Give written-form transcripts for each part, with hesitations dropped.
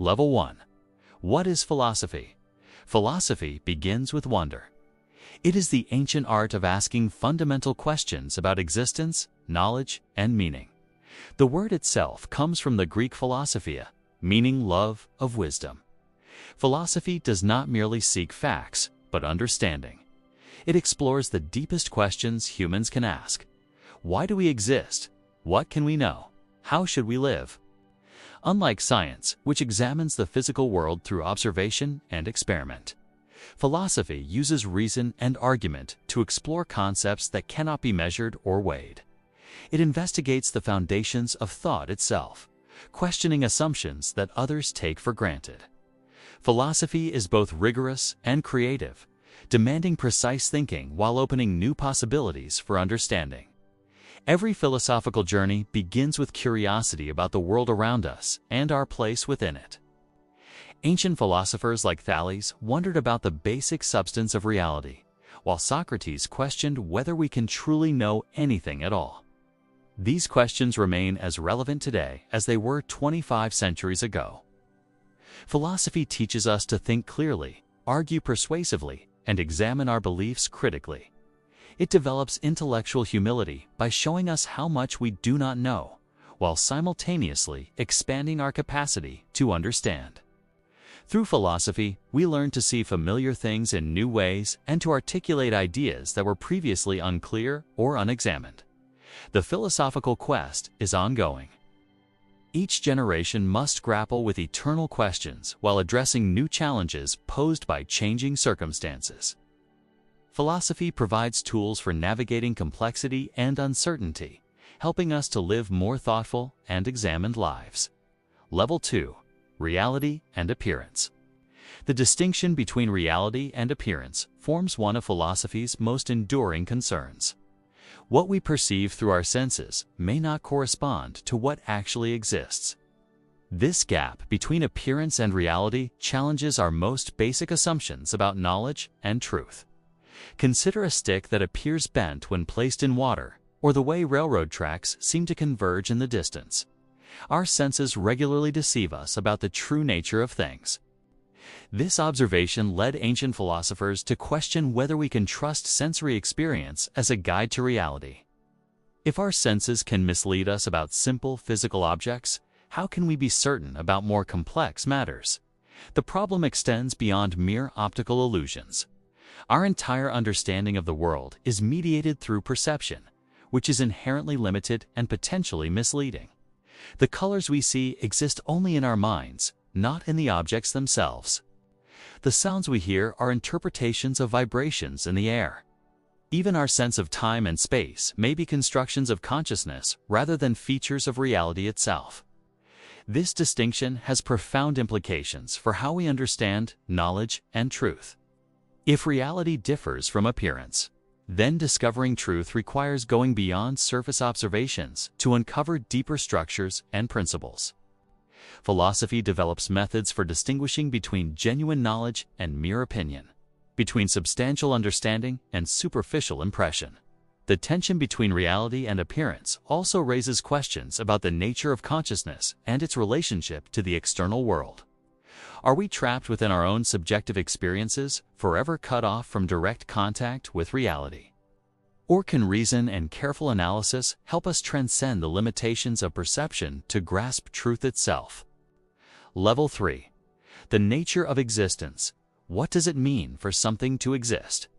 Level 1. What is philosophy? Philosophy begins with wonder. It is the ancient art of asking fundamental questions about existence, knowledge, and meaning. The word itself comes from the Greek philosophia, meaning love of wisdom. Philosophy does not merely seek facts, but understanding. It explores the deepest questions humans can ask. Why do we exist? What can we know? How should we live? Unlike science, which examines the physical world through observation and experiment, philosophy uses reason and argument to explore concepts that cannot be measured or weighed. It investigates the foundations of thought itself, questioning assumptions that others take for granted. Philosophy is both rigorous and creative, demanding precise thinking while opening new possibilities for understanding. Every philosophical journey begins with curiosity about the world around us and our place within it. Ancient philosophers like Thales wondered about the basic substance of reality, while Socrates questioned whether we can truly know anything at all. These questions remain as relevant today as they were 25 centuries ago. Philosophy teaches us to think clearly, argue persuasively, and examine our beliefs critically. It develops intellectual humility by showing us how much we do not know, while simultaneously expanding our capacity to understand. Through philosophy, we learn to see familiar things in new ways and to articulate ideas that were previously unclear or unexamined. The philosophical quest is ongoing. Each generation must grapple with eternal questions while addressing new challenges posed by changing circumstances. Philosophy provides tools for navigating complexity and uncertainty, helping us to live more thoughtful and examined lives. Level 2. Reality and appearance. The distinction between reality and appearance forms one of philosophy's most enduring concerns. What we perceive through our senses may not correspond to what actually exists. This gap between appearance and reality challenges our most basic assumptions about knowledge and truth. Consider a stick that appears bent when placed in water, or the way railroad tracks seem to converge in the distance. Our senses regularly deceive us about the true nature of things. This observation led ancient philosophers to question whether we can trust sensory experience as a guide to reality. If our senses can mislead us about simple physical objects, how can we be certain about more complex matters? The problem extends beyond mere optical illusions. Our entire understanding of the world is mediated through perception, which is inherently limited and potentially misleading. The colors we see exist only in our minds, not in the objects themselves. The sounds we hear are interpretations of vibrations in the air. Even our sense of time and space may be constructions of consciousness rather than features of reality itself. This distinction has profound implications for how we understand knowledge and truth. If reality differs from appearance, then discovering truth requires going beyond surface observations to uncover deeper structures and principles. Philosophy develops methods for distinguishing between genuine knowledge and mere opinion, between substantial understanding and superficial impression. The tension between reality and appearance also raises questions about the nature of consciousness and its relationship to the external world. Are we trapped within our own subjective experiences, forever cut off from direct contact with reality? Or can reason and careful analysis help us transcend the limitations of perception to grasp truth itself? Level 3. The nature of existence. What does it mean for something to exist?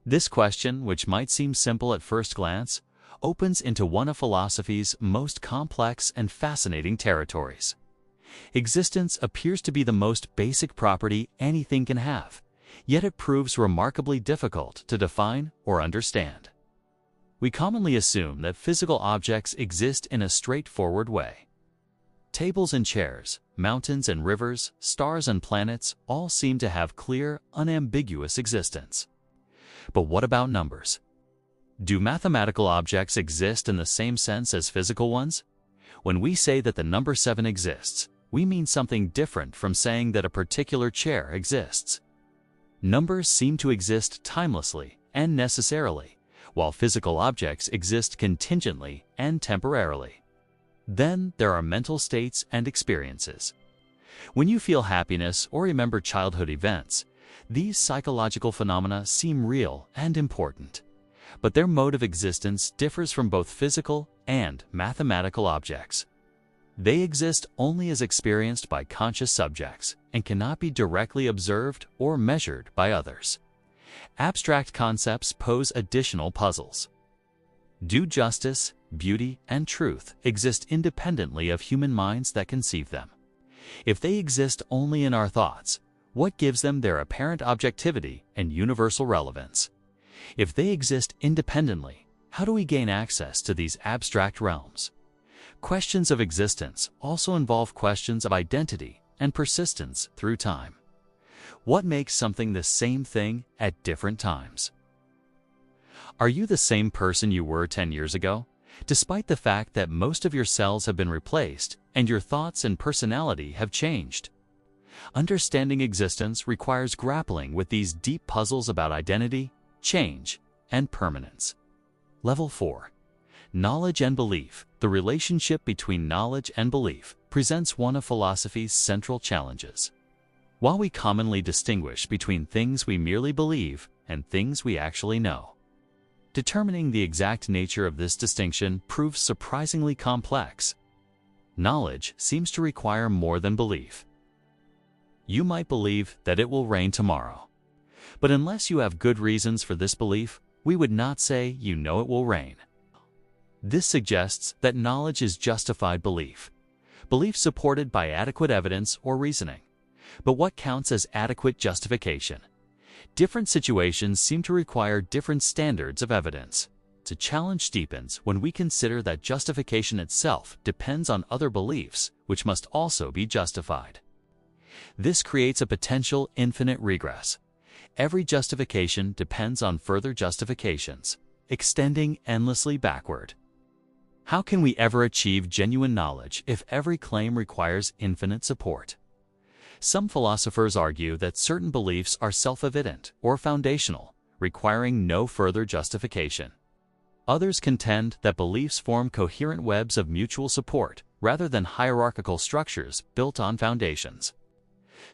This question, which might seem simple at first glance, opens into one of philosophy's most complex and fascinating territories. Existence appears to be the most basic property anything can have, yet it proves remarkably difficult to define or understand. We commonly assume that physical objects exist in a straightforward way. Tables and chairs, mountains and rivers, stars and planets all seem to have clear, unambiguous existence. But what about numbers? Do mathematical objects exist in the same sense as physical ones? When we say that the number 7 exists, we mean something different from saying that a particular chair exists. Numbers seem to exist timelessly and necessarily, while physical objects exist contingently and temporarily. Then there are mental states and experiences. When you feel happiness or remember childhood events, these psychological phenomena seem real and important. But their mode of existence differs from both physical and mathematical objects. They exist only as experienced by conscious subjects and cannot be directly observed or measured by others. Abstract concepts pose additional puzzles. Do justice, beauty, and truth exist independently of human minds that conceive them? If they exist only in our thoughts, what gives them their apparent objectivity and universal relevance? If they exist independently, how do we gain access to these abstract realms? Questions of existence also involve questions of identity and persistence through time. What makes something the same thing at different times? Are you the same person you were 10 years ago, despite the fact that most of your cells have been replaced and your thoughts and personality have changed? Understanding existence requires grappling with these deep puzzles about identity, change, and permanence. Level 4. Knowledge and belief. The relationship between knowledge and belief presents one of philosophy's central challenges. While we commonly distinguish between things we merely believe and things we actually know, determining the exact nature of this distinction proves surprisingly complex. Knowledge seems to require more than belief. You might believe that it will rain tomorrow, but unless you have good reasons for this belief, we would not say you know it will rain. This suggests that knowledge is justified belief supported by adequate evidence or reasoning. But what counts as adequate justification? Different situations seem to require different standards of evidence. The challenge deepens when we consider that justification itself depends on other beliefs, which must also be justified. This creates a potential infinite regress. Every justification depends on further justifications, extending endlessly backward. How can we ever achieve genuine knowledge if every claim requires infinite support? Some philosophers argue that certain beliefs are self-evident or foundational, requiring no further justification. Others contend that beliefs form coherent webs of mutual support rather than hierarchical structures built on foundations.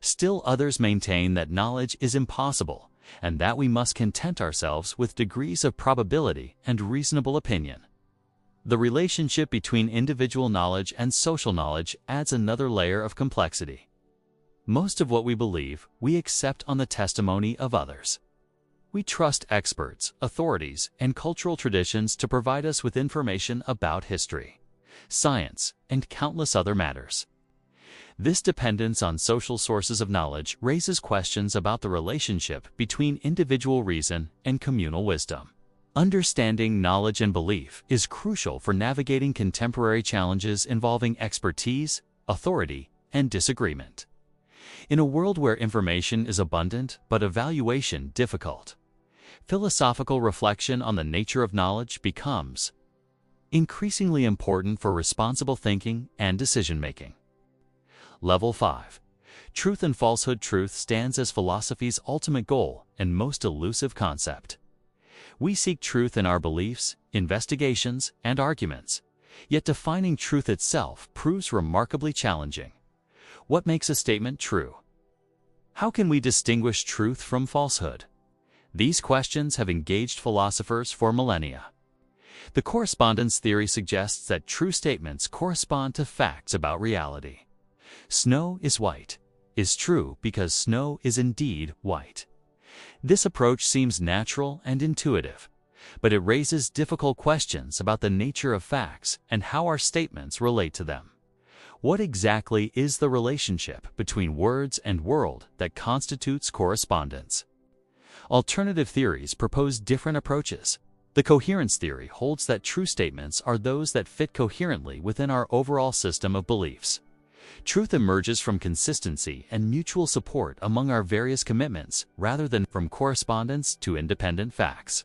Still others maintain that knowledge is impossible and that we must content ourselves with degrees of probability and reasonable opinion. The relationship between individual knowledge and social knowledge adds another layer of complexity. Most of what we believe, we accept on the testimony of others. We trust experts, authorities, and cultural traditions to provide us with information about history, science, and countless other matters. This dependence on social sources of knowledge raises questions about the relationship between individual reason and communal wisdom. Understanding knowledge and belief is crucial for navigating contemporary challenges involving expertise, authority, and disagreement. In a world where information is abundant but evaluation difficult, philosophical reflection on the nature of knowledge becomes increasingly important for responsible thinking and decision-making. Level 5. Truth and falsehood. Truth stands as philosophy's ultimate goal and most elusive concept. We seek truth in our beliefs, investigations, and arguments, yet defining truth itself proves remarkably challenging. What makes a statement true? How can we distinguish truth from falsehood? These questions have engaged philosophers for millennia. The correspondence theory suggests that true statements correspond to facts about reality. Snow is white is true because snow is indeed white. This approach seems natural and intuitive, but it raises difficult questions about the nature of facts and how our statements relate to them. What exactly is the relationship between words and world that constitutes correspondence? Alternative theories propose different approaches. The coherence theory holds that true statements are those that fit coherently within our overall system of beliefs. Truth emerges from consistency and mutual support among our various commitments rather than from correspondence to independent facts.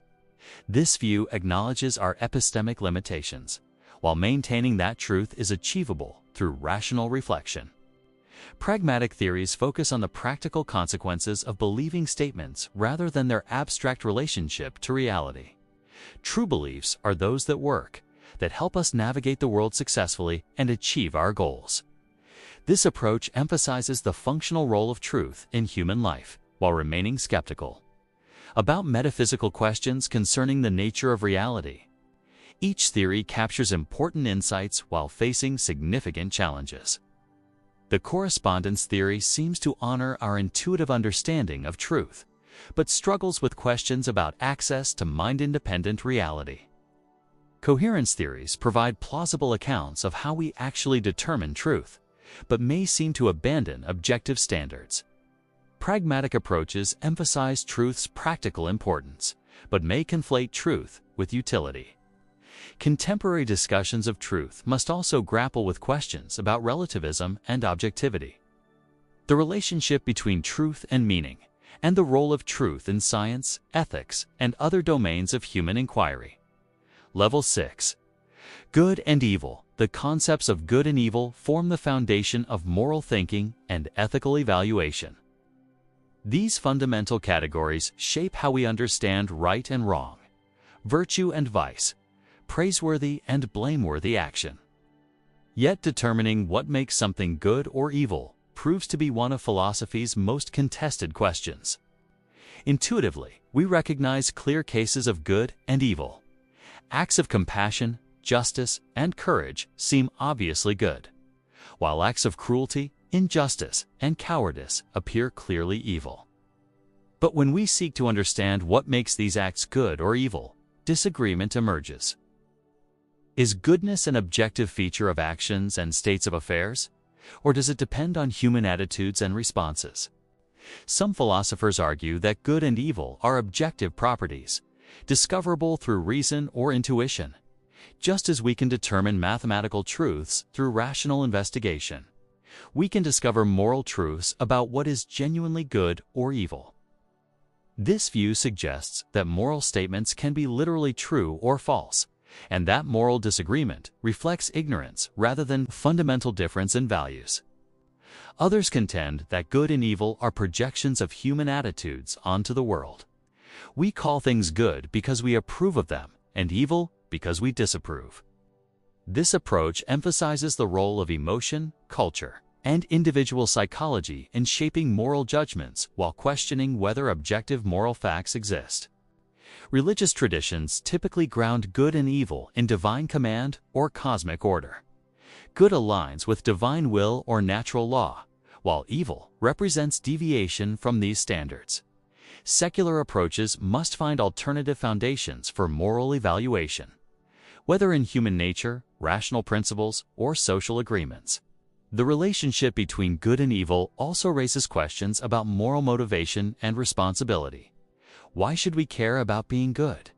This view acknowledges our epistemic limitations, while maintaining that truth is achievable through rational reflection. Pragmatic theories focus on the practical consequences of believing statements rather than their abstract relationship to reality. True beliefs are those that work, that help us navigate the world successfully and achieve our goals. This approach emphasizes the functional role of truth in human life while remaining skeptical about metaphysical questions concerning the nature of reality. Each theory captures important insights while facing significant challenges. The correspondence theory seems to honor our intuitive understanding of truth, but struggles with questions about access to mind-independent reality. Coherence theories provide plausible accounts of how we actually determine truth, but may seem to abandon objective standards. Pragmatic approaches emphasize truth's practical importance, but may conflate truth with utility. Contemporary discussions of truth must also grapple with questions about relativism and objectivity. The relationship between truth and meaning, and the role of truth in science, ethics, and other domains of human inquiry. Level 6. Good and evil. The concepts of good and evil form the foundation of moral thinking and ethical evaluation. These fundamental categories shape how we understand right and wrong, virtue and vice, praiseworthy and blameworthy action. Yet determining what makes something good or evil proves to be one of philosophy's most contested questions. Intuitively, we recognize clear cases of good and evil. Acts of compassion, justice, and courage seem obviously good, while acts of cruelty, injustice, and cowardice appear clearly evil. But when we seek to understand what makes these acts good or evil, disagreement emerges. Is goodness an objective feature of actions and states of affairs, or does it depend on human attitudes and responses? Some philosophers argue that good and evil are objective properties, discoverable through reason or intuition, just as we can determine mathematical truths through rational investigation. We can discover moral truths about what is genuinely good or evil. This view suggests that moral statements can be literally true or false, and that moral disagreement reflects ignorance rather than fundamental difference in values. Others contend that good and evil are projections of human attitudes onto the world. We call things good because we approve of them, and evil because we disapprove. This approach emphasizes the role of emotion, culture, and individual psychology in shaping moral judgments while questioning whether objective moral facts exist. Religious traditions typically ground good and evil in divine command or cosmic order. Good aligns with divine will or natural law, while evil represents deviation from these standards. Secular approaches must find alternative foundations for moral evaluation, whether in human nature, rational principles, or social agreements. The relationship between good and evil also raises questions about moral motivation and responsibility. Why should we care about being good?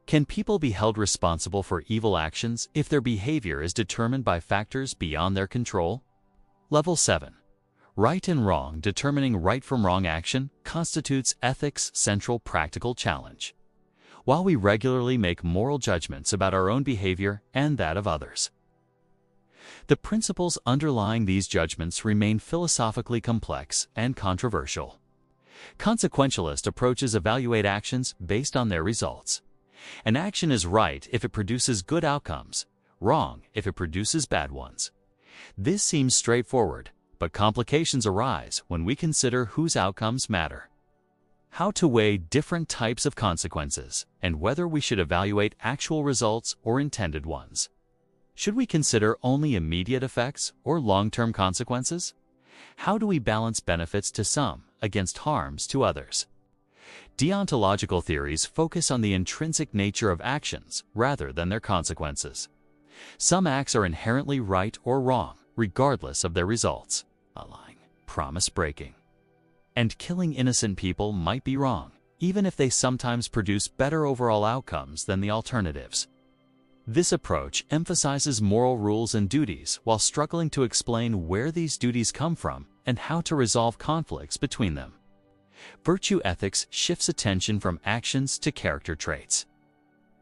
Can people be held responsible for evil actions if their behavior is determined by factors beyond their control? Level 7. Right and wrong. Determining right from wrong action constitutes ethics' central practical challenge, while we regularly make moral judgments about our own behavior and that of others. The principles underlying these judgments remain philosophically complex and controversial. Consequentialist approaches evaluate actions based on their results. An action is right if it produces good outcomes, wrong if it produces bad ones. This seems straightforward, but complications arise when we consider whose outcomes matter. How to weigh different types of consequences, and whether we should evaluate actual results or intended ones. Should we consider only immediate effects or long-term consequences? How do we balance benefits to some against harms to others? Deontological theories focus on the intrinsic nature of actions rather than their consequences. Some acts are inherently right or wrong, regardless of their results. Lying, promise breaking, and killing innocent people might be wrong, even if they sometimes produce better overall outcomes than the alternatives. This approach emphasizes moral rules and duties while struggling to explain where these duties come from and how to resolve conflicts between them. Virtue ethics shifts attention from actions to character traits.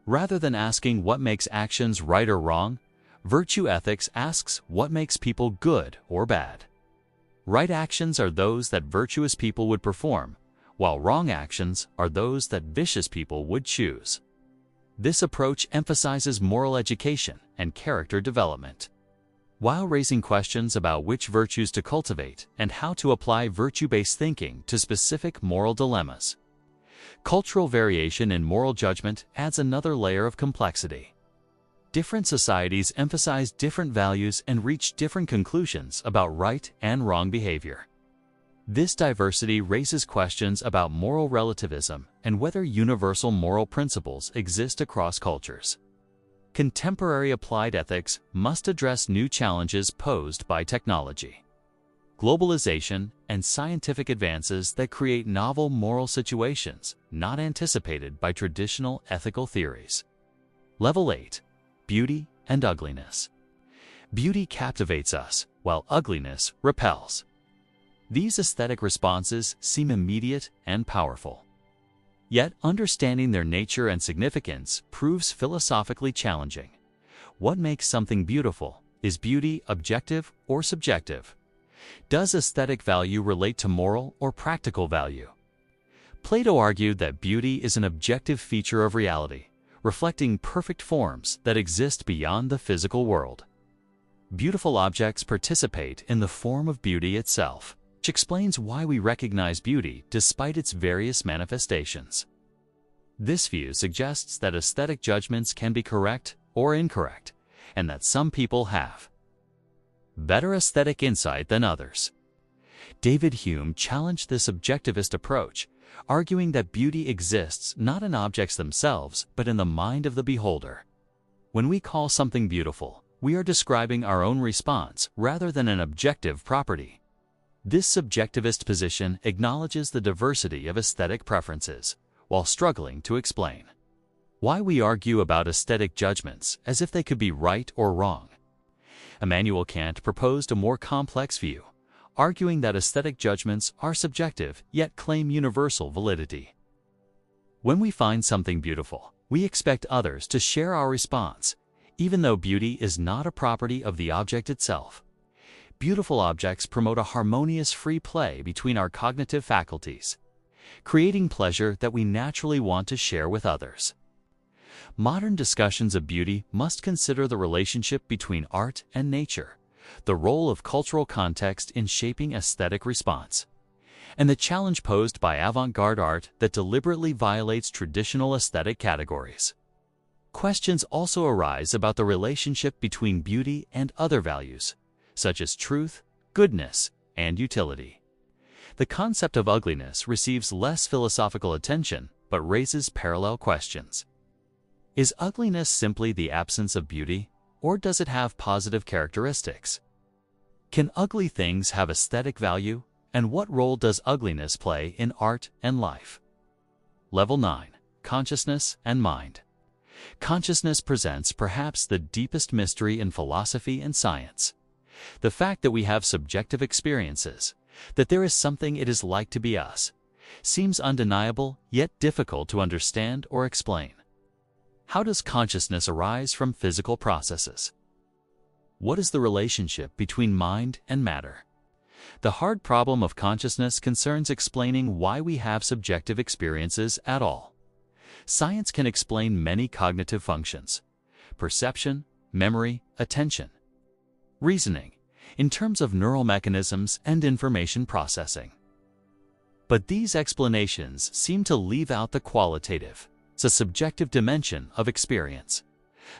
Rather than asking what makes actions right or wrong, virtue ethics asks what makes people good or bad. Right actions are those that virtuous people would perform, while wrong actions are those that vicious people would choose. This approach emphasizes moral education and character development. while raising questions about which virtues to cultivate and how to apply virtue-based thinking to specific moral dilemmas. Cultural variation in moral judgment adds another layer of complexity. Different societies emphasize different values and reach different conclusions about right and wrong behavior. This diversity raises questions about moral relativism and whether universal moral principles exist across cultures. Contemporary applied ethics must address new challenges posed by technology, globalization, and scientific advances that create novel moral situations not anticipated by traditional ethical theories. Level 8. Beauty and ugliness. Beauty captivates us, while ugliness repels. These aesthetic responses seem immediate and powerful. Yet, understanding their nature and significance proves philosophically challenging. What makes something beautiful? Is beauty objective or subjective? Does aesthetic value relate to moral or practical value? Plato argued that beauty is an objective feature of reality, reflecting perfect forms that exist beyond the physical world. Beautiful objects participate in the form of beauty itself, which explains why we recognize beauty despite its various manifestations. This view suggests that aesthetic judgments can be correct or incorrect, and that some people have better aesthetic insight than others. David Hume challenged this objectivist approach, arguing that beauty exists not in objects themselves, but in the mind of the beholder. When we call something beautiful, we are describing our own response rather than an objective property. This subjectivist position acknowledges the diversity of aesthetic preferences, while struggling to explain why we argue about aesthetic judgments as if they could be right or wrong. Immanuel Kant proposed a more complex view, arguing that aesthetic judgments are subjective yet claim universal validity. When we find something beautiful, we expect others to share our response, even though beauty is not a property of the object itself. Beautiful objects promote a harmonious free play between our cognitive faculties, creating pleasure that we naturally want to share with others. Modern discussions of beauty must consider the relationship between art and nature, the role of cultural context in shaping aesthetic response, and the challenge posed by avant-garde art that deliberately violates traditional aesthetic categories. Questions also arise about the relationship between beauty and other values, such as truth, goodness, and utility. The concept of ugliness receives less philosophical attention, but raises parallel questions. Is ugliness simply the absence of beauty, or does it have positive characteristics? Can ugly things have aesthetic value, and what role does ugliness play in art and life? Level 9. Consciousness and mind. Consciousness presents perhaps the deepest mystery in philosophy and science. The fact that we have subjective experiences, that there is something it is like to be us, seems undeniable yet difficult to understand or explain. How does consciousness arise from physical processes? What is the relationship between mind and matter? The hard problem of consciousness concerns explaining why we have subjective experiences at all. Science can explain many cognitive functions: perception, memory, attention, reasoning, in terms of neural mechanisms and information processing. But these explanations seem to leave out the qualitative, the subjective dimension of experience: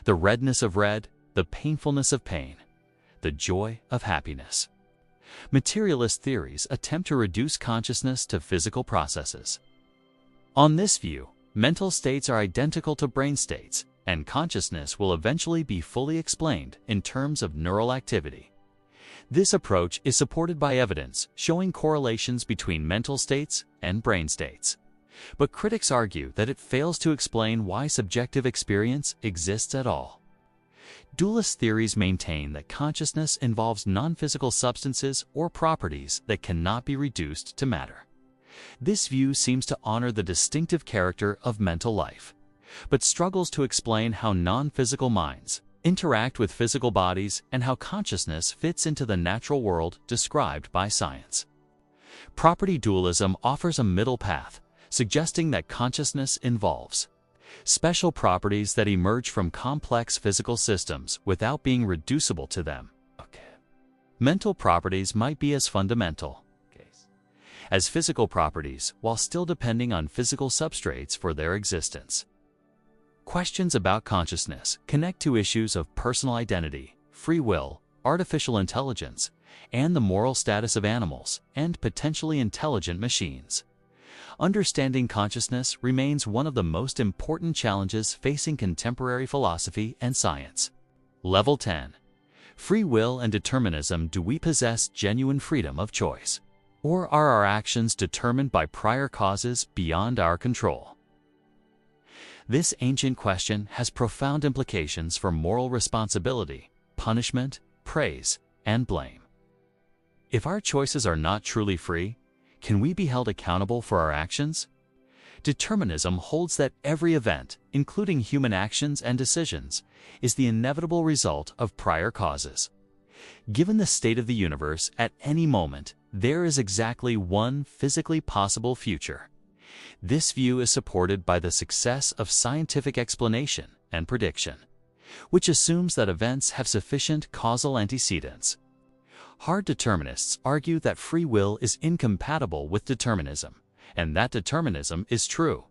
the redness of red, the painfulness of pain, the joy of happiness. Materialist theories attempt to reduce consciousness to physical processes. On this view, mental states are identical to brain states, and consciousness will eventually be fully explained in terms of neural activity. This approach is supported by evidence showing correlations between mental states and brain states. But critics argue that it fails to explain why subjective experience exists at all. Dualist theories maintain that consciousness involves non-physical substances or properties that cannot be reduced to matter. This view seems to honor the distinctive character of mental life, but struggles to explain how non-physical minds interact with physical bodies and how consciousness fits into the natural world described by science. Property dualism offers a middle path, suggesting that consciousness involves special properties that emerge from complex physical systems without being reducible to them. Okay. Mental properties might be as fundamental as physical properties while still depending on physical substrates for their existence. Questions about consciousness connect to issues of personal identity, free will, artificial intelligence, and the moral status of animals and potentially intelligent machines. Understanding consciousness remains one of the most important challenges facing contemporary philosophy and science. Level 10. Free will and determinism. Do we possess genuine freedom of choice? Or are our actions determined by prior causes beyond our control? This ancient question has profound implications for moral responsibility, punishment, praise, and blame. If our choices are not truly free, can we be held accountable for our actions? Determinism holds that every event, including human actions and decisions, is the inevitable result of prior causes. Given the state of the universe at any moment, there is exactly one physically possible future. This view is supported by the success of scientific explanation and prediction, which assumes that events have sufficient causal antecedents. Hard determinists argue that free will is incompatible with determinism, and that determinism is true.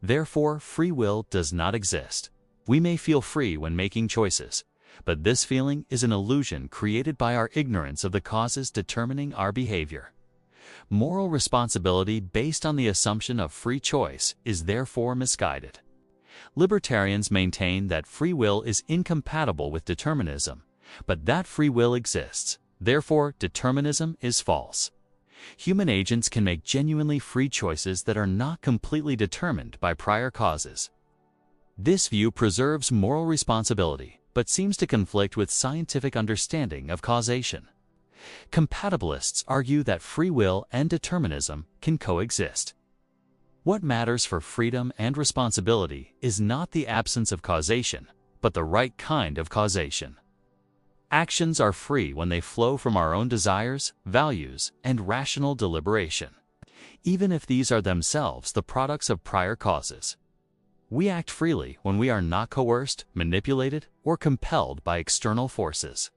Therefore, free will does not exist. We may feel free when making choices, but this feeling is an illusion created by our ignorance of the causes determining our behavior. Moral responsibility based on the assumption of free choice is therefore misguided. Libertarians maintain that free will is incompatible with determinism, but that free will exists. Therefore, determinism is false. Human agents can make genuinely free choices that are not completely determined by prior causes. This view preserves moral responsibility, but seems to conflict with scientific understanding of causation. Compatibilists argue that free will and determinism can coexist. What matters for freedom and responsibility is not the absence of causation, but the right kind of causation. Actions are free when they flow from our own desires, values, and rational deliberation, even if these are themselves the products of prior causes. We act freely when we are not coerced, manipulated, or compelled by external forces.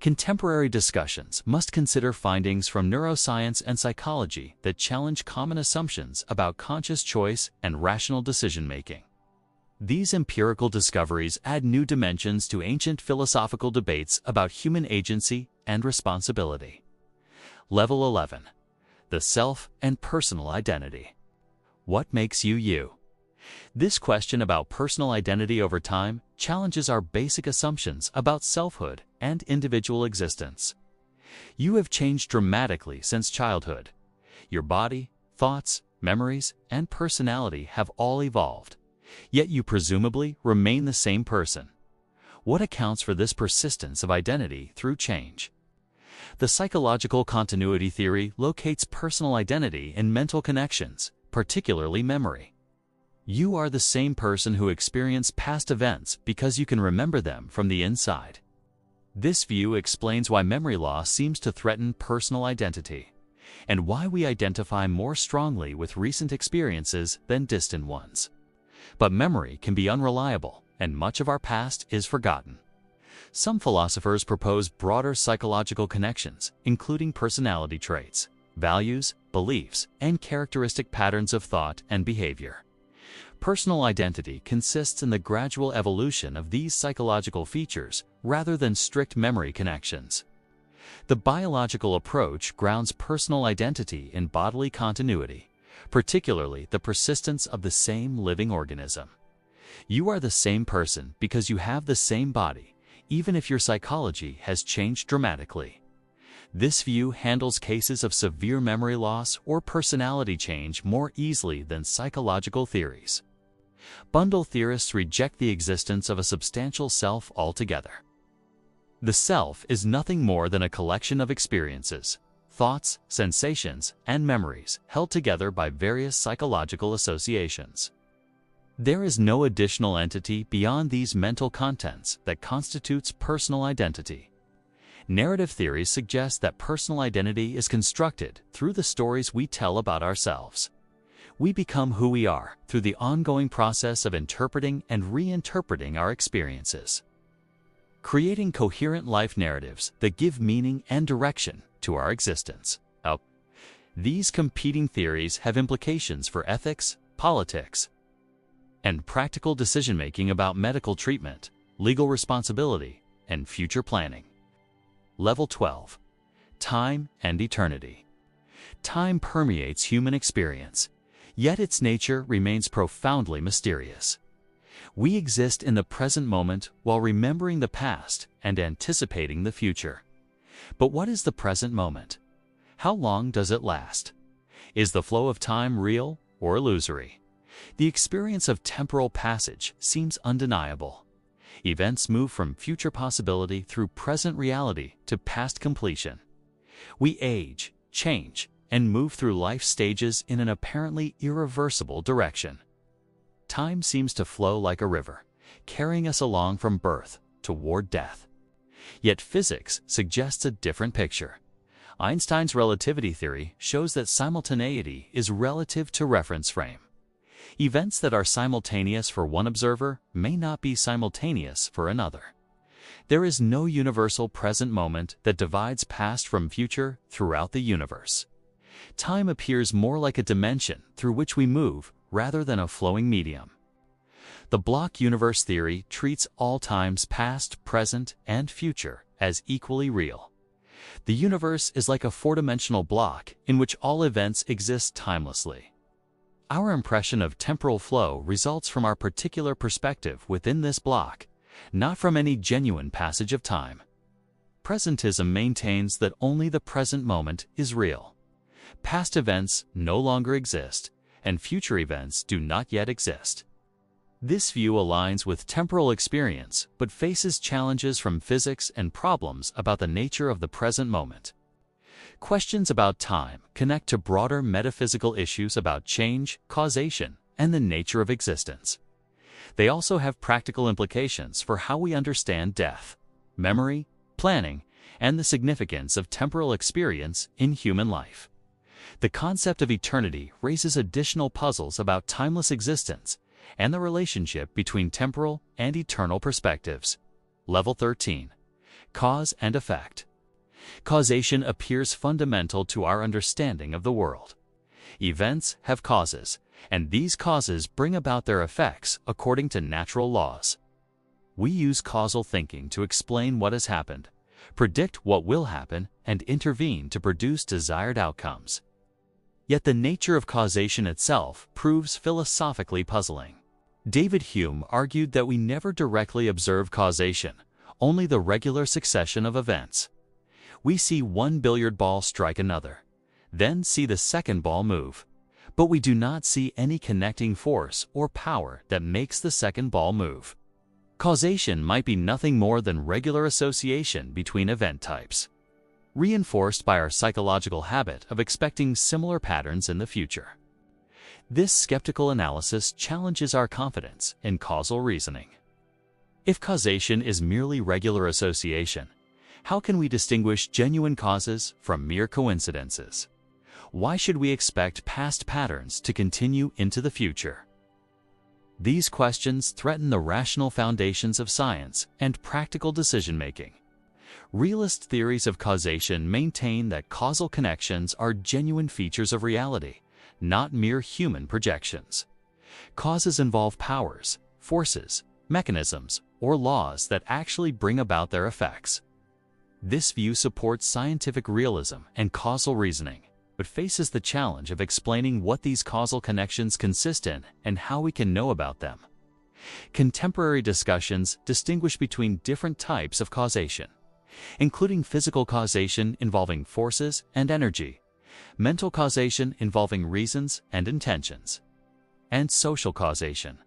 Contemporary discussions must consider findings from neuroscience and psychology that challenge common assumptions about conscious choice and rational decision-making. These empirical discoveries add new dimensions to ancient philosophical debates about human agency and responsibility. Level 11. The self and personal identity. What makes you you? This question about personal identity over time challenges our basic assumptions about selfhood and individual existence. You have changed dramatically since childhood. Your body, thoughts, memories, and personality have all evolved, yet you presumably remain the same person. What accounts for this persistence of identity through change? The psychological continuity theory locates personal identity in mental connections, particularly memory. You are the same person who experienced past events because you can remember them from the inside. This view explains why memory loss seems to threaten personal identity, and why we identify more strongly with recent experiences than distant ones. But memory can be unreliable, and much of our past is forgotten. Some philosophers propose broader psychological connections, including personality traits, values, beliefs, and characteristic patterns of thought and behavior. Personal identity consists in the gradual evolution of these psychological features rather than strict memory connections. The biological approach grounds personal identity in bodily continuity, particularly the persistence of the same living organism. You are the same person because you have the same body, even if your psychology has changed dramatically. This view handles cases of severe memory loss or personality change more easily than psychological theories. Bundle theorists reject the existence of a substantial self altogether. The self is nothing more than a collection of experiences, thoughts, sensations, and memories held together by various psychological associations. There is no additional entity beyond these mental contents that constitutes personal identity. Narrative theories suggest that personal identity is constructed through the stories we tell about ourselves. We become who we are through the ongoing process of interpreting and reinterpreting our experiences. creating coherent life narratives that give meaning and direction to our existence. These competing theories have implications for ethics, politics, and practical decision-making about medical treatment, legal responsibility, and future planning. Level 12. Time and eternity. Time permeates human experience, yet its nature remains profoundly mysterious. We exist in the present moment while remembering the past and anticipating the future. But what is the present moment? How long does it last? Is the flow of time real or illusory? The experience of temporal passage seems undeniable. Events move from future possibility through present reality to past completion. We age, change, and move through life stages in an apparently irreversible direction. Time seems to flow like a river, carrying us along from birth toward death. Yet physics suggests a different picture. Einstein's relativity theory shows that simultaneity is relative to reference frame. Events that are simultaneous for one observer may not be simultaneous for another. There is no universal present moment that divides past from future throughout the universe. Time appears more like a dimension through which we move rather than a flowing medium. The block universe theory treats all times past, present, and future as equally real. The universe is like a four-dimensional block in which all events exist timelessly. Our impression of temporal flow results from our particular perspective within this block, not from any genuine passage of time. Presentism maintains that only the present moment is real. Past events no longer exist, and future events do not yet exist. This view aligns with temporal experience, but faces challenges from physics and problems about the nature of the present moment. Questions about time connect to broader metaphysical issues about change, causation, and the nature of existence. They also have practical implications for how we understand death, memory, planning, and the significance of temporal experience in human life. The concept of eternity raises additional puzzles about timeless existence and the relationship between temporal and eternal perspectives. Level 13. Cause and effect. Causation appears fundamental to our understanding of the world. Events have causes, and these causes bring about their effects according to natural laws. We use causal thinking to explain what has happened, predict what will happen, and intervene to produce desired outcomes. Yet the nature of causation itself proves philosophically puzzling. David Hume argued that we never directly observe causation, only the regular succession of events. We see one billiard ball strike another, then see the second ball move, but we do not see any connecting force or power that makes the second ball move. Causation might be nothing more than regular association between event types, reinforced by our psychological habit of expecting similar patterns in the future. This skeptical analysis challenges our confidence in causal reasoning. If causation is merely regular association, how can we distinguish genuine causes from mere coincidences? Why should we expect past patterns to continue into the future? These questions threaten the rational foundations of science and practical decision-making. Realist theories of causation maintain that causal connections are genuine features of reality, not mere human projections. Causes involve powers, forces, mechanisms, or laws that actually bring about their effects. This view supports scientific realism and causal reasoning, but faces the challenge of explaining what these causal connections consist in and how we can know about them. Contemporary discussions distinguish between different types of causation, including physical causation involving forces and energy, mental causation involving reasons and intentions, and social causation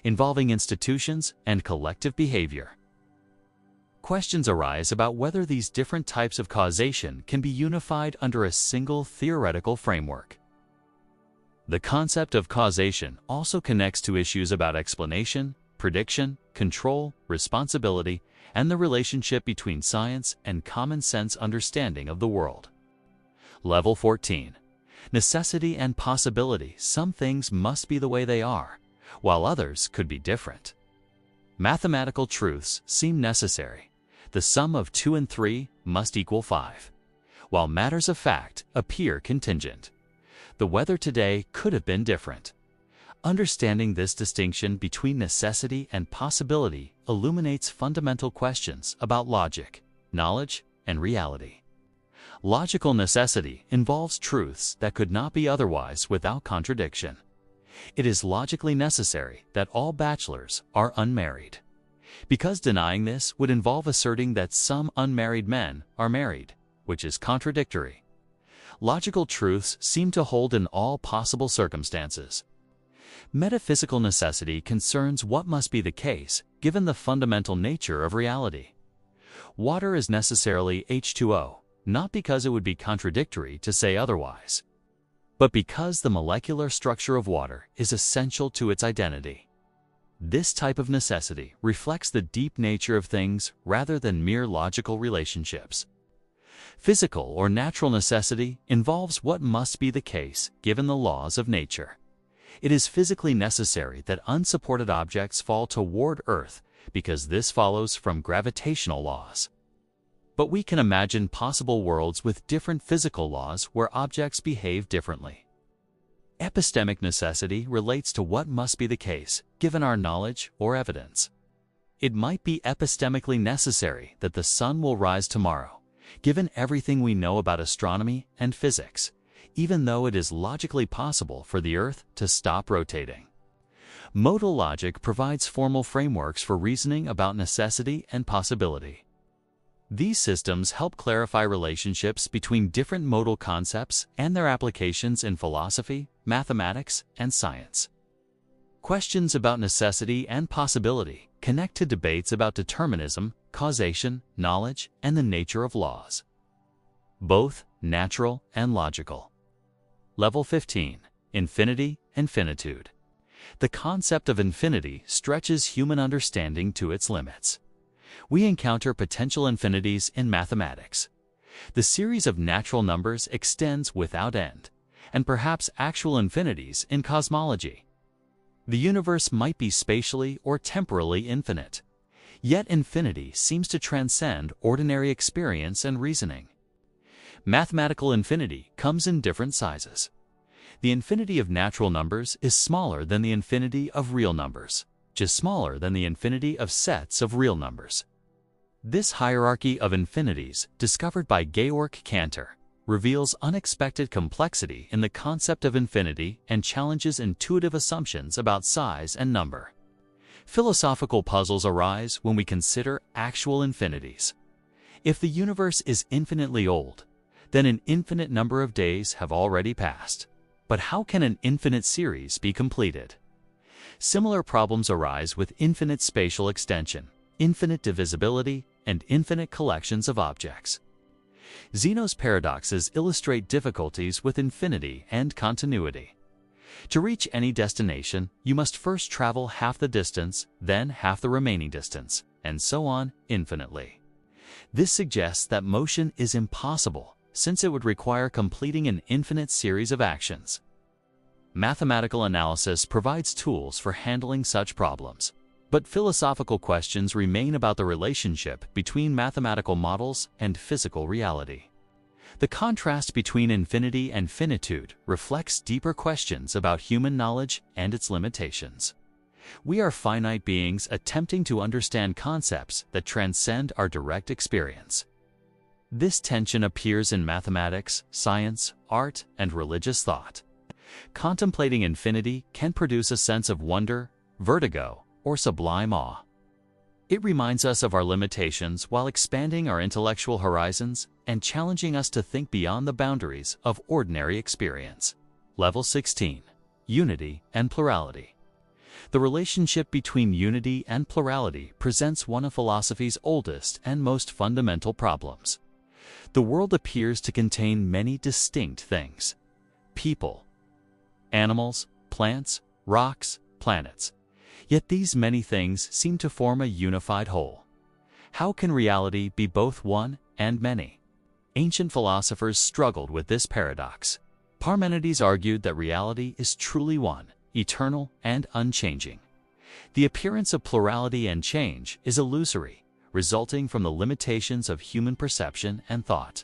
involving institutions and collective behavior. Questions arise about whether these different types of causation can be unified under a single theoretical framework. The concept of causation also connects to issues about explanation, prediction, control, responsibility, and the relationship between science and common sense understanding of the world. Level 14. Necessity and possibility. Some things must be the way they are, while others could be different. Mathematical truths seem necessary, The sum of 2 and 3 must equal 5, while matters of fact appear contingent. The weather today could have been different. Understanding this distinction between necessity and possibility illuminates fundamental questions about logic, knowledge, and reality. Logical necessity involves truths that could not be otherwise without contradiction. It is logically necessary that all bachelors are unmarried, because denying this would involve asserting that some unmarried men are married, which is contradictory. Logical truths seem to hold in all possible circumstances. Metaphysical necessity concerns what must be the case given the fundamental nature of reality. Water is necessarily H2O, not because it would be contradictory to say otherwise, but because the molecular structure of water is essential to its identity. This type of necessity reflects the deep nature of things rather than mere logical relationships. Physical or natural necessity involves what must be the case given the laws of nature. It is physically necessary that unsupported objects fall toward Earth because this follows from gravitational laws. But we can imagine possible worlds with different physical laws where objects behave differently. Epistemic necessity relates to what must be the case given our knowledge or evidence. It might be epistemically necessary that the sun will rise tomorrow, given everything we know about astronomy and physics, even though it is logically possible for the Earth to stop rotating. Modal logic provides formal frameworks for reasoning about necessity and possibility. These systems help clarify relationships between different modal concepts and their applications in philosophy, mathematics, and science. Questions about necessity and possibility connect to debates about determinism, causation, knowledge, and the nature of laws, both natural and logical. Level 15. Infinity and finitude. The concept of infinity stretches human understanding to its limits. We encounter potential infinities in mathematics. The series of natural numbers extends without end, and perhaps actual infinities in cosmology. The universe might be spatially or temporally infinite, yet infinity seems to transcend ordinary experience and reasoning. Mathematical infinity comes in different sizes. The infinity of natural numbers is smaller than the infinity of real numbers, just smaller than the infinity of sets of real numbers. This hierarchy of infinities, discovered by Georg Cantor, reveals unexpected complexity in the concept of infinity and challenges intuitive assumptions about size and number. Philosophical puzzles arise when we consider actual infinities. If the universe is infinitely old, then an infinite number of days have already passed. But how can an infinite series be completed? Similar problems arise with infinite spatial extension, infinite divisibility, and infinite collections of objects. Zeno's paradoxes illustrate difficulties with infinity and continuity. To reach any destination, you must first travel half the distance, then half the remaining distance, and so on infinitely. This suggests that motion is impossible, since it would require completing an infinite series of actions. Mathematical analysis provides tools for handling such problems, but philosophical questions remain about the relationship between mathematical models and physical reality. The contrast between infinity and finitude reflects deeper questions about human knowledge and its limitations. We are finite beings attempting to understand concepts that transcend our direct experience. This tension appears in mathematics, science, art, and religious thought. Contemplating infinity can produce a sense of wonder, vertigo, or sublime awe. It reminds us of our limitations while expanding our intellectual horizons and challenging us to think beyond the boundaries of ordinary experience. Level 16. Unity and plurality. The relationship between unity and plurality presents one of philosophy's oldest and most fundamental problems. The world appears to contain many distinct things: people, animals, plants, rocks, planets. Yet these many things seem to form a unified whole. How can reality be both one and many? Ancient philosophers struggled with this paradox. Parmenides argued that reality is truly one, eternal and unchanging. The appearance of plurality and change is illusory, resulting from the limitations of human perception and thought.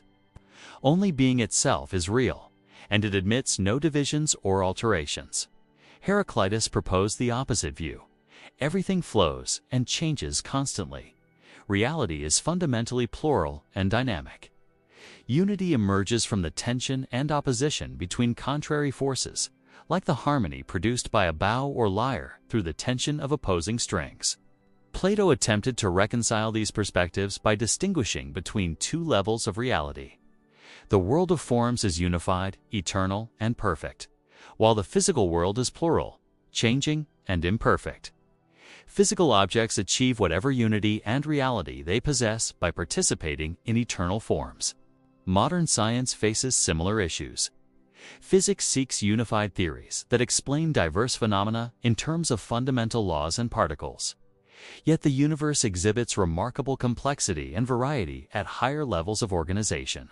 Only being itself is real, and it admits no divisions or alterations. Heraclitus proposed the opposite view. Everything flows and changes constantly. Reality is fundamentally plural and dynamic. Unity emerges from the tension and opposition between contrary forces, like the harmony produced by a bow or lyre through the tension of opposing strings. Plato attempted to reconcile these perspectives by distinguishing between two levels of reality. The world of forms is unified, eternal, and perfect, while the physical world is plural, changing, and imperfect. Physical objects achieve whatever unity and reality they possess by participating in eternal forms. Modern science faces similar issues. Physics seeks unified theories that explain diverse phenomena in terms of fundamental laws and particles. Yet the universe exhibits remarkable complexity and variety at higher levels of organization.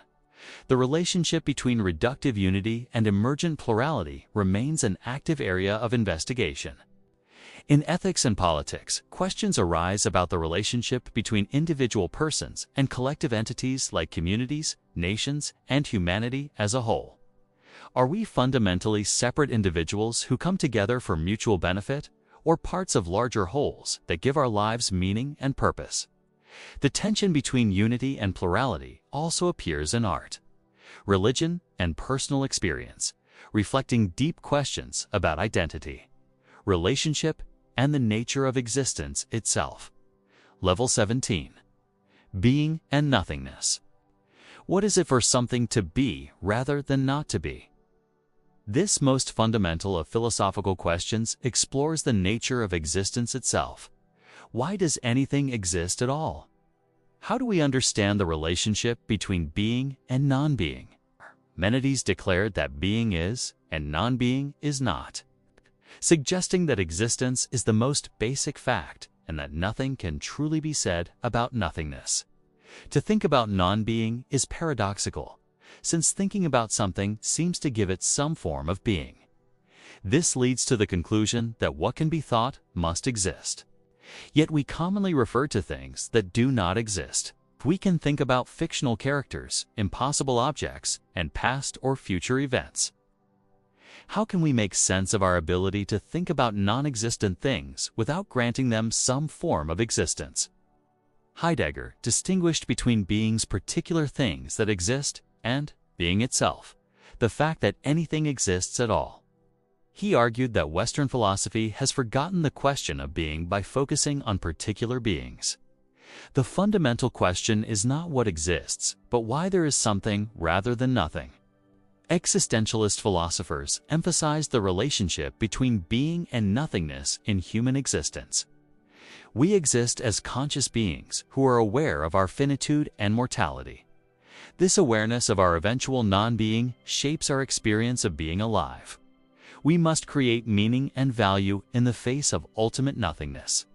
The relationship between reductive unity and emergent plurality remains an active area of investigation. In ethics and politics, questions arise about the relationship between individual persons and collective entities like communities, nations, and humanity as a whole. Are we fundamentally separate individuals who come together for mutual benefit, or parts of larger wholes that give our lives meaning and purpose? The tension between unity and plurality also appears in art, religion, and personal experience, reflecting deep questions about identity, relationship, and the nature of existence itself. Level 17. Being and nothingness. What is it for something to be rather than not to be? This most fundamental of philosophical questions explores the nature of existence itself. Why does anything exist at all? How do we understand the relationship between being and non-being? Parmenides declared that being is and non-being is not, suggesting that existence is the most basic fact and that nothing can truly be said about nothingness. To think about non-being is paradoxical, since thinking about something seems to give it some form of being. This leads to the conclusion that what can be thought must exist. Yet we commonly refer to things that do not exist. We can think about fictional characters, impossible objects, and past or future events. How can we make sense of our ability to think about non-existent things without granting them some form of existence? Heidegger distinguished between being's particular things that exist and being itself, the fact that anything exists at all. He argued that Western philosophy has forgotten the question of being by focusing on particular beings. The fundamental question is not what exists, but why there is something rather than nothing. Existentialist philosophers emphasize the relationship between being and nothingness in human existence. We exist as conscious beings who are aware of our finitude and mortality. This awareness of our eventual non-being shapes our experience of being alive. We must create meaning and value in the face of ultimate nothingness.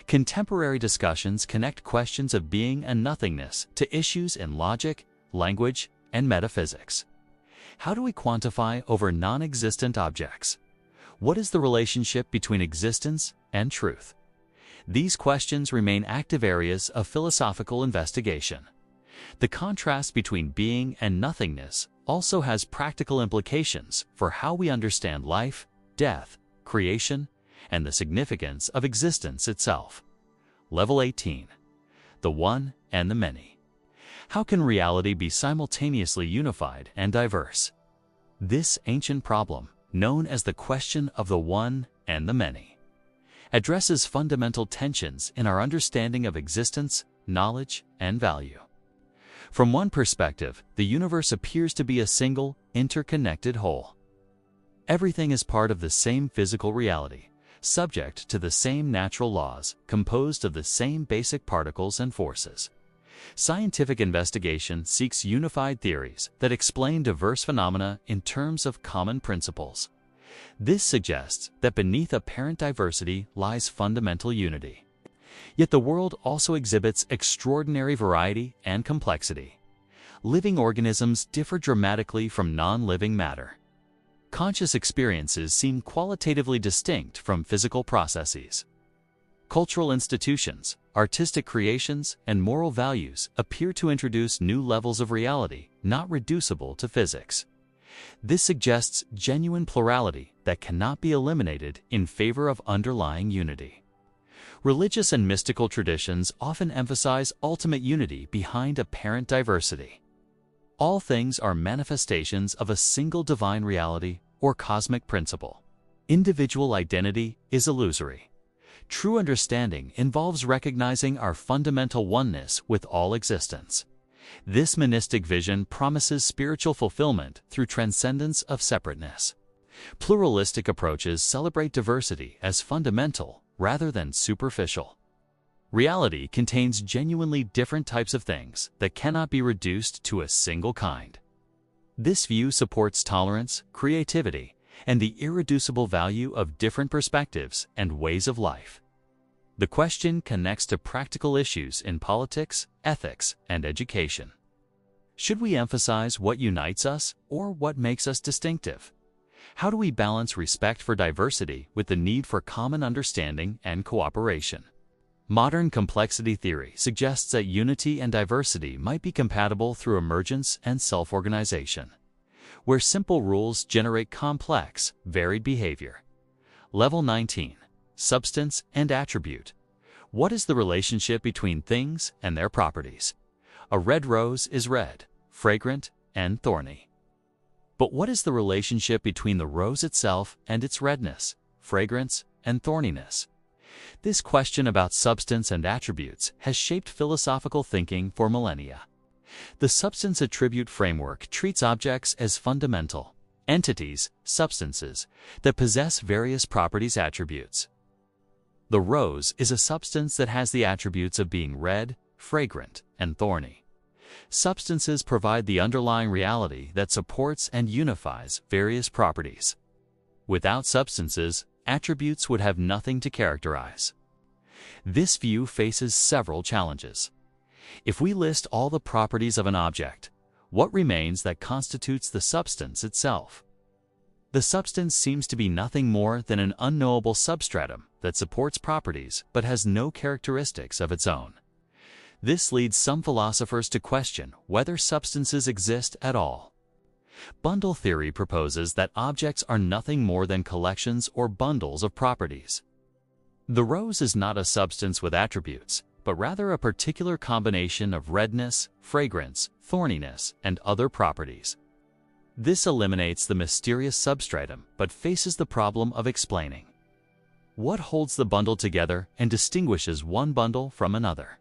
Contemporary discussions connect questions of being and nothingness to issues in logic, language, and metaphysics. How do we quantify over non-existent objects? What is the relationship between existence and truth? These questions remain active areas of philosophical investigation. The contrast between being and nothingness also has practical implications for how we understand life, death, creation, and the significance of existence itself. Level 18. The One and the Many. How can reality be simultaneously unified and diverse? This ancient problem, known as the question of the one and the many, addresses fundamental tensions in our understanding of existence, knowledge, and value. From one perspective, the universe appears to be a single, interconnected whole. Everything is part of the same physical reality, subject to the same natural laws, composed of the same basic particles and forces. Scientific investigation seeks unified theories that explain diverse phenomena in terms of common principles. This suggests that beneath apparent diversity lies fundamental unity. Yet the world also exhibits extraordinary variety and complexity. Living organisms differ dramatically from non-living matter. Conscious experiences seem qualitatively distinct from physical processes. Cultural institutions, artistic creations, and moral values appear to introduce new levels of reality not reducible to physics. This suggests genuine plurality that cannot be eliminated in favor of underlying unity. Religious and mystical traditions often emphasize ultimate unity behind apparent diversity. All things are manifestations of a single divine reality or cosmic principle. Individual identity is illusory. True understanding involves recognizing our fundamental oneness with all existence. This monistic vision promises spiritual fulfillment through transcendence of separateness. Pluralistic approaches celebrate diversity as fundamental rather than superficial. Reality contains genuinely different types of things that cannot be reduced to a single kind. This view supports tolerance, creativity, and the irreducible value of different perspectives and ways of life. The question connects to practical issues in politics, ethics, and education. Should we emphasize what unites us or what makes us distinctive? How do we balance respect for diversity with the need for common understanding and cooperation? Modern complexity theory suggests that unity and diversity might be compatible through emergence and self-organization, where simple rules generate complex, varied behavior. Level 19. Substance and attribute. What is the relationship between things and their properties? A red rose is red, fragrant, and thorny. But what is the relationship between the rose itself and its redness, fragrance, and thorniness? This question about substance and attributes has shaped philosophical thinking for millennia. The substance attribute framework treats objects as fundamental entities, substances, that possess various properties attributes. The rose is a substance that has the attributes of being red, fragrant, and thorny. Substances provide the underlying reality that supports and unifies various properties. Without substances, attributes would have nothing to characterize. This view faces several challenges. If we list all the properties of an object, what remains that constitutes the substance itself? The substance seems to be nothing more than an unknowable substratum that supports properties but has no characteristics of its own. This leads some philosophers to question whether substances exist at all. Bundle theory proposes that objects are nothing more than collections or bundles of properties. The rose is not a substance with attributes, but rather a particular combination of redness, fragrance, thorniness, and other properties. This eliminates the mysterious substratum but faces the problem of explaining. What holds the bundle together and distinguishes one bundle from another?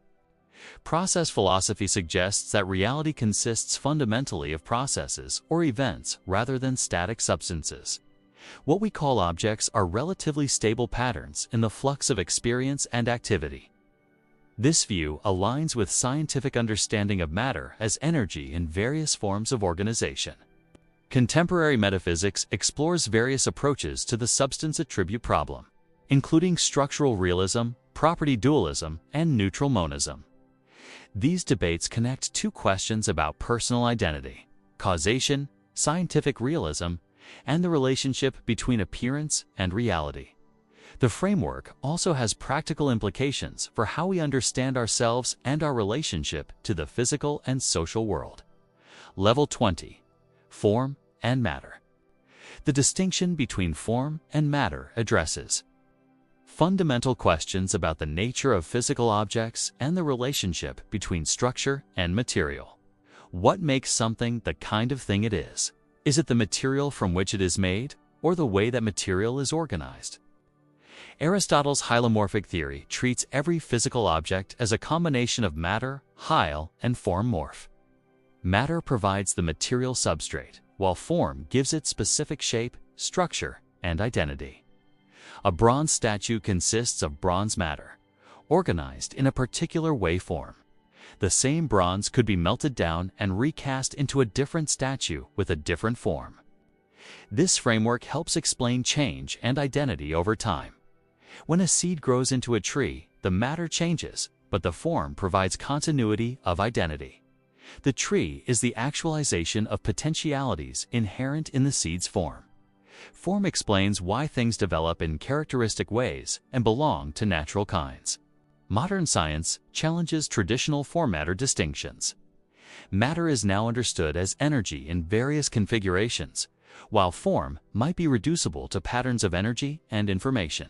Process philosophy suggests that reality consists fundamentally of processes or events rather than static substances. What we call objects are relatively stable patterns in the flux of experience and activity. This view aligns with scientific understanding of matter as energy in various forms of organization. Contemporary metaphysics explores various approaches to the substance attribute problem, including structural realism, property dualism, and neutral monism. These debates connect two questions about personal identity, causation, scientific realism, and the relationship between appearance and reality. The framework also has practical implications for how we understand ourselves and our relationship to the physical and social world. Level 20. Form and matter. The distinction between form and matter addresses fundamental questions about the nature of physical objects and the relationship between structure and material. What makes something the kind of thing it is? Is it the material from which it is made, or the way that material is organized? Aristotle's hylomorphic theory treats every physical object as a combination of matter, hyle, and form morph. Matter provides the material substrate, while form gives it specific shape, structure, and identity. A bronze statue consists of bronze matter, organized in a particular waveform. The same bronze could be melted down and recast into a different statue with a different form. This framework helps explain change and identity over time. When a seed grows into a tree, the matter changes, but the form provides continuity of identity. The tree is the actualization of potentialities inherent in the seed's form. Form explains why things develop in characteristic ways and belong to natural kinds. Modern science challenges traditional form-matter distinctions. Matter is now understood as energy in various configurations, while form might be reducible to patterns of energy and information.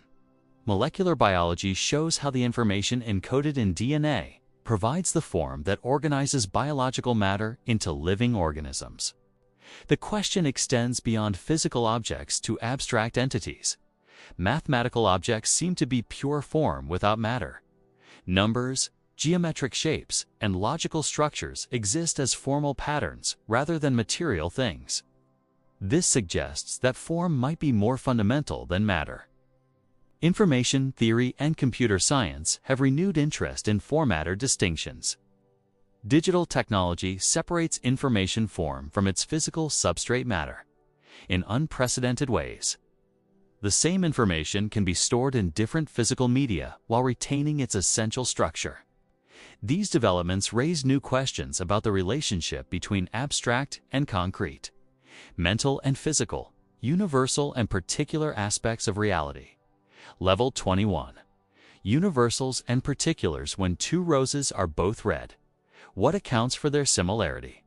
Molecular biology shows how the information encoded in DNA provides the form that organizes biological matter into living organisms. The question extends beyond physical objects to abstract entities. Mathematical objects seem to be pure form without matter. Numbers, geometric shapes, and logical structures exist as formal patterns rather than material things. This suggests that form might be more fundamental than matter. Information theory and computer science have renewed interest in form-matter distinctions. Digital technology separates information form from its physical substrate matter in unprecedented ways. The same information can be stored in different physical media while retaining its essential structure. These developments raise new questions about the relationship between abstract and concrete, mental and physical, universal and particular aspects of reality. Level 21. Universals and particulars when two roses are both red. What accounts for their similarity?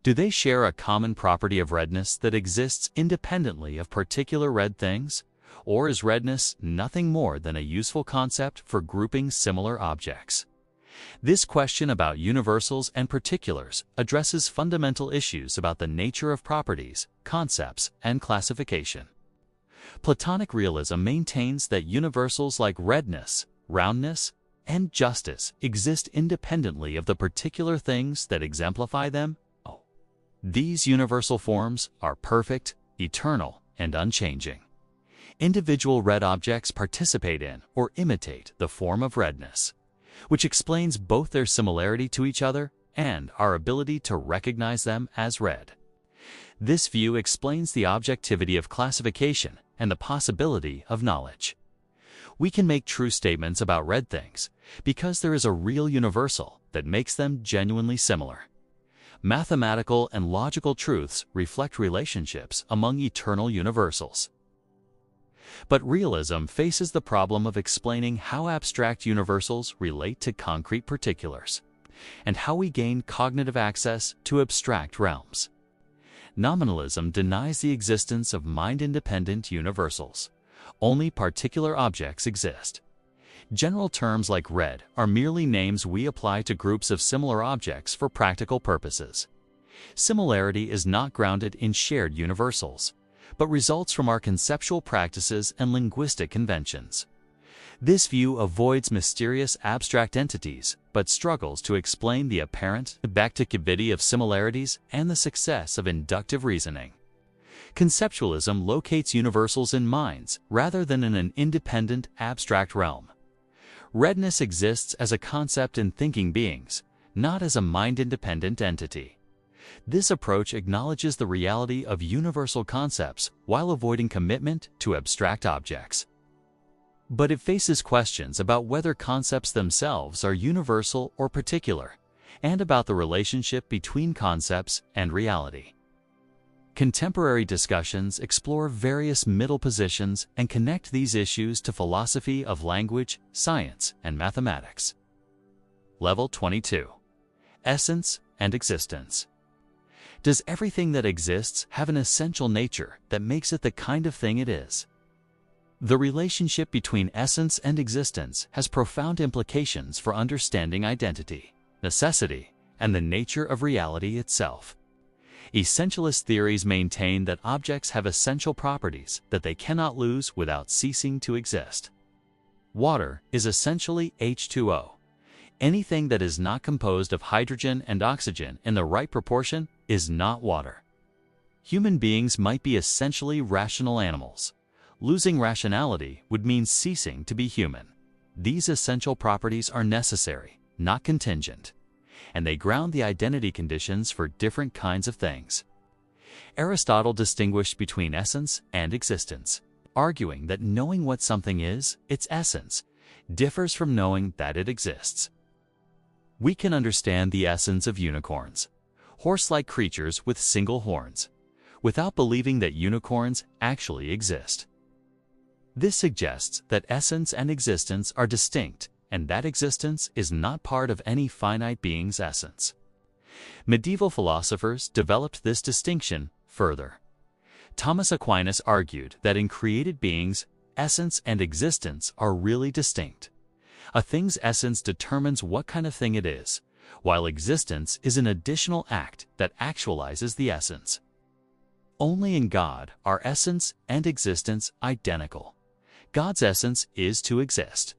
Do they share a common property of redness that exists independently of particular red things? Or is redness nothing more than a useful concept for grouping similar objects? This question about universals and particulars addresses fundamental issues about the nature of properties, concepts, and classification. Platonic realism maintains that universals like redness, roundness, and justice exist independently of the particular things that exemplify them. These universal forms are perfect, eternal, and unchanging. Individual red objects participate in or imitate the form of redness, which explains both their similarity to each other and our ability to recognize them as red. This view explains the objectivity of classification and the possibility of knowledge. We can make true statements about red things because there is a real universal that makes them genuinely similar. Mathematical and logical truths reflect relationships among eternal universals. But realism faces the problem of explaining how abstract universals relate to concrete particulars, and how we gain cognitive access to abstract realms. Nominalism denies the existence of mind-independent universals. Only particular objects exist. General terms like red are merely names we apply to groups of similar objects for practical purposes. Similarity is not grounded in shared universals, but results from our conceptual practices and linguistic conventions. This view avoids mysterious abstract entities, but struggles to explain the apparent objectivity of similarities and the success of inductive reasoning. Conceptualism locates universals in minds rather than in an independent, abstract realm. Redness exists as a concept in thinking beings, not as a mind-independent entity. This approach acknowledges the reality of universal concepts while avoiding commitment to abstract objects. But it faces questions about whether concepts themselves are universal or particular, and about the relationship between concepts and reality. Contemporary discussions explore various middle positions and connect these issues to philosophy of language, science, and mathematics. Level 22. Essence and existence. Does everything that exists have an essential nature that makes it the kind of thing it is? The relationship between essence and existence has profound implications for understanding identity, necessity, and the nature of reality itself. Essentialist theories maintain that objects have essential properties that they cannot lose without ceasing to exist. Water is essentially H2O. Anything that is not composed of hydrogen and oxygen in the right proportion is not water. Human beings might be essentially rational animals. Losing rationality would mean ceasing to be human. These essential properties are necessary, not contingent, and they ground the identity conditions for different kinds of things. Aristotle distinguished between essence and existence, arguing that knowing what something is, its essence, differs from knowing that it exists. We can understand the essence of unicorns, horse-like creatures with single horns. without believing that unicorns actually exist. This suggests that essence and existence are distinct and that existence is not part of any finite being's essence. Medieval philosophers developed this distinction further. Thomas Aquinas argued that in created beings, essence and existence are really distinct. A thing's essence determines what kind of thing it is, while existence is an additional act that actualizes the essence. Only in God are essence and existence identical. God's essence is to exist.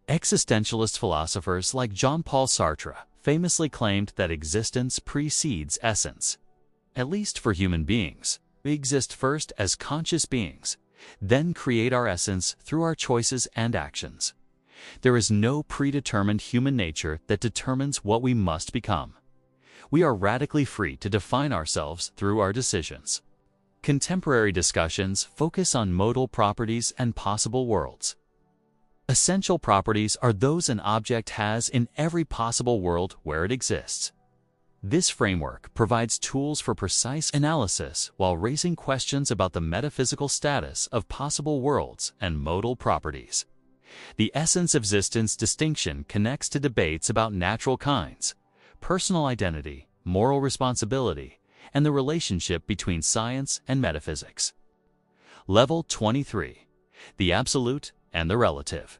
Existentialist philosophers like Jean-Paul Sartre famously claimed that existence precedes essence. At least for human beings, we exist first as conscious beings, then create our essence through our choices and actions. There is no predetermined human nature that determines what we must become. We are radically free to define ourselves through our decisions. Contemporary discussions focus on modal properties and possible worlds. Essential properties are those an object has in every possible world where it exists. This framework provides tools for precise analysis while raising questions about the metaphysical status of possible worlds and modal properties. The essence of existence distinction connects to debates about natural kinds, personal identity, moral responsibility, and the relationship between science and metaphysics. Level 23. The absolute and the relative.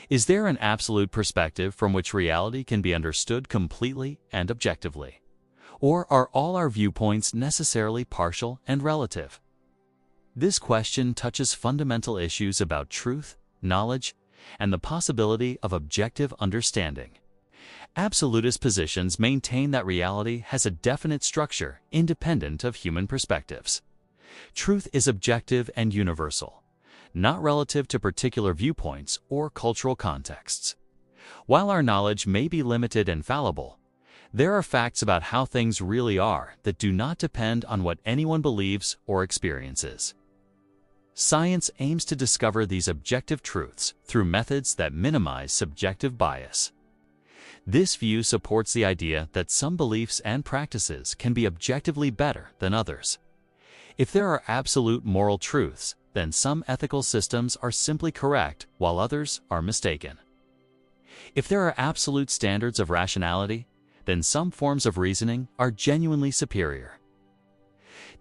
Is there an absolute perspective from which reality can be understood completely and objectively? Or are all our viewpoints necessarily partial and relative? This question touches fundamental issues about truth, knowledge, and the possibility of objective understanding. Absolutist positions maintain that reality has a definite structure independent of human perspectives. Truth is objective and universal, not relative to particular viewpoints or cultural contexts. While our knowledge may be limited and fallible, there are facts about how things really are that do not depend on what anyone believes or experiences. Science aims to discover these objective truths through methods that minimize subjective bias. This view supports the idea that some beliefs and practices can be objectively better than others. If there are absolute moral truths, then some ethical systems are simply correct while others are mistaken. If there are absolute standards of rationality, then some forms of reasoning are genuinely superior.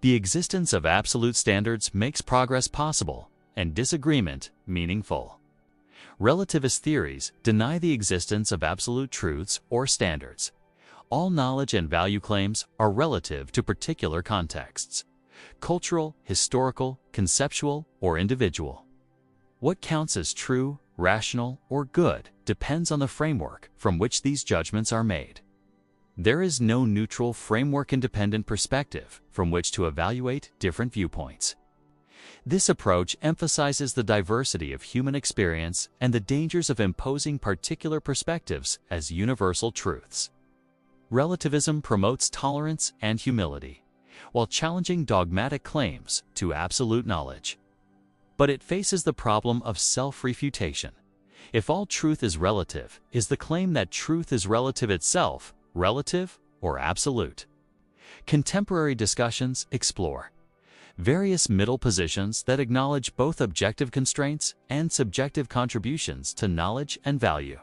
The existence of absolute standards makes progress possible and disagreement meaningful. Relativist theories deny the existence of absolute truths or standards. All knowledge and value claims are relative to particular contexts: cultural, historical, conceptual, or individual. What counts as true, rational, or good depends on the framework from which these judgments are made. There is no neutral framework-independent perspective from which to evaluate different viewpoints. This approach emphasizes the diversity of human experience and the dangers of imposing particular perspectives as universal truths. Relativism promotes tolerance and humility, while challenging dogmatic claims to absolute knowledge. But it faces the problem of self-refutation. If all truth is relative, is the claim that truth is relative itself relative or absolute? Contemporary discussions explore various middle positions that acknowledge both objective constraints and subjective contributions to knowledge and value.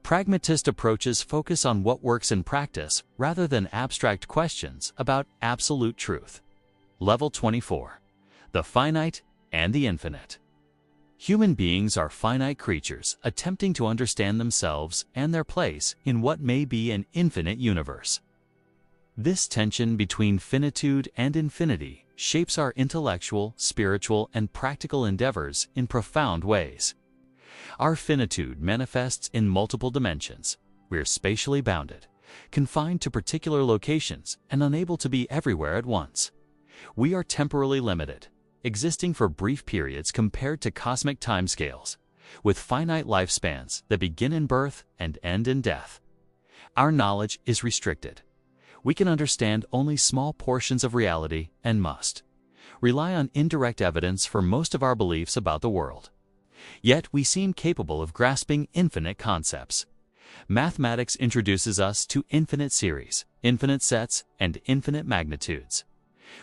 Pragmatist approaches focus on what works in practice rather than abstract questions about absolute truth. Level 24. The finite and the infinite. Human beings are finite creatures attempting to understand themselves and their place in what may be an infinite universe. This tension between finitude and infinity shapes our intellectual, spiritual, and practical endeavors in profound ways. Our finitude manifests in multiple dimensions. We are spatially bounded, confined to particular locations, and unable to be everywhere at once. We are temporally limited, existing for brief periods compared to cosmic timescales, with finite lifespans that begin in birth and end in death. Our knowledge is restricted. We can understand only small portions of reality and must rely on indirect evidence for most of our beliefs about the world. Yet we seem capable of grasping infinite concepts. Mathematics introduces us to infinite series, infinite sets, and infinite magnitudes.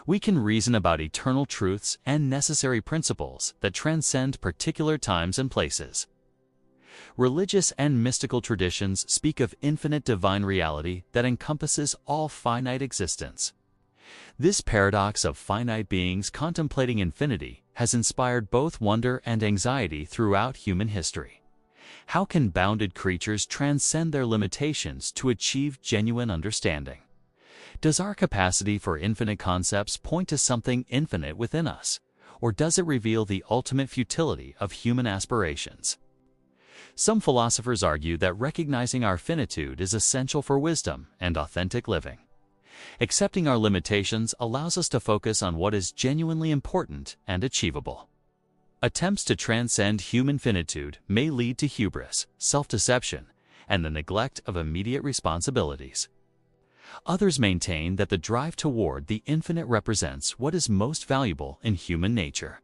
We can reason about eternal truths and necessary principles that transcend particular times and places. Religious and mystical traditions speak of infinite divine reality that encompasses all finite existence. This paradox of finite beings contemplating infinity has inspired both wonder and anxiety throughout human history. How can bounded creatures transcend their limitations to achieve genuine understanding? Does our capacity for infinite concepts point to something infinite within us, or does it reveal the ultimate futility of human aspirations? Some philosophers argue that recognizing our finitude is essential for wisdom and authentic living. Accepting our limitations allows us to focus on what is genuinely important and achievable. Attempts to transcend human finitude may lead to hubris, self-deception, and the neglect of immediate responsibilities. Others maintain that the drive toward the infinite represents what is most valuable in human nature.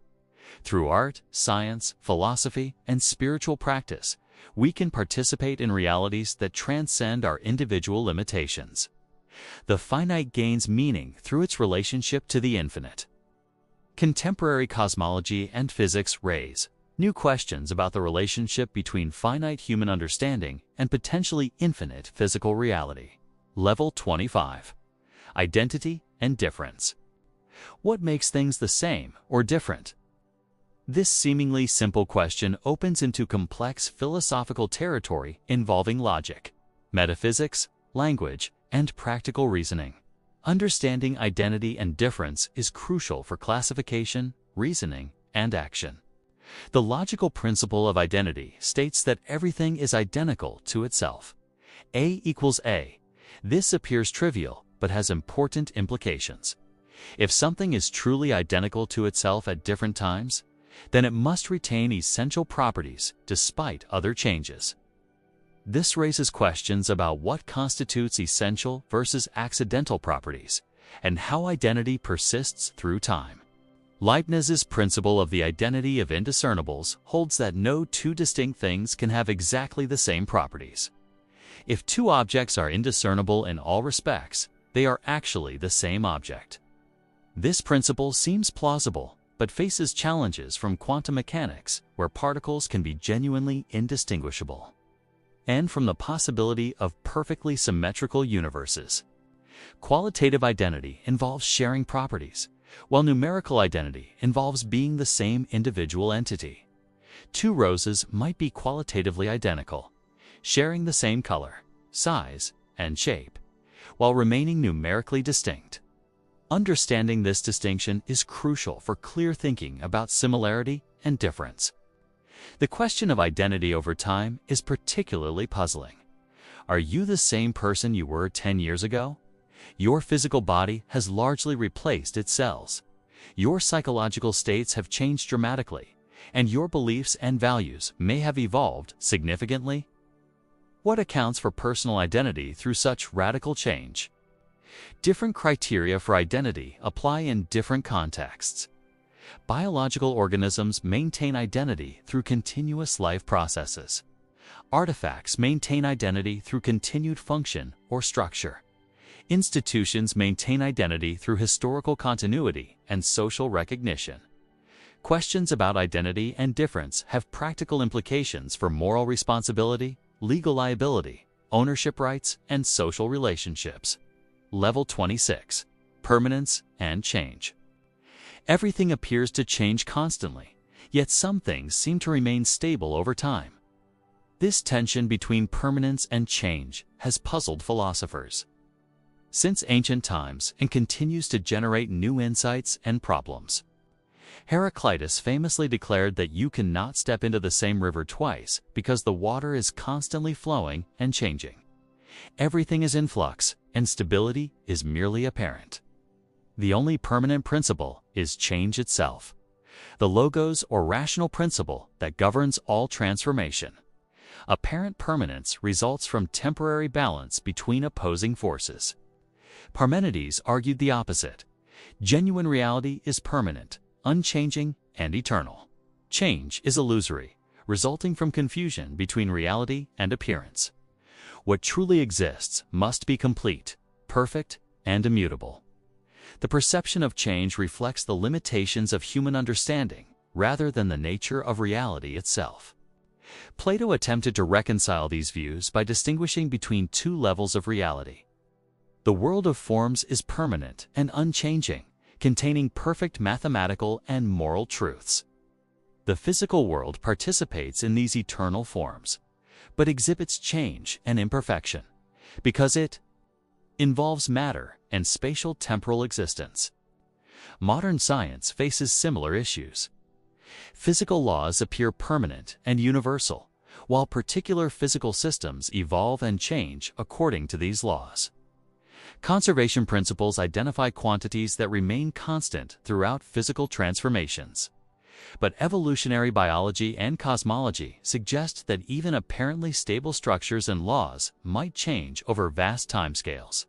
Through art, science, philosophy, and spiritual practice, we can participate in realities that transcend our individual limitations. The finite gains meaning through its relationship to the infinite. Contemporary cosmology and physics raise new questions about the relationship between finite human understanding and potentially infinite physical reality. Level 25. Identity and difference. What makes things the same or different? This seemingly simple question opens into complex philosophical territory involving logic, metaphysics, language, and practical reasoning. Understanding identity and difference is crucial for classification, reasoning, and action. The logical principle of identity states that everything is identical to itself. A equals A. This appears trivial, but has important implications. If something is truly identical to itself at different times, then it must retain essential properties despite other changes. This raises questions about what constitutes essential versus accidental properties, and how identity persists through time. Leibniz's principle of the identity of indiscernibles holds that no two distinct things can have exactly the same properties. If two objects are indiscernible in all respects, they are actually the same object. This principle seems plausible, but faces challenges from quantum mechanics, where particles can be genuinely indistinguishable, and from the possibility of perfectly symmetrical universes. Qualitative identity involves sharing properties, while numerical identity involves being the same individual entity. Two roses might be qualitatively identical, sharing the same color, size, and shape, while remaining numerically distinct. Understanding this distinction is crucial for clear thinking about similarity and difference. The question of identity over time is particularly puzzling. Are you the same person you were 10 years ago? Your physical body has largely replaced its cells. Your psychological states have changed dramatically, and your beliefs and values may have evolved significantly. What accounts for personal identity through such radical change? Different criteria for identity apply in different contexts. Biological organisms maintain identity through continuous life processes. Artifacts maintain identity through continued function or structure. Institutions maintain identity through historical continuity and social recognition. Questions about identity and difference have practical implications for moral responsibility, legal liability, ownership rights, and social relationships. Level 26. Permanence and change. Everything appears to change constantly, yet some things seem to remain stable over time. This tension between permanence and change has puzzled philosophers since ancient times and continues to generate new insights and problems. Heraclitus famously declared that you cannot step into the same river twice because the water is constantly flowing and changing. Everything is in flux, and stability is merely apparent. The only permanent principle is change itself, the logos or rational principle that governs all transformation. Apparent permanence results from temporary balance between opposing forces. Parmenides argued the opposite. Genuine reality is permanent, unchanging, and eternal. Change is illusory, resulting from confusion between reality and appearance. What truly exists must be complete, perfect, and immutable. The perception of change reflects the limitations of human understanding rather than the nature of reality itself. Plato attempted to reconcile these views by distinguishing between two levels of reality. The world of forms is permanent and unchanging, containing perfect mathematical and moral truths. The physical world participates in these eternal forms, but exhibits change and imperfection, because it involves matter and spatial temporal existence. Modern science faces similar issues. Physical laws appear permanent and universal, while particular physical systems evolve and change according to these laws. Conservation principles identify quantities that remain constant throughout physical transformations. But evolutionary biology and cosmology suggest that even apparently stable structures and laws might change over vast timescales.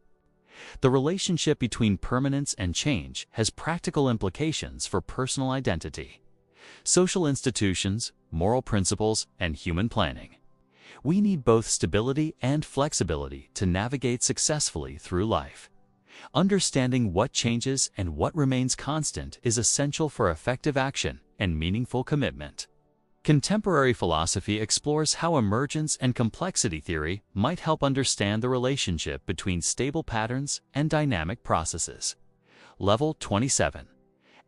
The relationship between permanence and change has practical implications for personal identity, social institutions, moral principles, and human planning. We need both stability and flexibility to navigate successfully through life. Understanding what changes and what remains constant is essential for effective action and meaningful commitment. Contemporary philosophy explores how emergence and complexity theory might help understand the relationship between stable patterns and dynamic processes. Level 27.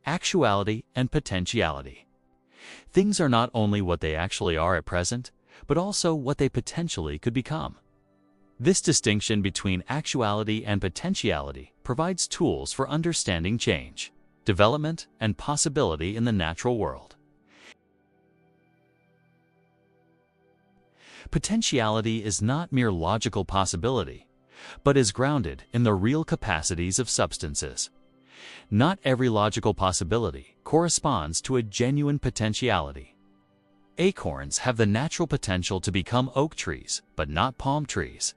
Actuality and potentiality. Things are not only what they actually are at present, but also what they potentially could become. This distinction between actuality and potentiality provides tools for understanding change, development, and possibility in the natural world. Potentiality is not mere logical possibility, but is grounded in the real capacities of substances. Not every logical possibility corresponds to a genuine potentiality. Acorns have the natural potential to become oak trees, but not palm trees.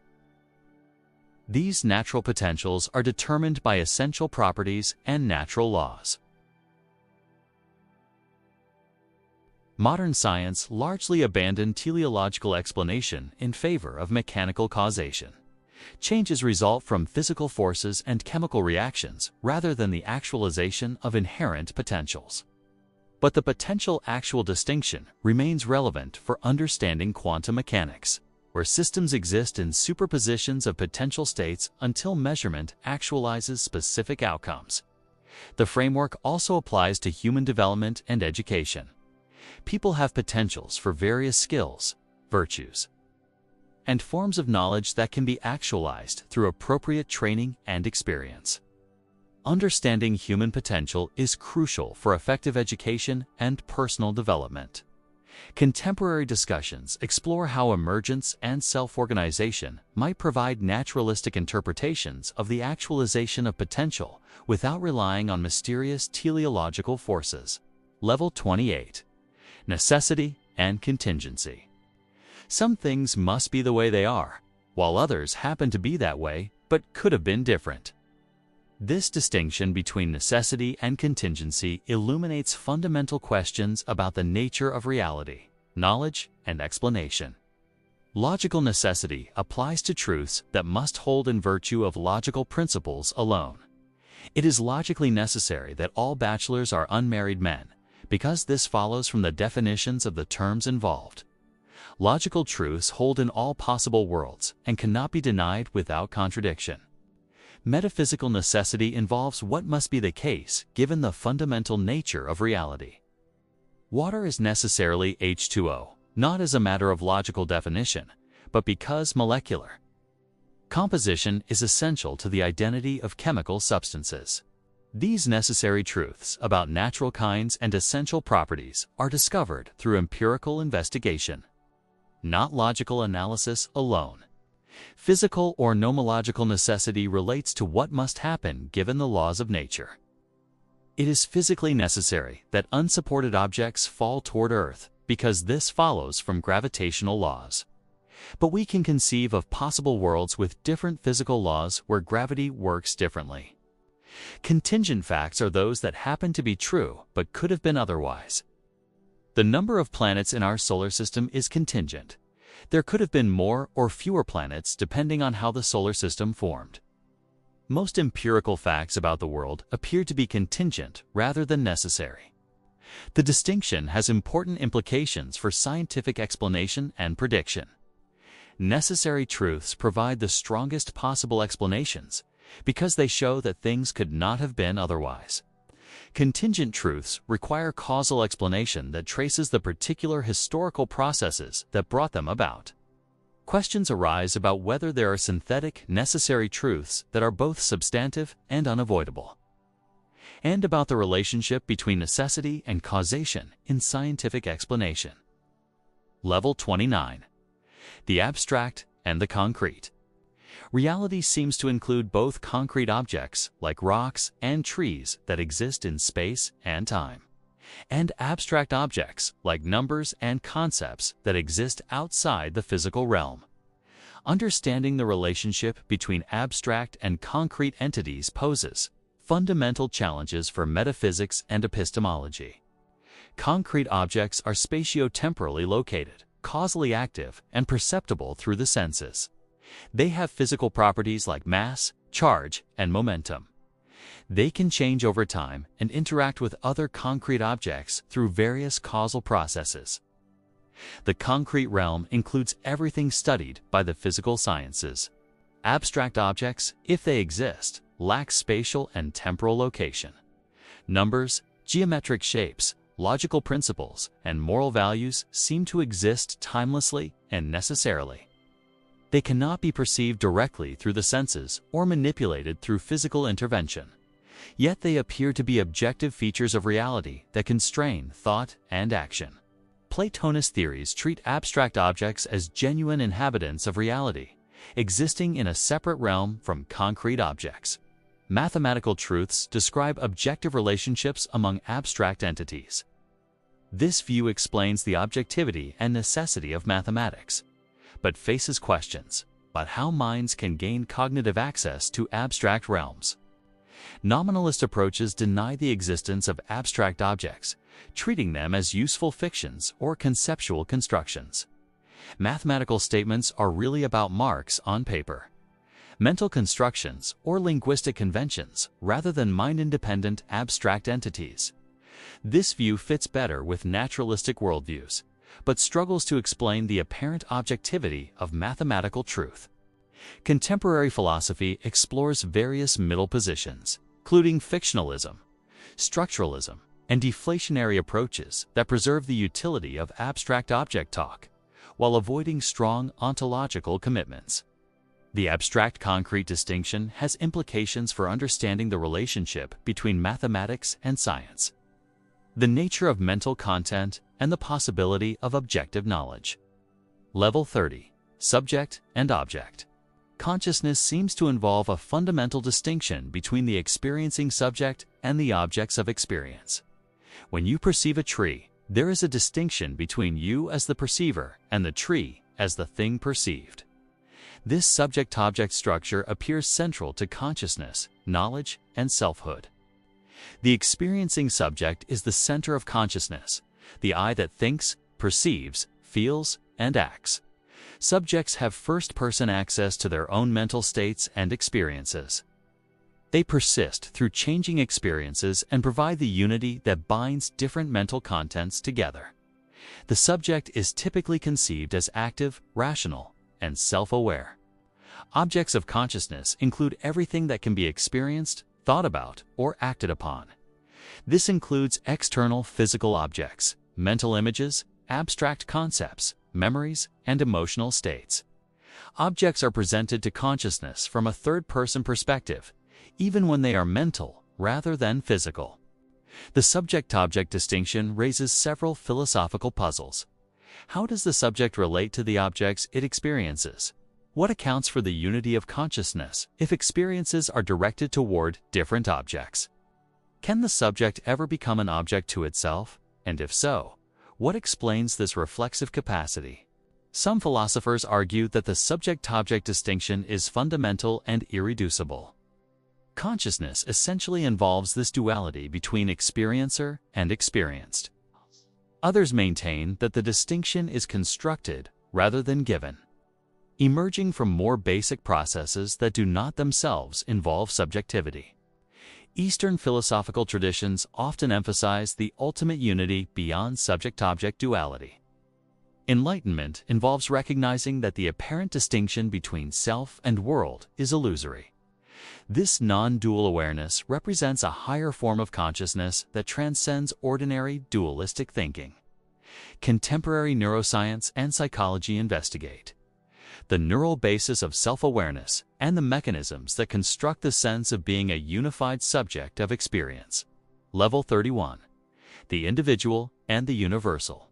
These natural potentials are determined by essential properties and natural laws. Modern science largely abandoned teleological explanation in favor of mechanical causation. Changes result from physical forces and chemical reactions rather than the actualization of inherent potentials. But the potential-actual distinction remains relevant for understanding quantum mechanics, where systems exist in superpositions of potential states until measurement actualizes specific outcomes. The framework also applies to human development and education. People have potentials for various skills, virtues, and forms of knowledge that can be actualized through appropriate training and experience. Understanding human potential is crucial for effective education and personal development. Contemporary discussions explore how emergence and self-organization might provide naturalistic interpretations of the actualization of potential without relying on mysterious teleological forces. Level 28. Necessity and contingency. Some things must be the way they are, while others happen to be that way but could have been different. This distinction between necessity and contingency illuminates fundamental questions about the nature of reality, knowledge, and explanation. Logical necessity applies to truths that must hold in virtue of logical principles alone. It is logically necessary that all bachelors are unmarried men, because this follows from the definitions of the terms involved. Logical truths hold in all possible worlds and cannot be denied without contradiction. Metaphysical necessity involves what must be the case given the fundamental nature of reality. Water is necessarily H2O, not as a matter of logical definition, but because molecular composition is essential to the identity of chemical substances. These necessary truths about natural kinds and essential properties are discovered through empirical investigation, not logical analysis alone. Physical or nomological necessity relates to what must happen given the laws of nature. It is physically necessary that unsupported objects fall toward Earth because this follows from gravitational laws. But we can conceive of possible worlds with different physical laws where gravity works differently. Contingent facts are those that happen to be true but could have been otherwise. The number of planets in our solar system is contingent. There could have been more or fewer planets depending on how the solar system formed. Most empirical facts about the world appear to be contingent rather than necessary. The distinction has important implications for scientific explanation and prediction. Necessary truths provide the strongest possible explanations because they show that things could not have been otherwise. Contingent truths require causal explanation that traces the particular historical processes that brought them about. Questions arise about whether there are synthetic, necessary truths that are both substantive and unavoidable, and about the relationship between necessity and causation in scientific explanation. Level 29. The abstract and the concrete. Reality seems to include both concrete objects, like rocks and trees that exist in space and time, and abstract objects, like numbers and concepts that exist outside the physical realm. Understanding the relationship between abstract and concrete entities poses fundamental challenges for metaphysics and epistemology. Concrete objects are spatio-temporally located, causally active, and perceptible through the senses. They have physical properties like mass, charge, and momentum. They can change over time and interact with other concrete objects through various causal processes. The concrete realm includes everything studied by the physical sciences. Abstract objects, if they exist, lack spatial and temporal location. Numbers, geometric shapes, logical principles, and moral values seem to exist timelessly and necessarily. They cannot be perceived directly through the senses or manipulated through physical intervention. Yet they appear to be objective features of reality that constrain thought and action. Platonist theories treat abstract objects as genuine inhabitants of reality, existing in a separate realm from concrete objects. Mathematical truths describe objective relationships among abstract entities. This view explains the objectivity and necessity of mathematics, but faces questions about how minds can gain cognitive access to abstract realms. Nominalist approaches deny the existence of abstract objects, treating them as useful fictions or conceptual constructions. Mathematical statements are really about marks on paper, mental constructions, or linguistic conventions rather than mind-independent abstract entities. This view fits better with naturalistic worldviews, but struggles to explain the apparent objectivity of mathematical truth. Contemporary philosophy explores various middle positions, including fictionalism, structuralism, and deflationary approaches that preserve the utility of abstract object talk, while avoiding strong ontological commitments. The abstract concrete distinction has implications for understanding the relationship between mathematics and science, the nature of mental content, and the possibility of objective knowledge. Level 30. Subject and object. Consciousness seems to involve a fundamental distinction between the experiencing subject and the objects of experience. When you perceive a tree, there is a distinction between you as the perceiver and the tree as the thing perceived. This subject-object structure appears central to consciousness, knowledge, and selfhood. The experiencing subject is the center of consciousness, the I that thinks, perceives, feels, and acts. Subjects have first-person access to their own mental states and experiences. They persist through changing experiences and provide the unity that binds different mental contents together. The subject is typically conceived as active, rational, and self-aware. Objects of consciousness include everything that can be experienced, thought about, or acted upon. This includes external physical objects, mental images, abstract concepts, memories, and emotional states. Objects are presented to consciousness from a third-person perspective, even when they are mental rather than physical. The subject-object distinction raises several philosophical puzzles. How does the subject relate to the objects it experiences? What accounts for the unity of consciousness if experiences are directed toward different objects? Can the subject ever become an object to itself? And if so, what explains this reflexive capacity? Some philosophers argue that the subject-object distinction is fundamental and irreducible. Consciousness essentially involves this duality between experiencer and experienced. Others maintain that the distinction is constructed rather than given. emerging from more basic processes that do not themselves involve subjectivity. Eastern philosophical traditions often emphasize the ultimate unity beyond subject-object duality. Enlightenment involves recognizing that the apparent distinction between self and world is illusory. This non-dual awareness represents a higher form of consciousness that transcends ordinary dualistic thinking. Contemporary neuroscience and psychology investigate the neural basis of self-awareness and the mechanisms that construct the sense of being a unified subject of experience. Level 31. The individual and the universal.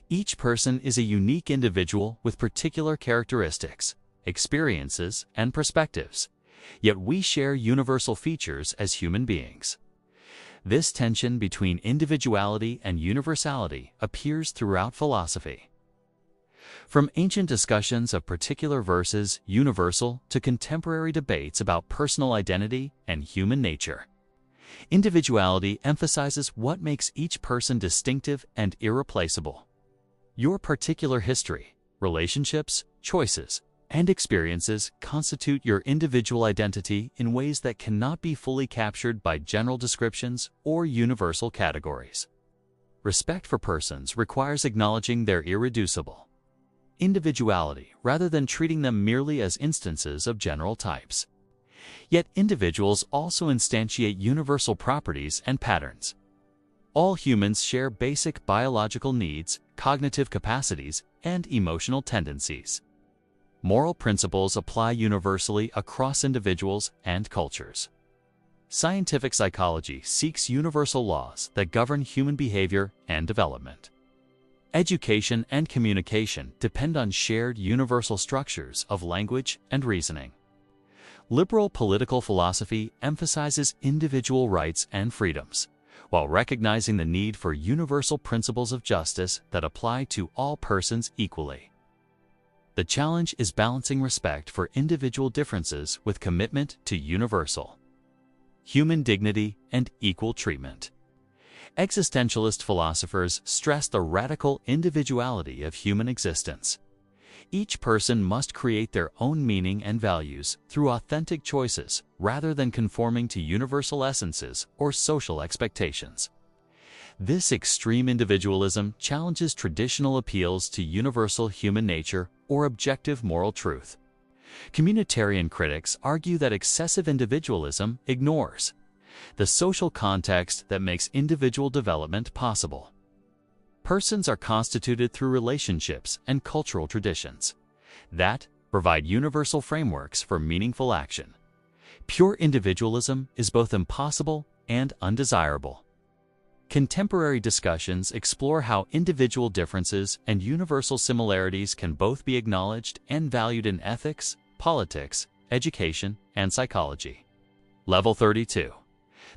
Each person is a unique individual with particular characteristics, experiences, and perspectives, yet we share universal features as human beings. This tension between individuality and universality appears throughout philosophy. From ancient discussions of particular versus universal to contemporary debates about personal identity and human nature, individuality emphasizes what makes each person distinctive and irreplaceable. Your particular history, relationships, choices, and experiences constitute your individual identity in ways that cannot be fully captured by general descriptions or universal categories. Respect for persons requires acknowledging their irreducible individuality rather than treating them merely as instances of general types. Yet individuals also instantiate universal properties and patterns. All humans share basic biological needs, cognitive capacities, and emotional tendencies. Moral principles apply universally across individuals and cultures. Scientific psychology seeks universal laws that govern human behavior and development. Education and communication depend on shared universal structures of language and reasoning. Liberal political philosophy emphasizes individual rights and freedoms, while recognizing the need for universal principles of justice that apply to all persons equally. The challenge is balancing respect for individual differences with commitment to universal human dignity and equal treatment. Existentialist philosophers stress the radical individuality of human existence. Each person must create their own meaning and values through authentic choices rather than conforming to universal essences or social expectations. This extreme individualism challenges traditional appeals to universal human nature or objective moral truth. Communitarian critics argue that excessive individualism ignores the social context that makes individual development possible. Persons are constituted through relationships and cultural traditions that provide universal frameworks for meaningful action. Pure individualism is both impossible and undesirable. Contemporary discussions explore how individual differences and universal similarities can both be acknowledged and valued in ethics, politics, education, and psychology. Level 32.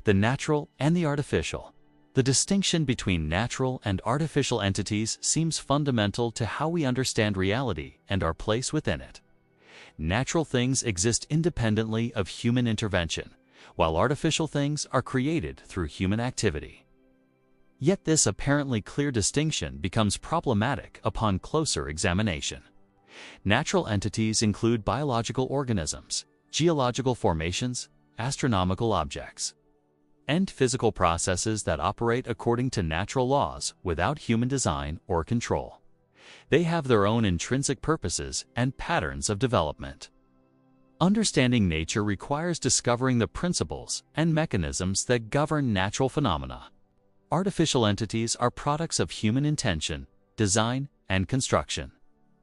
The natural and the artificial. The distinction between natural and artificial entities seems fundamental to how we understand reality and our place within it. Natural things exist independently of human intervention, while artificial things are created through human activity. Yet this apparently clear distinction becomes problematic upon closer examination. Natural entities include biological organisms, geological formations, astronomical objects, and physical processes that operate according to natural laws without human design or control. They have their own intrinsic purposes and patterns of development. Understanding nature requires discovering the principles and mechanisms that govern natural phenomena. Artificial entities are products of human intention, design, and construction.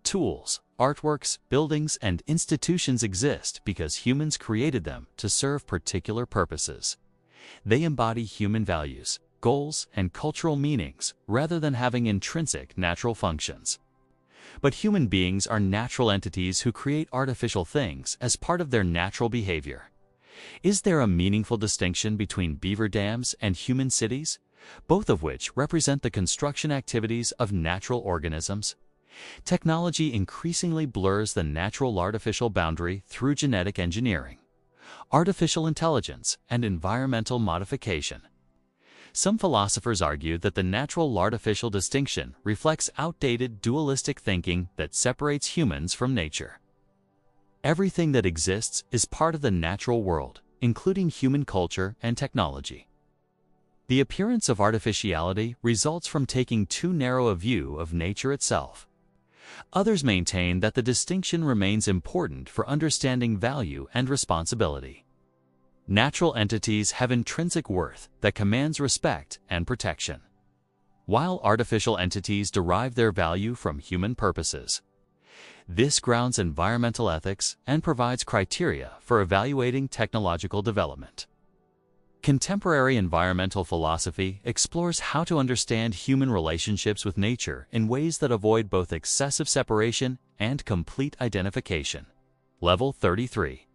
Tools, artworks, buildings, and institutions exist because humans created them to serve particular purposes. They embody human values, goals, and cultural meanings rather than having intrinsic natural functions. But human beings are natural entities who create artificial things as part of their natural behavior. Is there a meaningful distinction between beaver dams and human cities, both of which represent the construction activities of natural organisms? Technology increasingly blurs the natural-artificial boundary through genetic engineering, artificial intelligence, and environmental modification. Some philosophers argue that the natural-artificial distinction reflects outdated dualistic thinking that separates humans from nature. Everything that exists is part of the natural world, including human culture and technology. The appearance of artificiality results from taking too narrow a view of nature itself. Others maintain that the distinction remains important for understanding value and responsibility. Natural entities have intrinsic worth that commands respect and protection, while artificial entities derive their value from human purposes. This grounds environmental ethics and provides criteria for evaluating technological development. Contemporary environmental philosophy explores how to understand human relationships with nature in ways that avoid both excessive separation and complete identification. Level 33.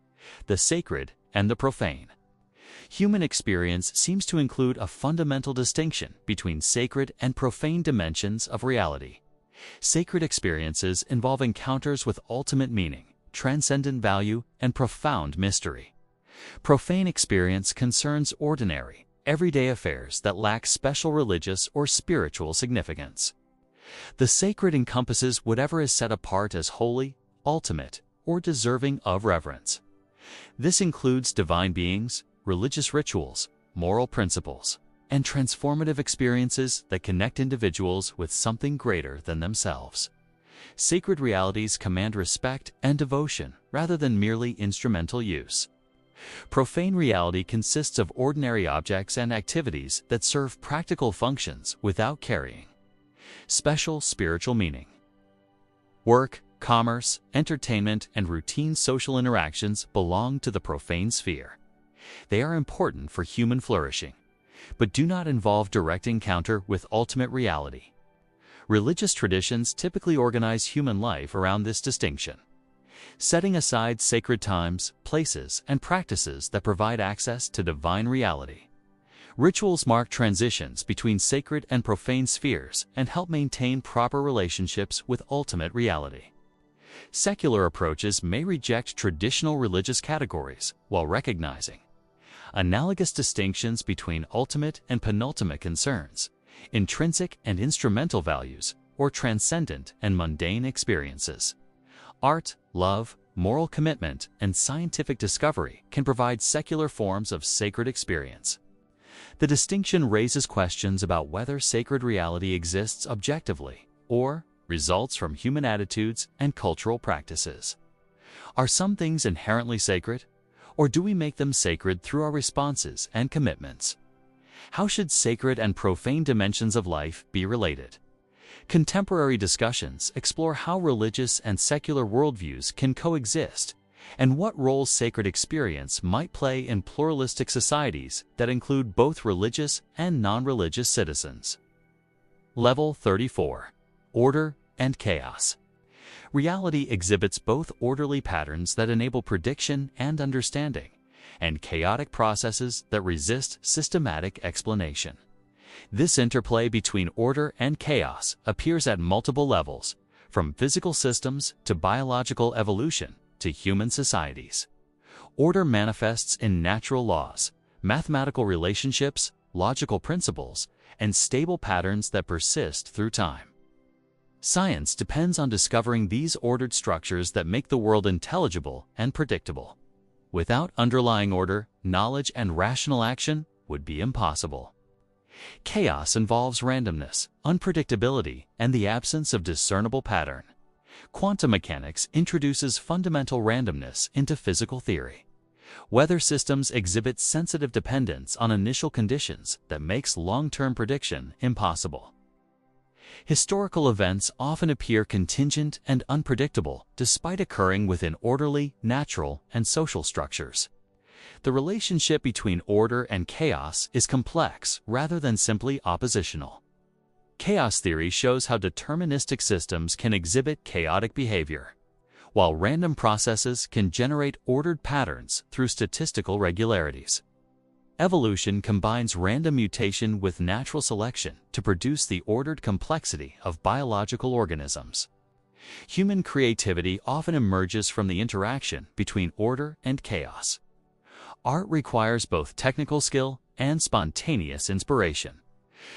The sacred and the profane. Human experience seems to include a fundamental distinction between sacred and profane dimensions of reality. Sacred experiences involve encounters with ultimate meaning, transcendent value, and profound mystery. Profane experience concerns ordinary, everyday affairs that lack special religious or spiritual significance. The sacred encompasses whatever is set apart as holy, ultimate, or deserving of reverence. This includes divine beings, religious rituals, moral principles, and transformative experiences that connect individuals with something greater than themselves. Sacred realities command respect and devotion rather than merely instrumental use. Profane reality consists of ordinary objects and activities that serve practical functions without carrying special spiritual meaning. Work, commerce, entertainment, and routine social interactions belong to the profane sphere. They are important for human flourishing, but do not involve direct encounter with ultimate reality. Religious traditions typically organize human life around this distinction, setting aside sacred times, places, and practices that provide access to divine reality. Rituals mark transitions between sacred and profane spheres and help maintain proper relationships with ultimate reality. Secular approaches may reject traditional religious categories while recognizing analogous distinctions between ultimate and penultimate concerns, intrinsic and instrumental values, or transcendent and mundane experiences. Art, love, moral commitment, and scientific discovery can provide secular forms of sacred experience. The distinction raises questions about whether sacred reality exists objectively or results from human attitudes and cultural practices. Are some things inherently sacred, or do we make them sacred through our responses and commitments? How should sacred and profane dimensions of life be related? Contemporary discussions explore how religious and secular worldviews can coexist and what roles sacred experience might play in pluralistic societies that include both religious and non-religious citizens. Level 34. Order and chaos. Reality exhibits both orderly patterns that enable prediction and understanding, and chaotic processes that resist systematic explanation. This interplay between order and chaos appears at multiple levels, from physical systems to biological evolution to human societies. Order manifests in natural laws, mathematical relationships, logical principles, and stable patterns that persist through time. Science depends on discovering these ordered structures that make the world intelligible and predictable. Without underlying order, knowledge and rational action would be impossible. Chaos involves randomness, unpredictability, and the absence of discernible pattern. Quantum mechanics introduces fundamental randomness into physical theory. Weather systems exhibit sensitive dependence on initial conditions that makes long-term prediction impossible. Historical events often appear contingent and unpredictable despite occurring within orderly, natural, and social structures. The relationship between order and chaos is complex rather than simply oppositional. Chaos theory shows how deterministic systems can exhibit chaotic behavior, while random processes can generate ordered patterns through statistical regularities. Evolution combines random mutation with natural selection to produce the ordered complexity of biological organisms. Human creativity often emerges from the interaction between order and chaos. Art requires both technical skill and spontaneous inspiration.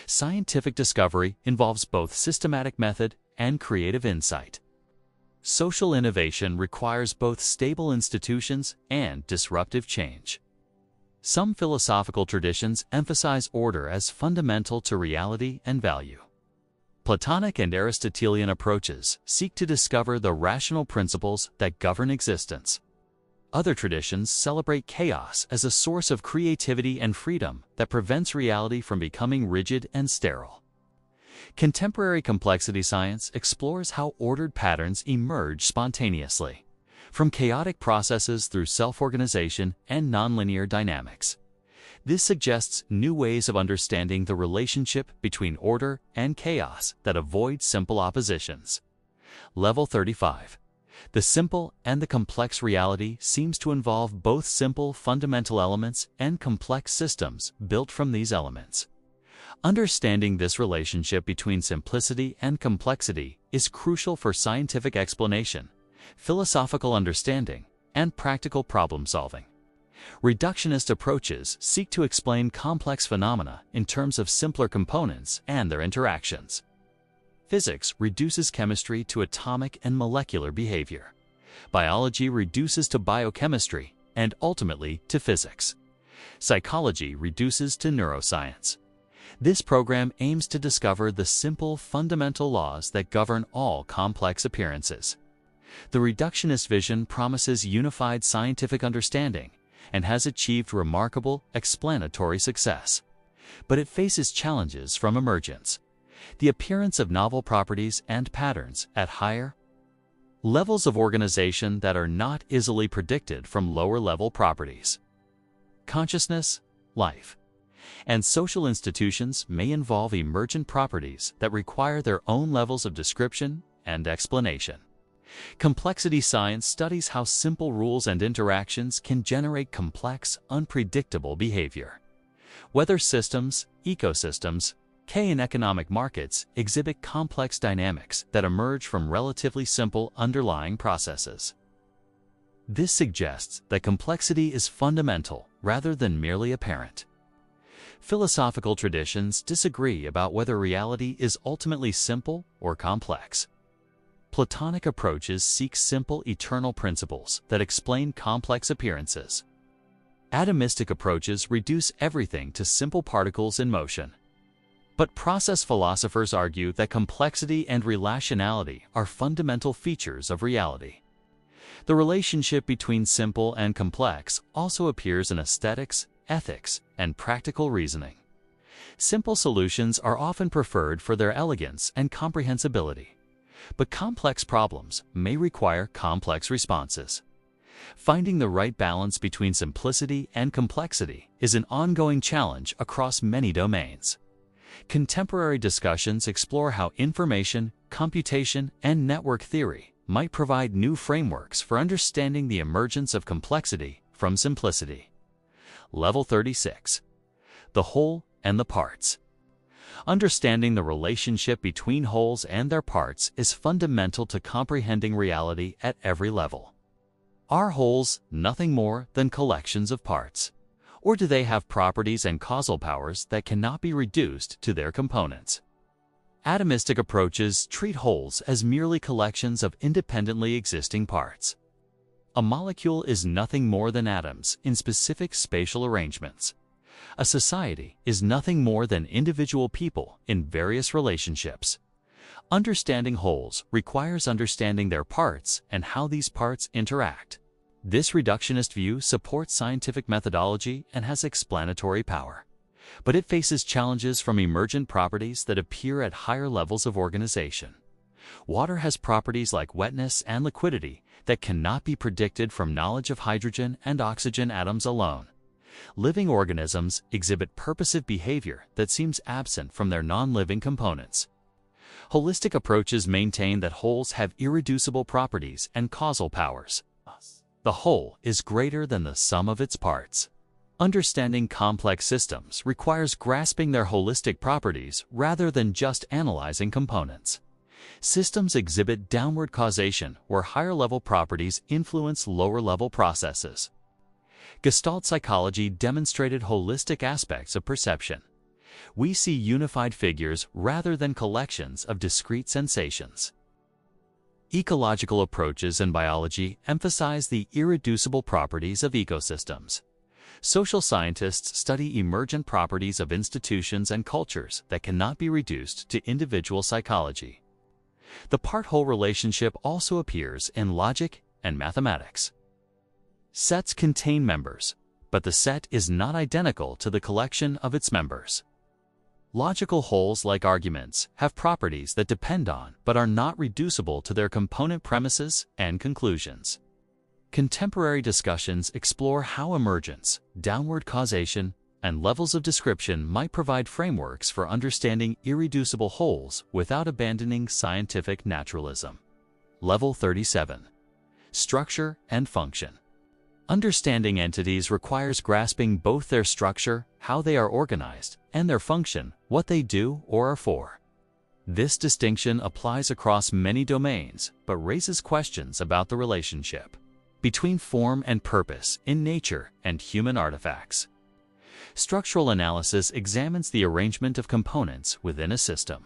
Scientific discovery involves both systematic method and creative insight. social innovation requires both stable institutions and disruptive change. Some philosophical traditions emphasize order as fundamental to reality and value. Platonic and Aristotelian approaches seek to discover the rational principles that govern existence. Other traditions celebrate chaos as a source of creativity and freedom that prevents reality from becoming rigid and sterile. Contemporary complexity science explores how ordered patterns emerge spontaneously, from chaotic processes through self-organization and nonlinear dynamics. This suggests new ways of understanding the relationship between order and chaos that avoid simple oppositions. Level 35. The simple and the complex reality seems to involve both simple fundamental elements and complex systems built from these elements. Understanding this relationship between simplicity and complexity is crucial for scientific explanation, philosophical understanding, and practical problem-solving. Reductionist approaches seek to explain complex phenomena in terms of simpler components and their interactions. Physics reduces chemistry to atomic and molecular behavior. Biology reduces to biochemistry and ultimately to physics. Psychology reduces to neuroscience. This program aims to discover the simple fundamental laws that govern all complex appearances. The reductionist vision promises unified scientific understanding and has achieved remarkable explanatory success. But it faces challenges from emergence, the appearance of novel properties and patterns at higher levels of organization that are not easily predicted from lower-level properties. Consciousness, life, and social institutions may involve emergent properties that require their own levels of description and explanation. Complexity science studies how simple rules and interactions can generate complex, unpredictable behavior. Weather systems, ecosystems, and economic markets exhibit complex dynamics that emerge from relatively simple underlying processes. This suggests that complexity is fundamental rather than merely apparent. Philosophical traditions disagree about whether reality is ultimately simple or complex. Platonic approaches seek simple, eternal principles that explain complex appearances. Atomistic approaches reduce everything to simple particles in motion. But process philosophers argue that complexity and relationality are fundamental features of reality. The relationship between simple and complex also appears in aesthetics, ethics, and practical reasoning. Simple solutions are often preferred for their elegance and comprehensibility, but complex problems may require complex responses. Finding the right balance between simplicity and complexity is an ongoing challenge across many domains. Contemporary discussions explore how information, computation, and network theory might provide new frameworks for understanding the emergence of complexity from simplicity. Level 36. The whole and the parts. Understanding the relationship between wholes and their parts is fundamental to comprehending reality at every level. Are wholes nothing more than collections of parts? Or do they have properties and causal powers that cannot be reduced to their components? Atomistic approaches treat wholes as merely collections of independently existing parts. A molecule is nothing more than atoms in specific spatial arrangements. A society is nothing more than individual people in various relationships. Understanding wholes requires understanding their parts and how these parts interact. This reductionist view supports scientific methodology and has explanatory power, but it faces challenges from emergent properties that appear at higher levels of organization. Water has properties like wetness and liquidity that cannot be predicted from knowledge of hydrogen and oxygen atoms alone. Living organisms exhibit purposive behavior that seems absent from their non-living components. Holistic approaches maintain that wholes have irreducible properties and causal powers. The whole is greater than the sum of its parts. Understanding complex systems requires grasping their holistic properties rather than just analyzing components. Systems exhibit downward causation where higher-level properties influence lower-level processes. Gestalt psychology demonstrated holistic aspects of perception. We see unified figures rather than collections of discrete sensations. Ecological approaches in biology emphasize the irreducible properties of ecosystems. Social scientists study emergent properties of institutions and cultures that cannot be reduced to individual psychology. The part-whole relationship also appears in logic and mathematics. Sets contain members, but the set is not identical to the collection of its members. Logical wholes, like arguments, have properties that depend on but are not reducible to their component premises and conclusions. Contemporary discussions explore how emergence, downward causation, and levels of description might provide frameworks for understanding irreducible wholes without abandoning scientific naturalism. Level 37. Structure and function. Understanding entities requires grasping both their structure, how they are organized, and their function, what they do or are for. This distinction applies across many domains, but raises questions about the relationship between form and purpose in nature and human artifacts. Structural analysis examines the arrangement of components within a system.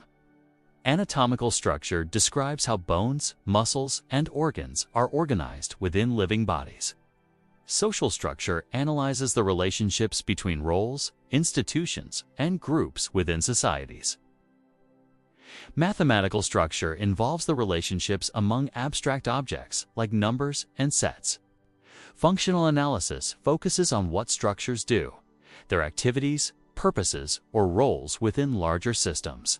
Anatomical structure describes how bones, muscles, and organs are organized within living bodies. Social structure analyzes the relationships between roles, institutions, and groups within societies. Mathematical structure involves the relationships among abstract objects like numbers and sets. Functional analysis focuses on what structures do, their activities, purposes, or roles within larger systems.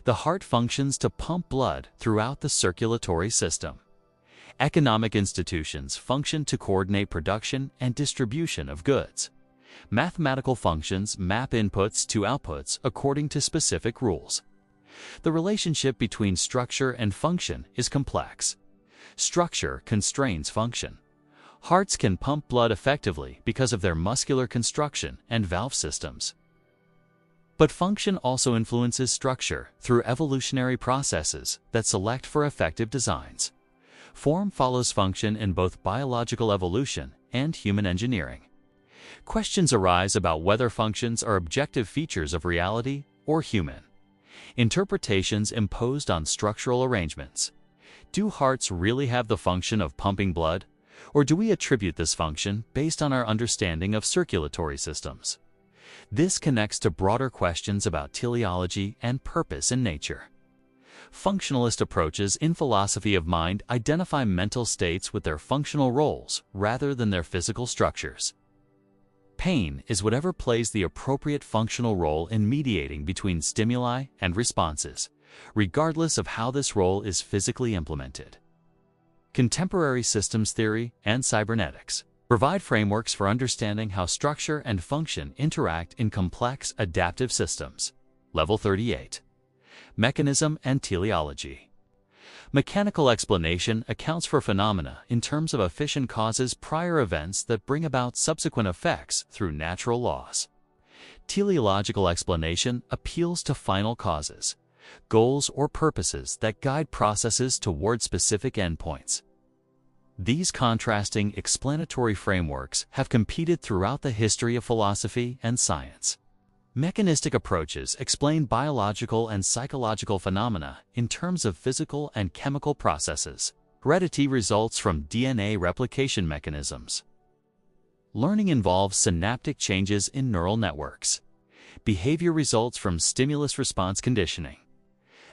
The heart functions to pump blood throughout the circulatory system. Economic institutions function to coordinate production and distribution of goods. Mathematical functions map inputs to outputs according to specific rules. The relationship between structure and function is complex. Structure constrains function. Hearts can pump blood effectively because of their muscular construction and valve systems. But function also influences structure through evolutionary processes that select for effective designs. Form follows function in both biological evolution and human engineering. Questions arise about whether functions are objective features of reality or human. Interpretations imposed on structural arrangements. Do hearts really have the function of pumping blood, or do we attribute this function based on our understanding of circulatory systems? This connects to broader questions about teleology and purpose in nature. Functionalist approaches in philosophy of mind identify mental states with their functional roles rather than their physical structures. Pain is whatever plays the appropriate functional role in mediating between stimuli and responses, regardless of how this role is physically implemented. Contemporary systems theory and cybernetics provide frameworks for understanding how structure and function interact in complex adaptive systems. Level 38. Mechanism and teleology. Mechanical explanation accounts for phenomena in terms of efficient causes, prior events that bring about subsequent effects through natural laws. Teleological explanation appeals to final causes, goals or purposes that guide processes toward specific endpoints. These contrasting explanatory frameworks have competed throughout the history of philosophy and science. Mechanistic approaches explain biological and psychological phenomena in terms of physical and chemical processes. Heredity results from DNA replication mechanisms. Learning involves synaptic changes in neural networks. Behavior results from stimulus-response conditioning.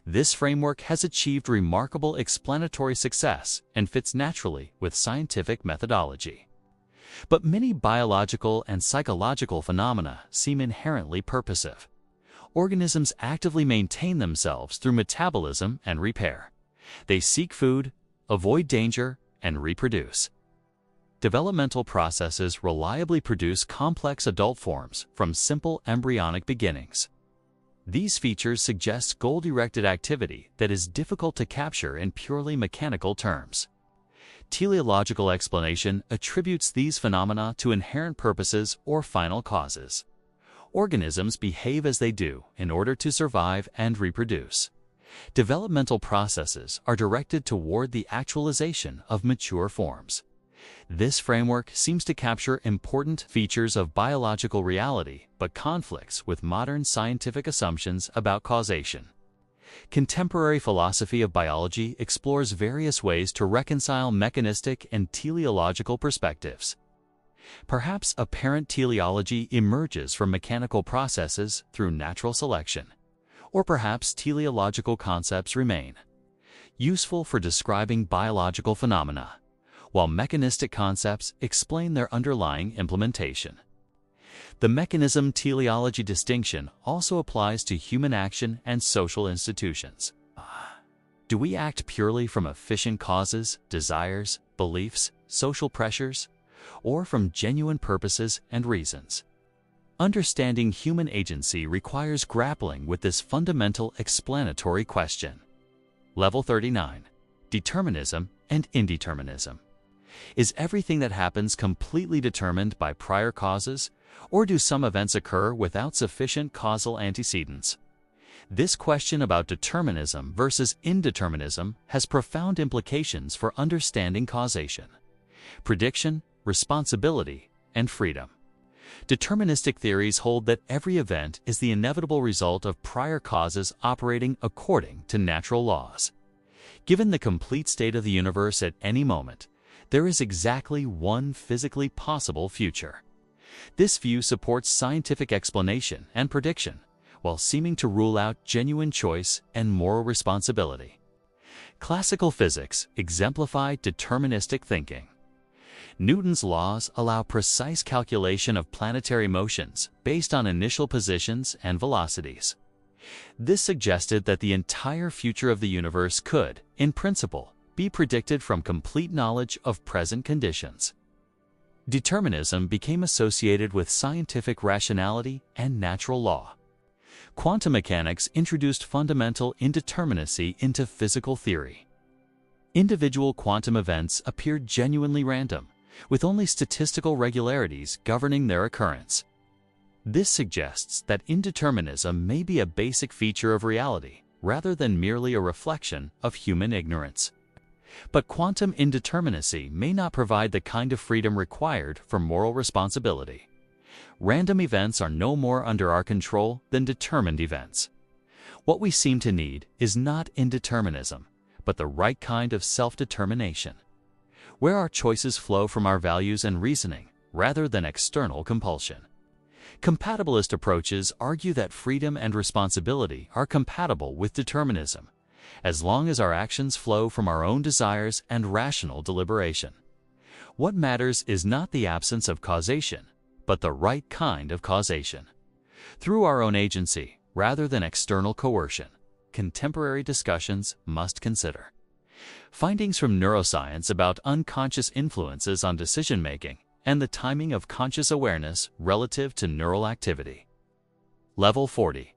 This framework has achieved remarkable explanatory success and fits naturally with scientific methodology. But many biological and psychological phenomena seem inherently purposive. Organisms actively maintain themselves through metabolism and repair. They seek food, avoid danger, and reproduce. Developmental processes reliably produce complex adult forms from simple embryonic beginnings. These features suggest goal-directed activity that is difficult to capture in purely mechanical terms. Teleological explanation attributes these phenomena to inherent purposes or final causes. Organisms behave as they do in order to survive and reproduce. Developmental processes are directed toward the actualization of mature forms. This framework seems to capture important features of biological reality but conflicts with modern scientific assumptions about causation. Contemporary philosophy of biology explores various ways to reconcile mechanistic and teleological perspectives. Perhaps apparent teleology emerges from mechanical processes through natural selection, or perhaps teleological concepts remain, useful for describing biological phenomena, while mechanistic concepts explain their underlying implementation. The mechanism-teleology distinction also applies to human action and social institutions. Do we act purely from efficient causes, desires, beliefs, social pressures, or from genuine purposes and reasons? Understanding human agency requires grappling with this fundamental explanatory question. Level 39. Determinism and indeterminism. Is everything that happens completely determined by prior causes, or do some events occur without sufficient causal antecedents? This question about determinism versus indeterminism has profound implications for understanding causation, prediction, responsibility, and freedom. Deterministic theories hold that every event is the inevitable result of prior causes operating according to natural laws. Given the complete state of the universe at any moment, there is exactly one physically possible future. This view supports scientific explanation and prediction, while seeming to rule out genuine choice and moral responsibility. Classical physics exemplified deterministic thinking. Newton's laws allow precise calculation of planetary motions based on initial positions and velocities. This suggested that the entire future of the universe could, in principle, be predicted from complete knowledge of present conditions. Determinism became associated with scientific rationality and natural law. Quantum mechanics introduced fundamental indeterminacy into physical theory. Individual quantum events appeared genuinely random, with only statistical regularities governing their occurrence. This suggests that indeterminism may be a basic feature of reality, rather than merely a reflection of human ignorance. But quantum indeterminacy may not provide the kind of freedom required for moral responsibility. Random events are no more under our control than determined events. What we seem to need is not indeterminism, but the right kind of self-determination, where our choices flow from our values and reasoning, rather than external compulsion. Compatibilist approaches argue that freedom and responsibility are compatible with determinism, as long as our actions flow from our own desires and rational deliberation. What matters is not the absence of causation, but the right kind of causation. Through our own agency, rather than external coercion, contemporary discussions must consider findings from neuroscience about unconscious influences on decision-making and the timing of conscious awareness relative to neural activity. Level 40.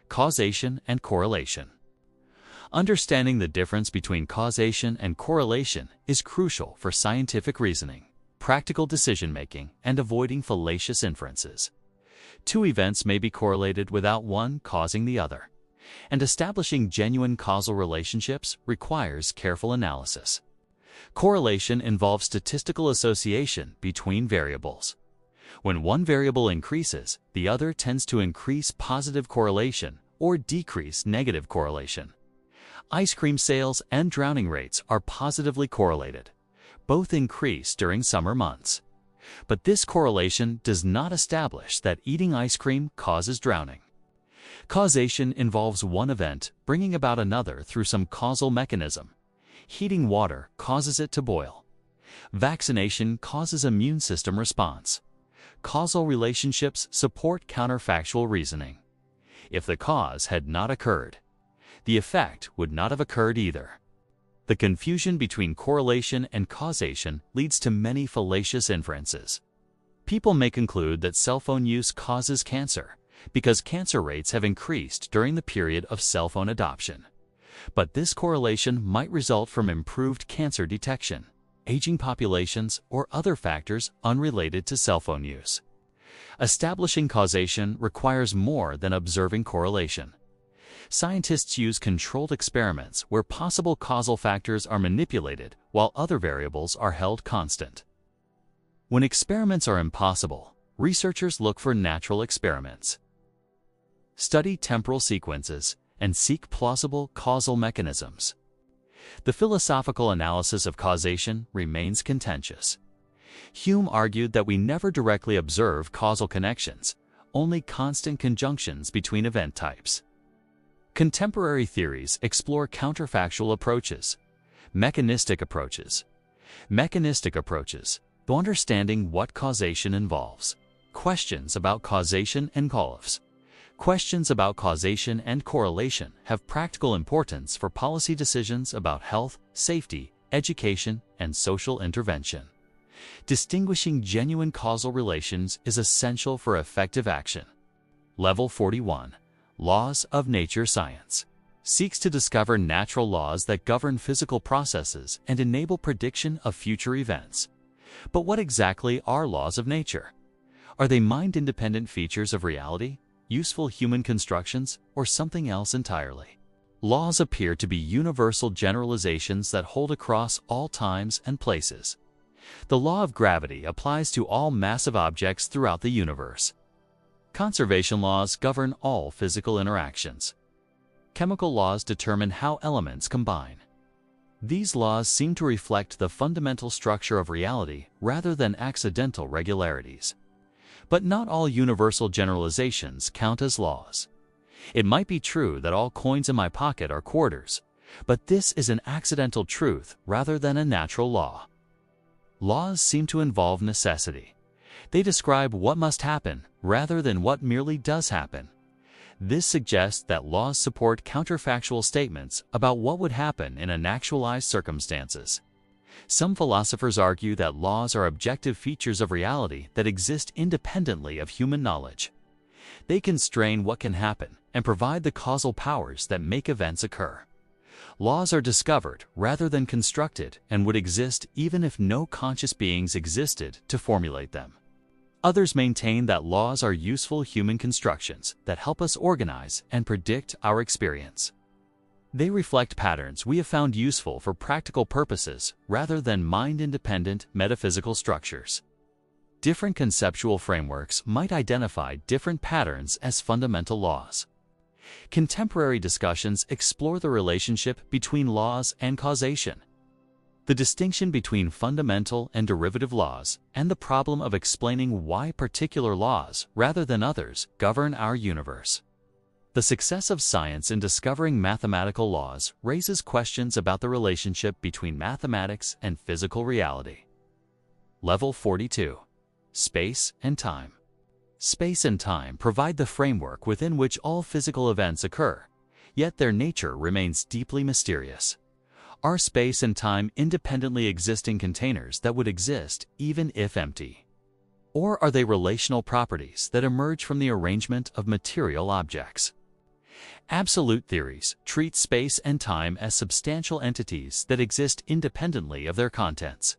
Causation and correlation. Understanding the difference between causation and correlation is crucial for scientific reasoning, practical decision-making, and avoiding fallacious inferences. Two events may be correlated without one causing the other, and establishing genuine causal relationships requires careful analysis. Correlation involves statistical association between variables. When one variable increases, the other tends to increase positive correlation or decrease negative correlation. Ice cream sales and drowning rates are positively correlated. Both increase during summer months. But this correlation does not establish that eating ice cream causes drowning. Causation involves one event bringing about another through some causal mechanism. Heating water causes it to boil. Vaccination causes immune system response. Causal relationships support counterfactual reasoning. If the cause had not occurred, the effect would not have occurred either. The confusion between correlation and causation leads to many fallacious inferences. People may conclude that cell phone use causes cancer because cancer rates have increased during the period of cell phone adoption. But this correlation might result from improved cancer detection, aging populations, or other factors unrelated to cell phone use. Establishing causation requires more than observing correlation. Scientists use controlled experiments where possible causal factors are manipulated while other variables are held constant. When experiments are impossible, researchers look for natural experiments. Study temporal sequences and seek plausible causal mechanisms. The philosophical analysis of causation remains contentious. Hume argued that we never directly observe causal connections, only constant conjunctions between event types. Contemporary theories explore counterfactual approaches, mechanistic approaches to understanding what causation involves. Questions about causation and correlation have practical importance for policy decisions about health, safety, education, and social intervention. Distinguishing genuine causal relations is essential for effective action. Level 41. Laws of Nature Science seeks to discover natural laws that govern physical processes and enable prediction of future events. But what exactly are laws of nature? Are they mind-independent features of reality, useful human constructions, or something else entirely? Laws appear to be universal generalizations that hold across all times and places. The law of gravity applies to all massive objects throughout the universe. Conservation laws govern all physical interactions. Chemical laws determine how elements combine. These laws seem to reflect the fundamental structure of reality rather than accidental regularities. But not all universal generalizations count as laws. It might be true that all coins in my pocket are quarters, but this is an accidental truth rather than a natural law. Laws seem to involve necessity. They describe what must happen rather than what merely does happen. This suggests that laws support counterfactual statements about what would happen in unactualized circumstances. Some philosophers argue that laws are objective features of reality that exist independently of human knowledge. They constrain what can happen and provide the causal powers that make events occur. Laws are discovered rather than constructed and would exist even if no conscious beings existed to formulate them. Others maintain that laws are useful human constructions that help us organize and predict our experience. They reflect patterns we have found useful for practical purposes rather than mind-independent metaphysical structures. Different conceptual frameworks might identify different patterns as fundamental laws. Contemporary discussions explore the relationship between laws and causation, the distinction between fundamental and derivative laws, and the problem of explaining why particular laws, rather than others, govern our universe. The success of science in discovering mathematical laws raises questions about the relationship between mathematics and physical reality. Level 42. Space and Time. Space and time provide the framework within which all physical events occur, yet their nature remains deeply mysterious. Are space and time independently existing containers that would exist even if empty? Or are they relational properties that emerge from the arrangement of material objects? Absolute theories treat space and time as substantial entities that exist independently of their contents.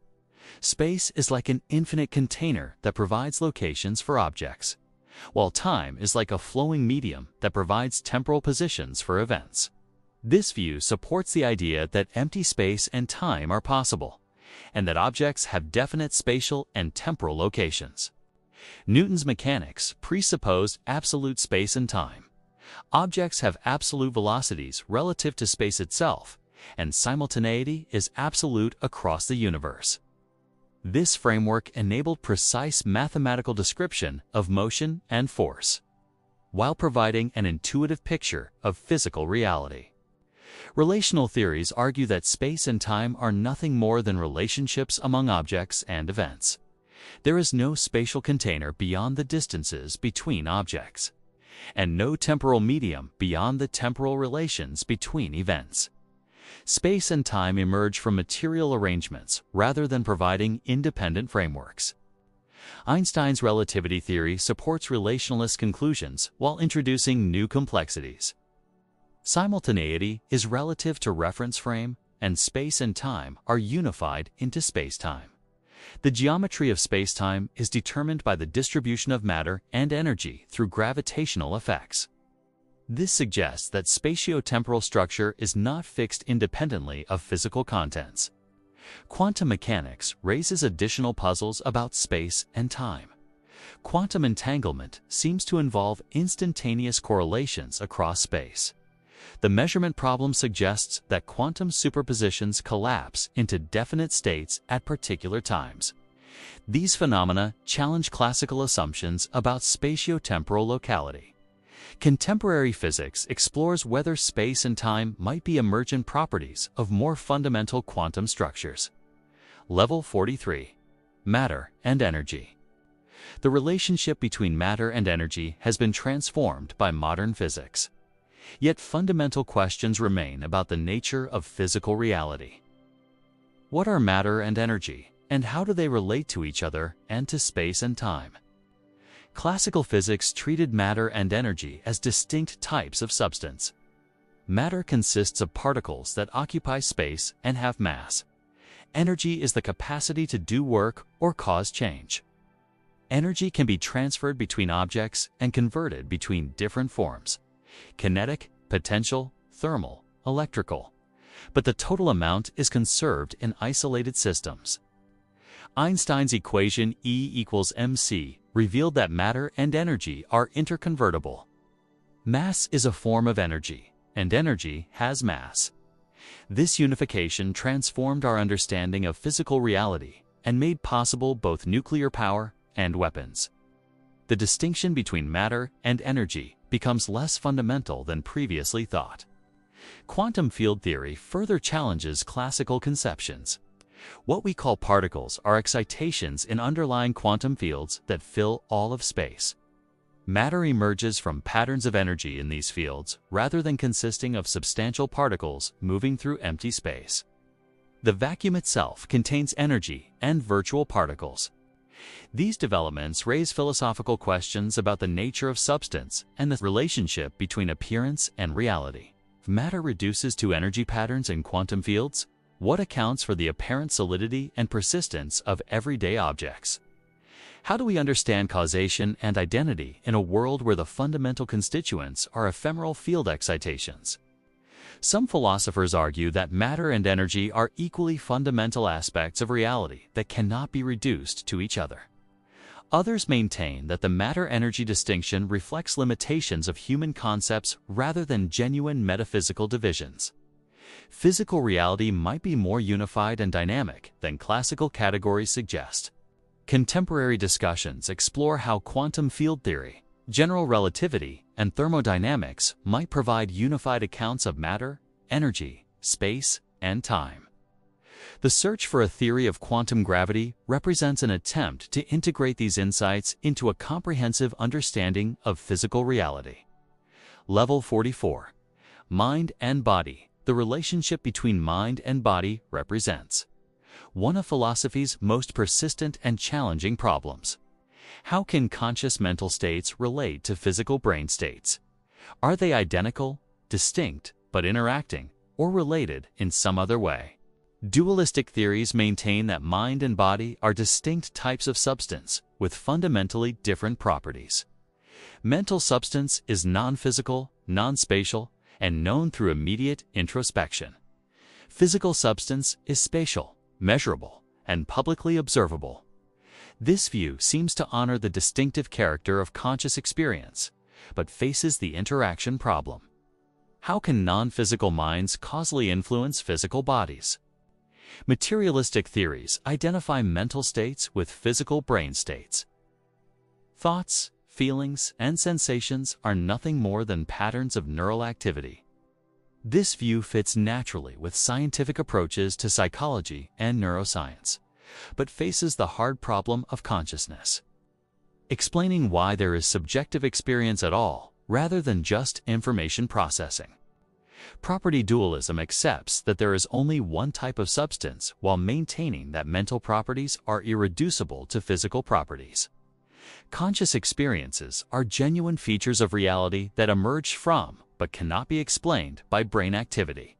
Space is like an infinite container that provides locations for objects, while time is like a flowing medium that provides temporal positions for events. This view supports the idea that empty space and time are possible, and that objects have definite spatial and temporal locations. Newton's mechanics presupposed absolute space and time. Objects have absolute velocities relative to space itself, and simultaneity is absolute across the universe. This framework enabled precise mathematical description of motion and force, while providing an intuitive picture of physical reality. Relational theories argue that space and time are nothing more than relationships among objects and events. There is no spatial container beyond the distances between objects, and no temporal medium beyond the temporal relations between events. Space and time emerge from material arrangements rather than providing independent frameworks. Einstein's relativity theory supports relationalist conclusions while introducing new complexities. Simultaneity is relative to reference frame, and space and time are unified into space-time. The geometry of space-time is determined by the distribution of matter and energy through gravitational effects. This suggests that spatiotemporal structure is not fixed independently of physical contents. Quantum mechanics raises additional puzzles about space and time. Quantum entanglement seems to involve instantaneous correlations across space. The measurement problem suggests that quantum superpositions collapse into definite states at particular times. These phenomena challenge classical assumptions about spatiotemporal locality. Contemporary physics explores whether space and time might be emergent properties of more fundamental quantum structures. Level 43. Matter and Energy. The relationship between matter and energy has been transformed by modern physics. Yet fundamental questions remain about the nature of physical reality. What are matter and energy, and how do they relate to each other and to space and time? Classical physics treated matter and energy as distinct types of substance. Matter consists of particles that occupy space and have mass. Energy is the capacity to do work or cause change. Energy can be transferred between objects and converted between different forms: kinetic, potential, thermal, electrical. But the total amount is conserved in isolated systems. Einstein's equation E equals mc revealed that matter and energy are interconvertible. Mass is a form of energy, and energy has mass. This unification transformed our understanding of physical reality and made possible both nuclear power and weapons. The distinction between matter and energy becomes less fundamental than previously thought. Quantum field theory further challenges classical conceptions. What we call particles are excitations in underlying quantum fields that fill all of space. Matter emerges from patterns of energy in these fields rather than consisting of substantial particles moving through empty space. The vacuum itself contains energy and virtual particles. These developments raise philosophical questions about the nature of substance and the relationship between appearance and reality. If matter reduces to energy patterns in quantum fields, what accounts for the apparent solidity and persistence of everyday objects? How do we understand causation and identity in a world where the fundamental constituents are ephemeral field excitations? Some philosophers argue that matter and energy are equally fundamental aspects of reality that cannot be reduced to each other. Others maintain that the matter-energy distinction reflects limitations of human concepts rather than genuine metaphysical divisions. Physical reality might be more unified and dynamic than classical categories suggest. Contemporary discussions explore how quantum field theory, general relativity, and thermodynamics might provide unified accounts of matter, energy, space, and time. The search for a theory of quantum gravity represents an attempt to integrate these insights into a comprehensive understanding of physical reality. Level 44. Mind and Body. The relationship between mind and body represents one of philosophy's most persistent and challenging problems. How can conscious mental states relate to physical brain states? Are they identical, distinct, but interacting, or related in some other way? Dualistic theories maintain that mind and body are distinct types of substance with fundamentally different properties. Mental substance is non-physical, non-spatial, and known through immediate introspection. Physical substance is spatial, measurable, and publicly observable. This view seems to honor the distinctive character of conscious experience, but faces the interaction problem. How can non-physical minds causally influence physical bodies? Materialistic theories identify mental states with physical brain states. Thoughts, feelings, and sensations are nothing more than patterns of neural activity. This view fits naturally with scientific approaches to psychology and neuroscience, but faces the hard problem of consciousness. Explaining why there is subjective experience at all, rather than just information processing. Property dualism accepts that there is only one type of substance while maintaining that mental properties are irreducible to physical properties. Conscious experiences are genuine features of reality that emerge from, but cannot be explained by brain activity.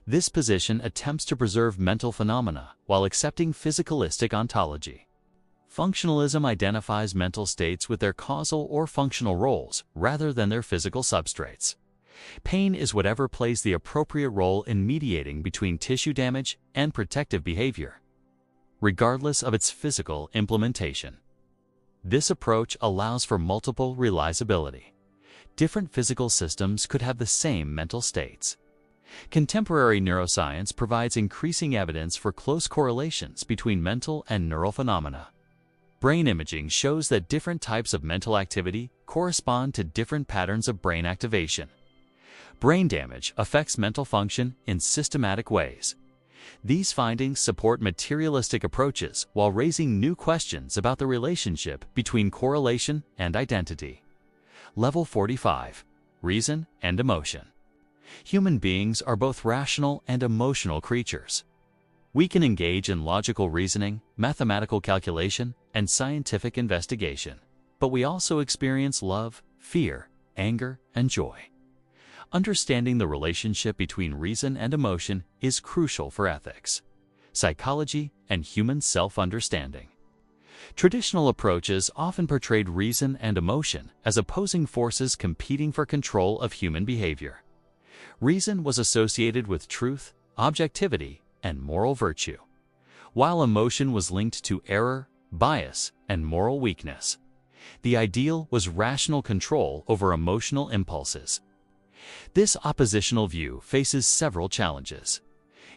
This position attempts to preserve mental phenomena while accepting physicalistic ontology. Functionalism identifies mental states with their causal or functional roles rather than their physical substrates. Pain is whatever plays the appropriate role in mediating between tissue damage and protective behavior, regardless of its physical implementation. This approach allows for multiple realizability. different physical systems could have the same mental states. Contemporary neuroscience provides increasing evidence for close correlations between mental and neural phenomena. Brain imaging shows that different types of mental activity correspond to different patterns of brain activation. Brain damage affects mental function in systematic ways. These findings support materialistic approaches while raising new questions about the relationship between correlation and identity. Level 45. Reason and emotion. Human beings are both rational and emotional creatures. We can engage in logical reasoning, mathematical calculation, and scientific investigation, but we also experience love, fear, anger, and joy. Understanding the relationship between reason and emotion is crucial for ethics, psychology, and human self-understanding. Traditional approaches often portrayed reason and emotion as opposing forces competing for control of human behavior. Reason was associated with truth, objectivity, and moral virtue, while emotion was linked to error, bias, and moral weakness. The ideal was rational control over emotional impulses. This oppositional view faces several challenges.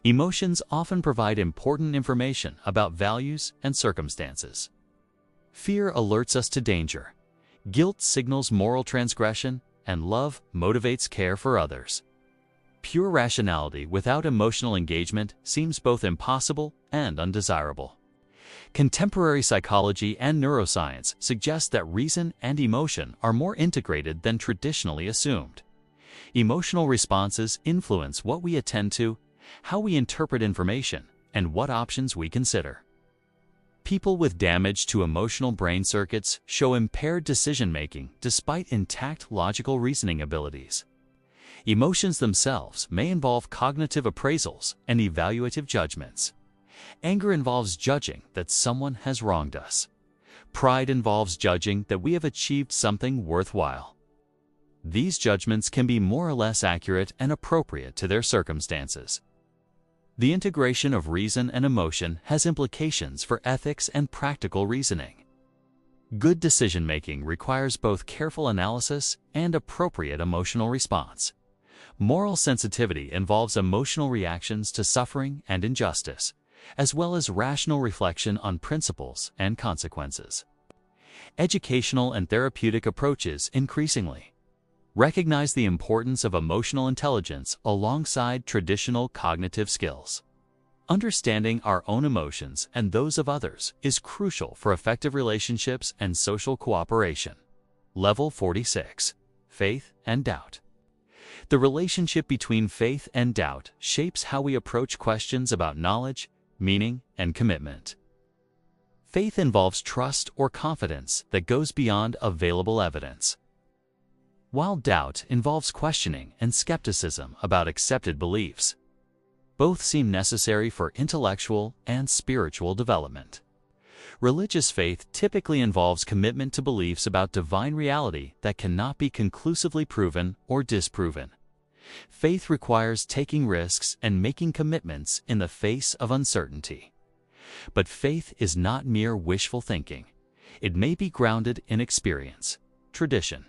Emotions often provide important information about values and circumstances. Fear alerts us to danger. Guilt signals moral transgression, and love motivates care for others. Pure rationality without emotional engagement seems both impossible and undesirable. Contemporary psychology and neuroscience suggest that reason and emotion are more integrated than traditionally assumed. Emotional responses influence what we attend to, how we interpret information, and what options we consider. People with damage to emotional brain circuits show impaired decision-making despite intact logical reasoning abilities. Emotions themselves may involve cognitive appraisals and evaluative judgments. Anger involves judging that someone has wronged us. Pride involves judging that we have achieved something worthwhile. These judgments can be more or less accurate and appropriate to their circumstances. The integration of reason and emotion has implications for ethics and practical reasoning. Good decision-making requires both careful analysis and appropriate emotional response. Moral sensitivity involves emotional reactions to suffering and injustice, as well as rational reflection on principles and consequences. Educational and therapeutic approaches increasingly recognize the importance of emotional intelligence alongside traditional cognitive skills. Understanding our own emotions and those of others is crucial for effective relationships and social cooperation. Level 46. Faith and doubt. The relationship between faith and doubt shapes how we approach questions about knowledge, meaning, and commitment. Faith involves trust or confidence that goes beyond available evidence, while doubt involves questioning and skepticism about accepted beliefs. Both seem necessary for intellectual and spiritual development. Religious faith typically involves commitment to beliefs about divine reality that cannot be conclusively proven or disproven. Faith requires taking risks and making commitments in the face of uncertainty. But faith is not mere wishful thinking. It may be grounded in experience, tradition,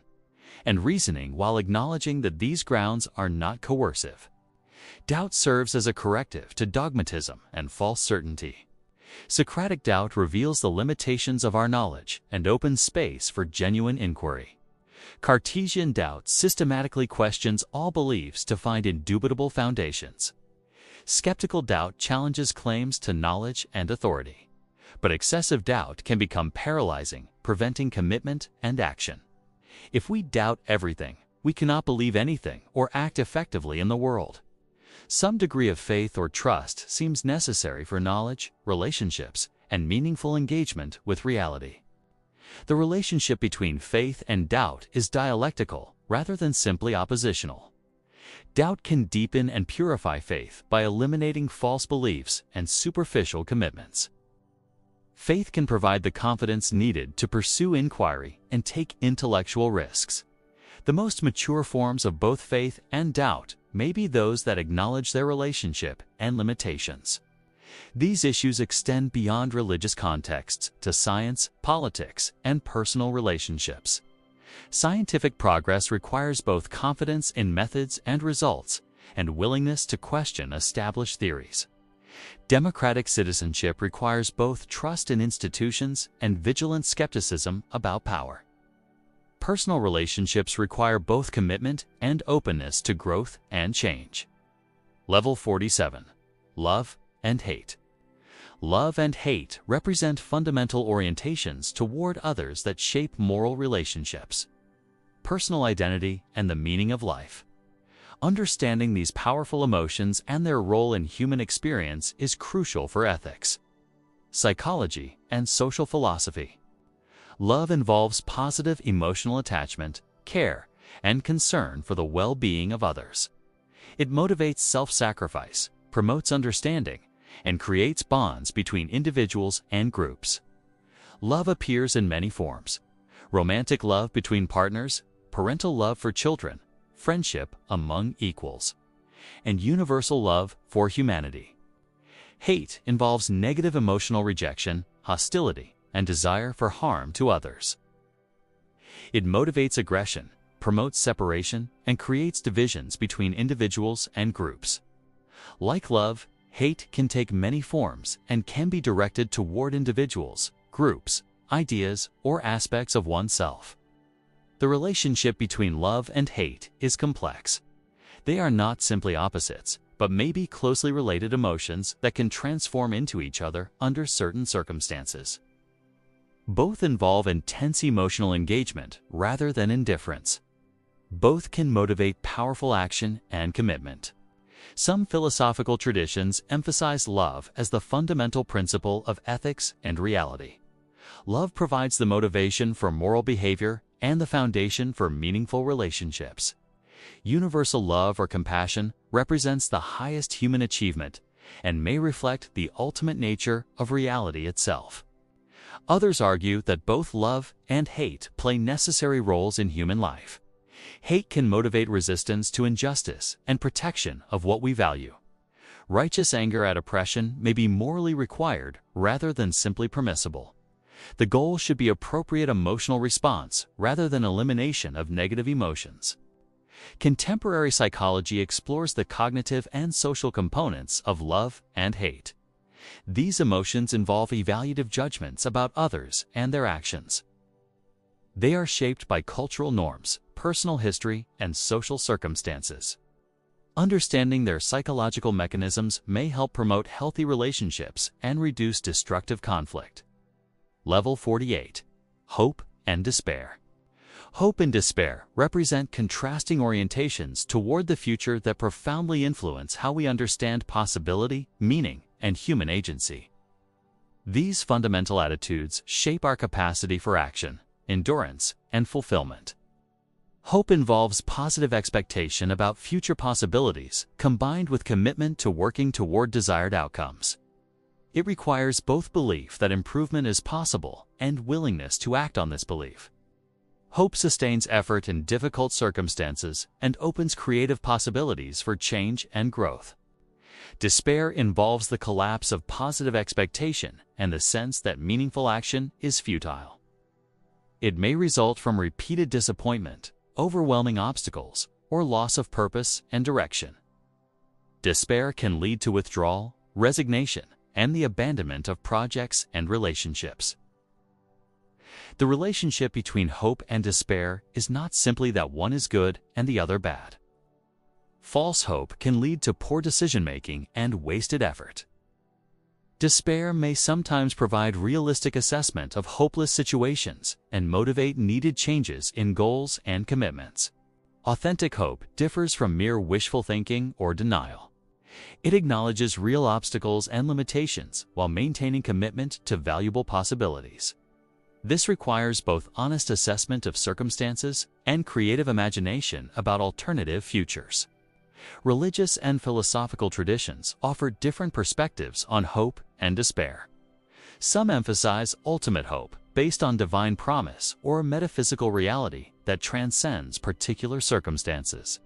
and reasoning while acknowledging that these grounds are not coercive. Doubt serves as a corrective to dogmatism and false certainty. Socratic doubt reveals the limitations of our knowledge and opens space for genuine inquiry. Cartesian doubt systematically questions all beliefs to find indubitable foundations. Skeptical doubt challenges claims to knowledge and authority. But excessive doubt can become paralyzing, preventing commitment and action. If we doubt everything, we cannot believe anything or act effectively in the world. Some degree of faith or trust seems necessary for knowledge, relationships, and meaningful engagement with reality. The relationship between faith and doubt is dialectical rather than simply oppositional. Doubt can deepen and purify faith by eliminating false beliefs and superficial commitments. Faith can provide the confidence needed to pursue inquiry and take intellectual risks. The most mature forms of both faith and doubt may be those that acknowledge their relationship and limitations. These issues extend beyond religious contexts to science, politics, and personal relationships. Scientific progress requires both confidence in methods and results, and willingness to question established theories. Democratic citizenship requires both trust in institutions and vigilant skepticism about power. Personal relationships require both commitment and openness to growth and change. Level 47. Love and hate. Love and hate represent fundamental orientations toward others that shape moral relationships, personal identity, and the meaning of life. Understanding these powerful emotions and their role in human experience is crucial for ethics, psychology, and social philosophy. Love involves positive emotional attachment, care, and concern for the well-being of others. It motivates self-sacrifice, promotes understanding, and creates bonds between individuals and groups. Love appears in many forms: romantic love between partners, parental love for children, friendship among equals, and universal love for humanity. Hate involves negative emotional rejection, hostility, and desire for harm to others. It motivates aggression, promotes separation, and creates divisions between individuals and groups. Like love, hate can take many forms and can be directed toward individuals, groups, ideas, or aspects of oneself. The relationship between love and hate is complex. They are not simply opposites, but may be closely related emotions that can transform into each other under certain circumstances. Both involve intense emotional engagement rather than indifference. Both can motivate powerful action and commitment. Some philosophical traditions emphasize love as the fundamental principle of ethics and reality. Love provides the motivation for moral behavior and the foundation for meaningful relationships. Universal love or compassion represents the highest human achievement and may reflect the ultimate nature of reality itself. Others argue that both love and hate play necessary roles in human life. Hate can motivate resistance to injustice and protection of what we value. Righteous anger at oppression may be morally required rather than simply permissible. The goal should be appropriate emotional response rather than elimination of negative emotions. Contemporary psychology explores the cognitive and social components of love and hate. These emotions involve evaluative judgments about others and their actions. They are shaped by cultural norms, personal history, and social circumstances. Understanding their psychological mechanisms may help promote healthy relationships and reduce destructive conflict. Level 48. Hope and despair. Hope and despair represent contrasting orientations toward the future that profoundly influence how we understand possibility, meaning, and human agency. These fundamental attitudes shape our capacity for action, endurance, and fulfillment. Hope involves positive expectation about future possibilities combined with commitment to working toward desired outcomes. It requires both belief that improvement is possible and willingness to act on this belief. Hope sustains effort in difficult circumstances and opens creative possibilities for change and growth. Despair involves the collapse of positive expectation and the sense that meaningful action is futile. It may result from repeated disappointment, overwhelming obstacles, or loss of purpose and direction. Despair can lead to withdrawal, resignation, and the abandonment of projects and relationships. The relationship between hope and despair is not simply that one is good and the other bad. False hope can lead to poor decision-making and wasted effort. Despair may sometimes provide realistic assessment of hopeless situations and motivate needed changes in goals and commitments. Authentic hope differs from mere wishful thinking or denial. It acknowledges real obstacles and limitations while maintaining commitment to valuable possibilities. This requires both honest assessment of circumstances and creative imagination about alternative futures. Religious and philosophical traditions offer different perspectives on hope and despair. Some emphasize ultimate hope based on divine promise or metaphysical reality that transcends particular circumstances.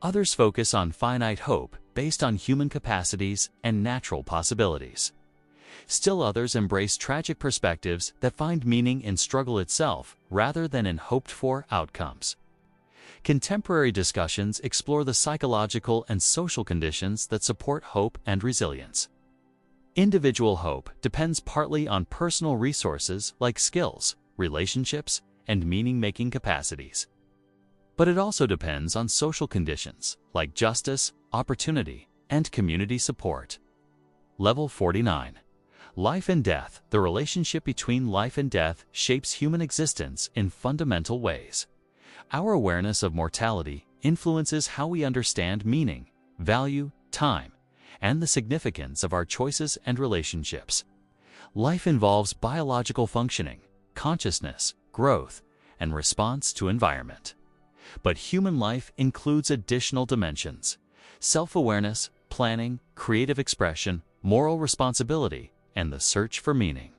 Others focus on finite hope based on human capacities and natural possibilities. Still others embrace tragic perspectives that find meaning in struggle itself rather than in hoped-for outcomes. Contemporary discussions explore the psychological and social conditions that support hope and resilience. Individual hope depends partly on personal resources like skills, relationships, and meaning-making capacities. But it also depends on social conditions like justice, opportunity, and community support. Level 49. Life and death. The relationship between life and death shapes human existence in fundamental ways. Our awareness of mortality influences how we understand meaning, value, time, and the significance of our choices and relationships. Life involves biological functioning, consciousness, growth, and response to environment. But human life includes additional dimensions: self-awareness, planning, creative expression, moral responsibility, and the search for meaning.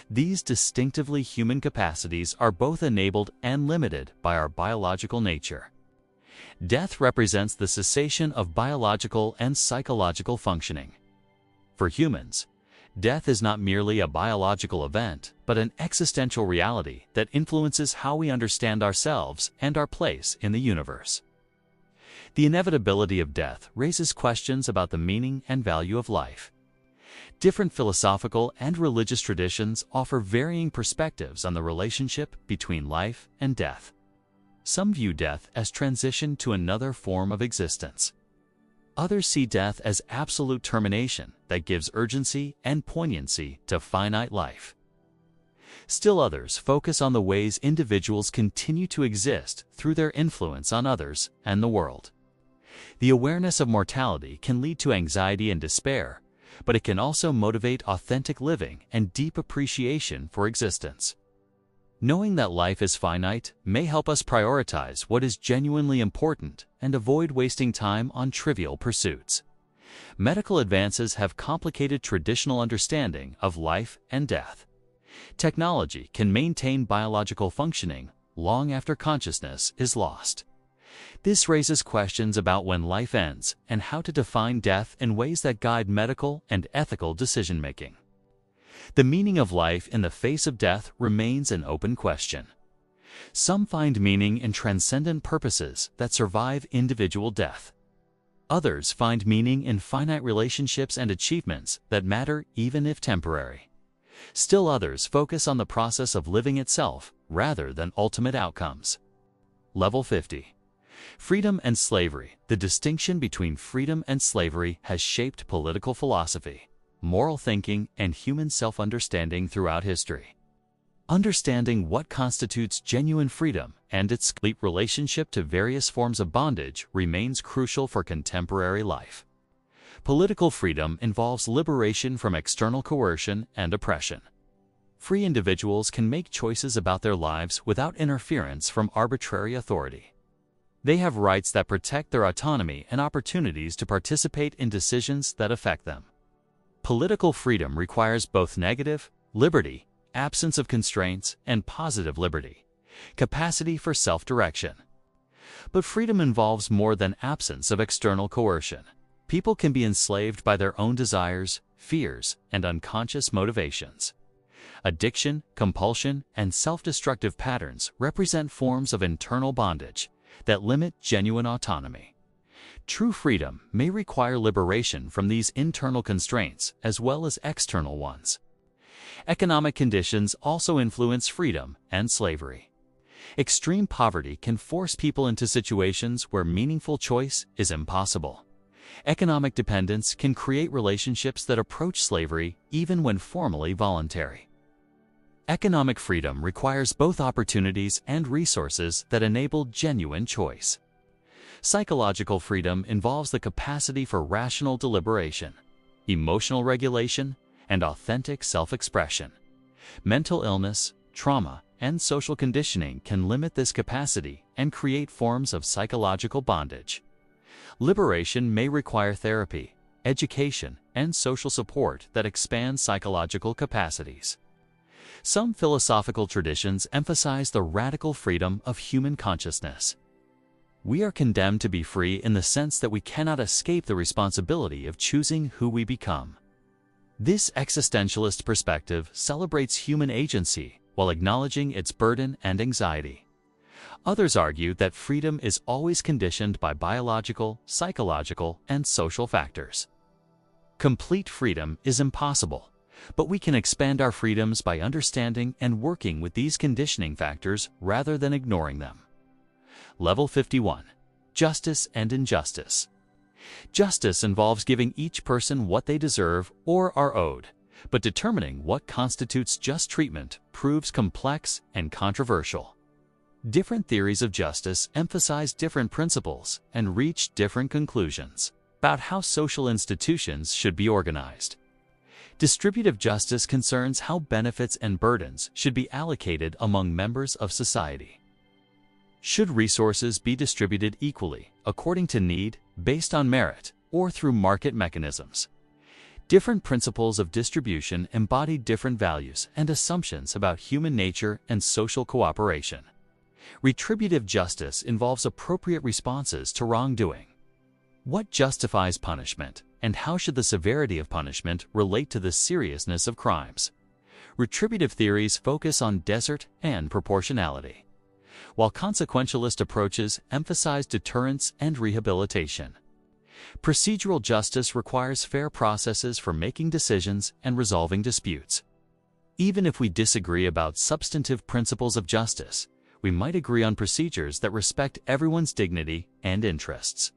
These distinctively human capacities are both enabled and limited by our biological nature. Death represents the cessation of biological and psychological functioning. For humans, death is not merely a biological event, but an existential reality that influences how we understand ourselves and our place in the universe. The inevitability of death raises questions about the meaning and value of life. Different philosophical and religious traditions offer varying perspectives on the relationship between life and death. Some view death as transition to another form of existence. Others see death as absolute termination that gives urgency and poignancy to finite life. Still others focus on the ways individuals continue to exist through their influence on others and the world. The awareness of mortality can lead to anxiety and despair, but it can also motivate authentic living and deep appreciation for existence. Knowing that life is finite may help us prioritize what is genuinely important and avoid wasting time on trivial pursuits. Medical advances have complicated traditional understanding of life and death. Technology can maintain biological functioning long after consciousness is lost. This raises questions about when life ends and how to define death in ways that guide medical and ethical decision-making. The meaning of life in the face of death remains an open question. Some find meaning in transcendent purposes that survive individual death. Others find meaning in finite relationships and achievements that matter even if temporary. Still others focus on the process of living itself rather than ultimate outcomes. Level 50. Freedom and slavery. The distinction between freedom and slavery has shaped political philosophy, moral thinking, and human self-understanding throughout history. Understanding what constitutes genuine freedom and its complete relationship to various forms of bondage remains crucial for contemporary life. Political freedom involves liberation from external coercion and oppression. Free individuals can make choices about their lives without interference from arbitrary authority. They have rights that protect their autonomy and opportunities to participate in decisions that affect them. Political freedom requires both negative, liberty, absence of constraints, and positive liberty, capacity for self-direction. But freedom involves more than absence of external coercion. People can be enslaved by their own desires, fears, and unconscious motivations. Addiction, compulsion, and self-destructive patterns represent forms of internal bondage that limit genuine autonomy. True freedom may require liberation from these internal constraints as well as external ones. Economic conditions also influence freedom and slavery. Extreme poverty can force people into situations where meaningful choice is impossible. Economic dependence can create relationships that approach slavery even when formally voluntary. Economic freedom requires both opportunities and resources that enable genuine choice. Psychological freedom involves the capacity for rational deliberation, emotional regulation, and authentic self-expression. Mental illness, trauma, and social conditioning can limit this capacity and create forms of psychological bondage. Liberation may require therapy, education, and social support that expand psychological capacities. Some philosophical traditions emphasize the radical freedom of human consciousness. We are condemned to be free in the sense that we cannot escape the responsibility of choosing who we become. This existentialist perspective celebrates human agency while acknowledging its burden and anxiety. Others argue that freedom is always conditioned by biological, psychological, and social factors. Complete freedom is impossible, but we can expand our freedoms by understanding and working with these conditioning factors rather than ignoring them. Level 51. Justice and Injustice. Justice involves giving each person what they deserve or are owed, but determining what constitutes just treatment proves complex and controversial. Different theories of justice emphasize different principles and reach different conclusions about how social institutions should be organized. Distributive justice concerns how benefits and burdens should be allocated among members of society. Should resources be distributed equally, according to need, based on merit, or through market mechanisms? Different principles of distribution embody different values and assumptions about human nature and social cooperation. Retributive justice involves appropriate responses to wrongdoing. What justifies punishment, and how should the severity of punishment relate to the seriousness of crimes? Retributive theories focus on desert and proportionality, while consequentialist approaches emphasize deterrence and rehabilitation. Procedural justice requires fair processes for making decisions and resolving disputes. Even if we disagree about substantive principles of justice, we might agree on procedures that respect everyone's dignity and interests.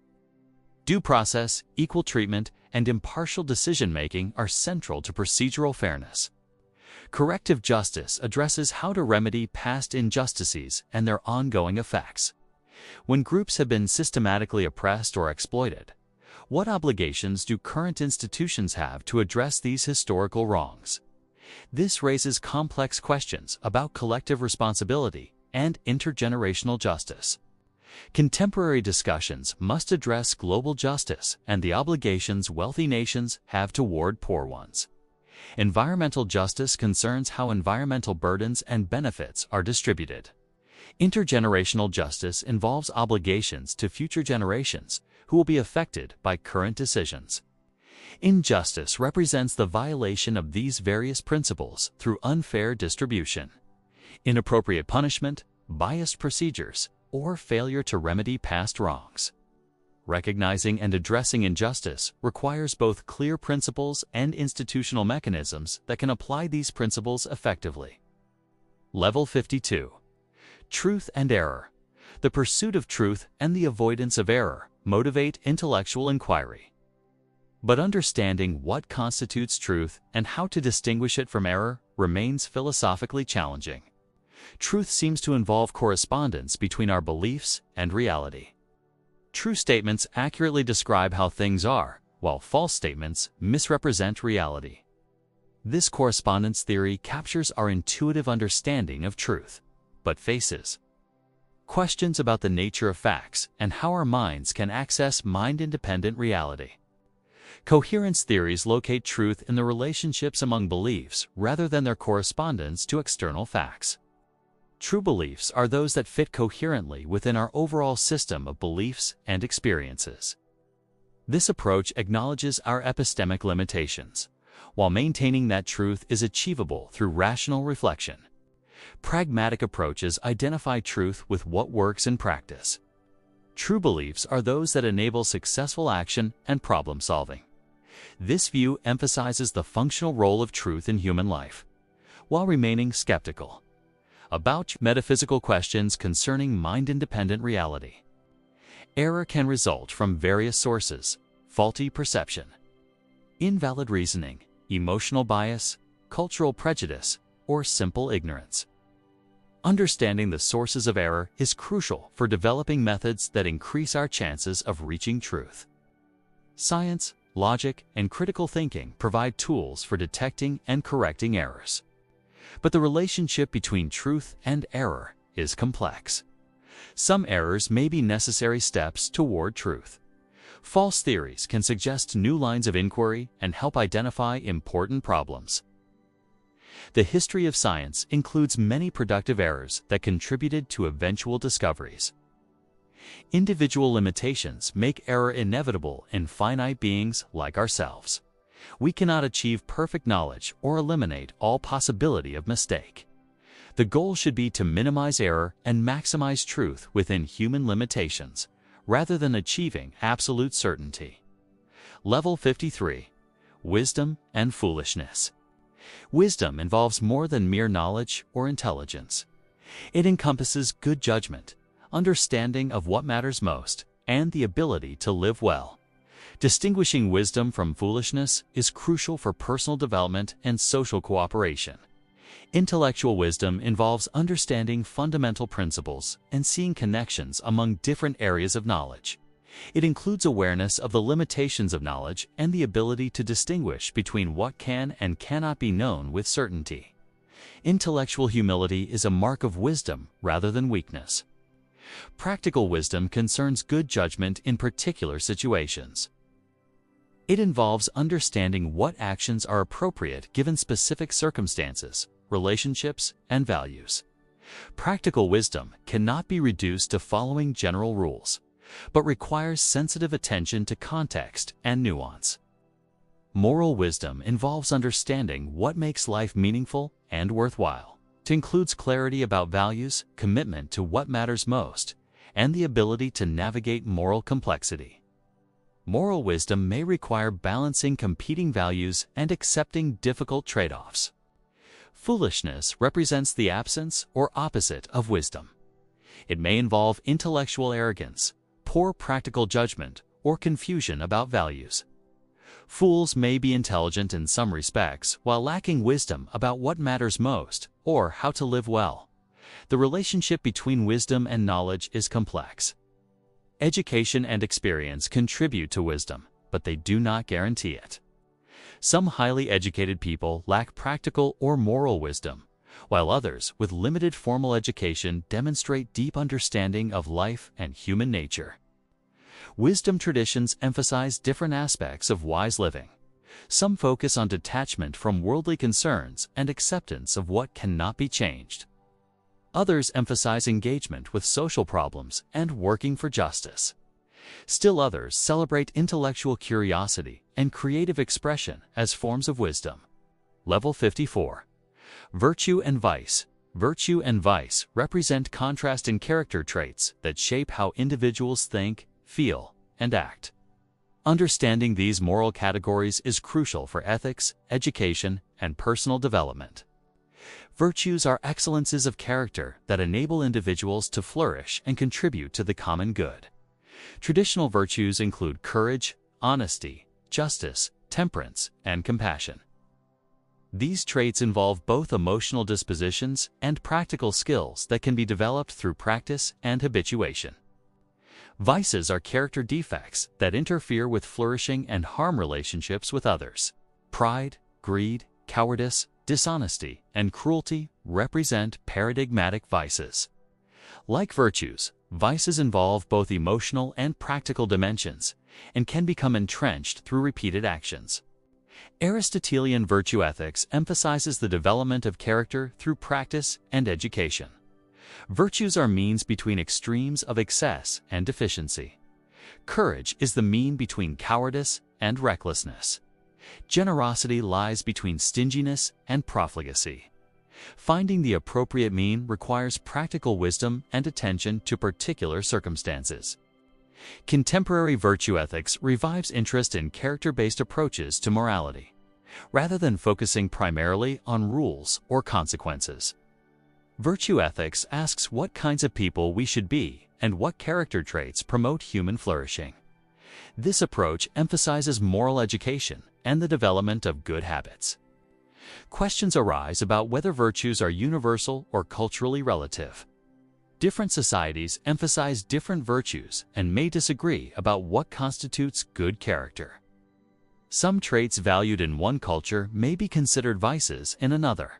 Due process, equal treatment, and impartial decision-making are central to procedural fairness. Corrective justice addresses how to remedy past injustices and their ongoing effects. When groups have been systematically oppressed or exploited, what obligations do current institutions have to address these historical wrongs? This raises complex questions about collective responsibility and intergenerational justice. Contemporary discussions must address global justice and the obligations wealthy nations have toward poor ones. Environmental justice concerns how environmental burdens and benefits are distributed. Intergenerational justice involves obligations to future generations who will be affected by current decisions. Injustice represents the violation of these various principles through unfair distribution, inappropriate punishment, biased procedures, or failure to remedy past wrongs. Recognizing and addressing injustice requires both clear principles and institutional mechanisms that can apply these principles effectively. Level 52. Truth and Error. The pursuit of truth and the avoidance of error motivate intellectual inquiry. But understanding what constitutes truth and how to distinguish it from error remains philosophically challenging. Truth seems to involve correspondence between our beliefs and reality. True statements accurately describe how things are, while false statements misrepresent reality. This correspondence theory captures our intuitive understanding of truth, but faces questions about the nature of facts and how our minds can access mind-independent reality. Coherence theories locate truth in the relationships among beliefs rather than their correspondence to external facts. True beliefs are those that fit coherently within our overall system of beliefs and experiences. This approach acknowledges our epistemic limitations, while maintaining that truth is achievable through rational reflection. Pragmatic approaches identify truth with what works in practice. True beliefs are those that enable successful action and problem solving. This view emphasizes the functional role of truth in human life, while remaining skeptical about metaphysical questions concerning mind-independent reality. Error can result from various sources: faulty perception, invalid reasoning, emotional bias, cultural prejudice, or simple ignorance. Understanding the sources of error is crucial for developing methods that increase our chances of reaching truth. Science, logic, and critical thinking provide tools for detecting and correcting errors. But the relationship between truth and error is complex. Some errors may be necessary steps toward truth. False theories can suggest new lines of inquiry and help identify important problems. The history of science includes many productive errors that contributed to eventual discoveries. Individual limitations make error inevitable in finite beings like ourselves. We cannot achieve perfect knowledge or eliminate all possibility of mistake. The goal should be to minimize error and maximize truth within human limitations, rather than achieving absolute certainty. Level 53. Wisdom and foolishness. Wisdom involves more than mere knowledge or intelligence. It encompasses good judgment, understanding of what matters most, and the ability to live well. Distinguishing wisdom from foolishness is crucial for personal development and social cooperation. Intellectual wisdom involves understanding fundamental principles and seeing connections among different areas of knowledge. It includes awareness of the limitations of knowledge and the ability to distinguish between what can and cannot be known with certainty. Intellectual humility is a mark of wisdom rather than weakness. Practical wisdom concerns good judgment in particular situations. It involves understanding what actions are appropriate given specific circumstances, relationships, and values. Practical wisdom cannot be reduced to following general rules, but requires sensitive attention to context and nuance. Moral wisdom involves understanding what makes life meaningful and worthwhile. It includes clarity about values, commitment to what matters most, and the ability to navigate moral complexity. Moral wisdom may require balancing competing values and accepting difficult trade-offs. Foolishness represents the absence or opposite of wisdom. It may involve intellectual arrogance, poor practical judgment, or confusion about values. Fools may be intelligent in some respects while lacking wisdom about what matters most or how to live well. The relationship between wisdom and knowledge is complex. Education and experience contribute to wisdom, but they do not guarantee it. Some highly educated people lack practical or moral wisdom, while others with limited formal education demonstrate deep understanding of life and human nature. Wisdom traditions emphasize different aspects of wise living. Some focus on detachment from worldly concerns and acceptance of what cannot be changed. Others emphasize engagement with social problems and working for justice. Still others celebrate intellectual curiosity and creative expression as forms of wisdom. Level 54. Virtue and vice. Virtue and vice represent contrasting character traits that shape how individuals think, feel, and act. Understanding these moral categories is crucial for ethics, education, and personal development. Virtues are excellences of character that enable individuals to flourish and contribute to the common good. Traditional virtues include courage, honesty, justice, temperance, and compassion. These traits involve both emotional dispositions and practical skills that can be developed through practice and habituation. Vices are character defects that interfere with flourishing and harm relationships with others. Pride, greed, cowardice, dishonesty, and cruelty represent paradigmatic vices. Like virtues, vices involve both emotional and practical dimensions and can become entrenched through repeated actions. Aristotelian virtue ethics emphasizes the development of character through practice and education. Virtues are means between extremes of excess and deficiency. Courage is the mean between cowardice and recklessness. Generosity lies between stinginess and profligacy. Finding the appropriate mean requires practical wisdom and attention to particular circumstances. Contemporary virtue ethics revives interest in character-based approaches to morality, rather than focusing primarily on rules or consequences. Virtue ethics asks what kinds of people we should be and what character traits promote human flourishing. This approach emphasizes moral education and the development of good habits. Questions arise about whether virtues are universal or culturally relative. Different societies emphasize different virtues and may disagree about what constitutes good character. Some traits valued in one culture may be considered vices in another.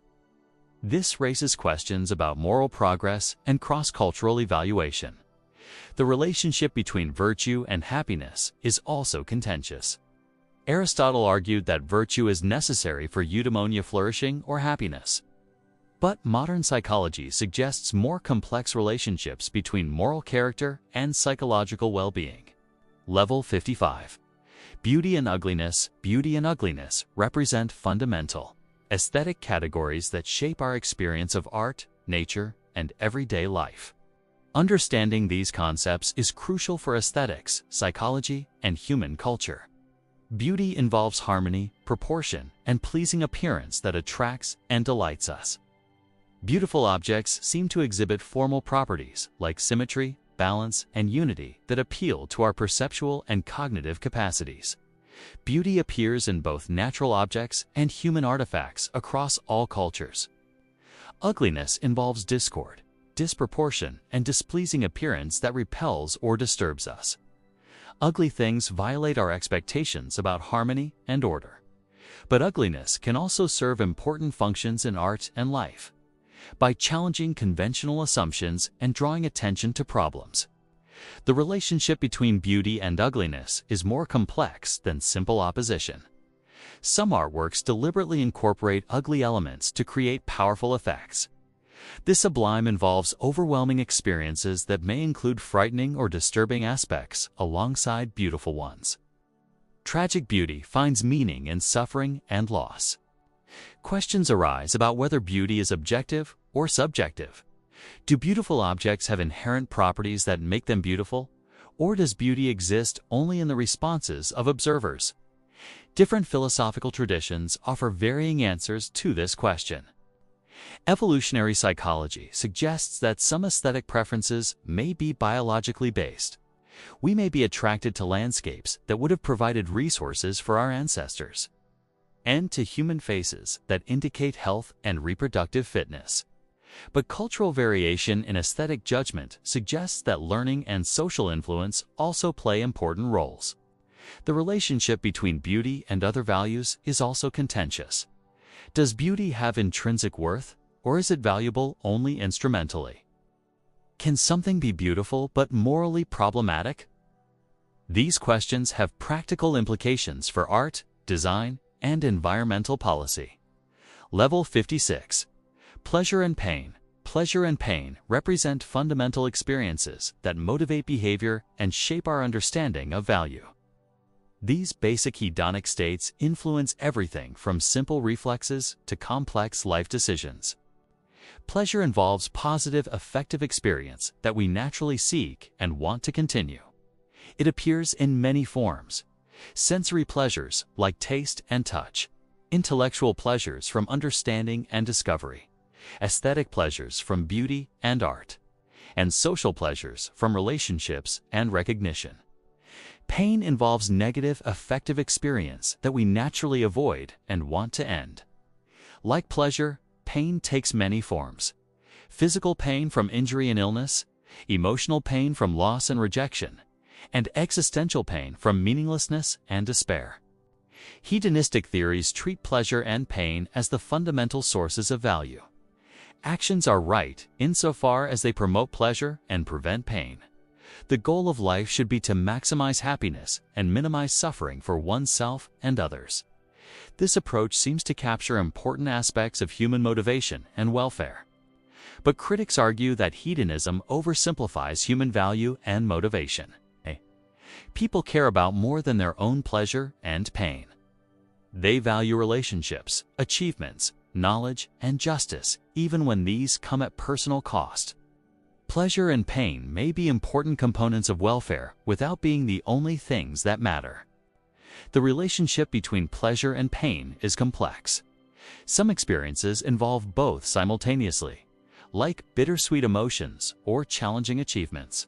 This raises questions about moral progress and cross-cultural evaluation. The relationship between virtue and happiness is also contentious. Aristotle argued that virtue is necessary for eudaimonia flourishing or happiness. But modern psychology suggests more complex relationships between moral character and psychological well-being. Level 55. Beauty and ugliness represent fundamental, aesthetic categories that shape our experience of art, nature, and everyday life. Understanding these concepts is crucial for aesthetics, psychology, and human culture. Beauty involves harmony, proportion, and pleasing appearance that attracts and delights us. Beautiful objects seem to exhibit formal properties like symmetry, balance, and unity that appeal to our perceptual and cognitive capacities. Beauty appears in both natural objects and human artifacts across all cultures. Ugliness involves discord, disproportion, and displeasing appearance that repels or disturbs us. Ugly things violate our expectations about harmony and order. But ugliness can also serve important functions in art and life, by challenging conventional assumptions and drawing attention to problems. The relationship between beauty and ugliness is more complex than simple opposition. Some artworks deliberately incorporate ugly elements to create powerful effects. This sublime involves overwhelming experiences that may include frightening or disturbing aspects alongside beautiful ones. Tragic beauty finds meaning in suffering and loss. Questions arise about whether beauty is objective or subjective. Do beautiful objects have inherent properties that make them beautiful, or does beauty exist only in the responses of observers? Different philosophical traditions offer varying answers to this question. Evolutionary psychology suggests that some aesthetic preferences may be biologically based. We may be attracted to landscapes that would have provided resources for our ancestors, and to human faces that indicate health and reproductive fitness. But cultural variation in aesthetic judgment suggests that learning and social influence also play important roles. The relationship between beauty and other values is also contentious. Does beauty have intrinsic worth, or is it valuable only instrumentally? Can something be beautiful but morally problematic? These questions have practical implications for art, design, and environmental policy. Level 56. Pleasure and pain. Pleasure and pain represent fundamental experiences that motivate behavior and shape our understanding of value. These basic hedonic states influence everything from simple reflexes to complex life decisions. Pleasure involves positive, affective experience that we naturally seek and want to continue. It appears in many forms: sensory pleasures like taste and touch, intellectual pleasures from understanding and discovery, aesthetic pleasures from beauty and art, and social pleasures from relationships and recognition. Pain involves negative, affective experience that we naturally avoid and want to end. Like pleasure, pain takes many forms: physical pain from injury and illness, emotional pain from loss and rejection, and existential pain from meaninglessness and despair. Hedonistic theories treat pleasure and pain as the fundamental sources of value. Actions are right insofar as they promote pleasure and prevent pain. The goal of life should be to maximize happiness and minimize suffering for oneself and others. This approach seems to capture important aspects of human motivation and welfare. But critics argue that hedonism oversimplifies human value and motivation. People care about more than their own pleasure and pain. They value relationships, achievements, knowledge, and justice, even when these come at personal cost. Pleasure and pain may be important components of welfare without being the only things that matter. The relationship between pleasure and pain is complex. Some experiences involve both simultaneously, like bittersweet emotions or challenging achievements.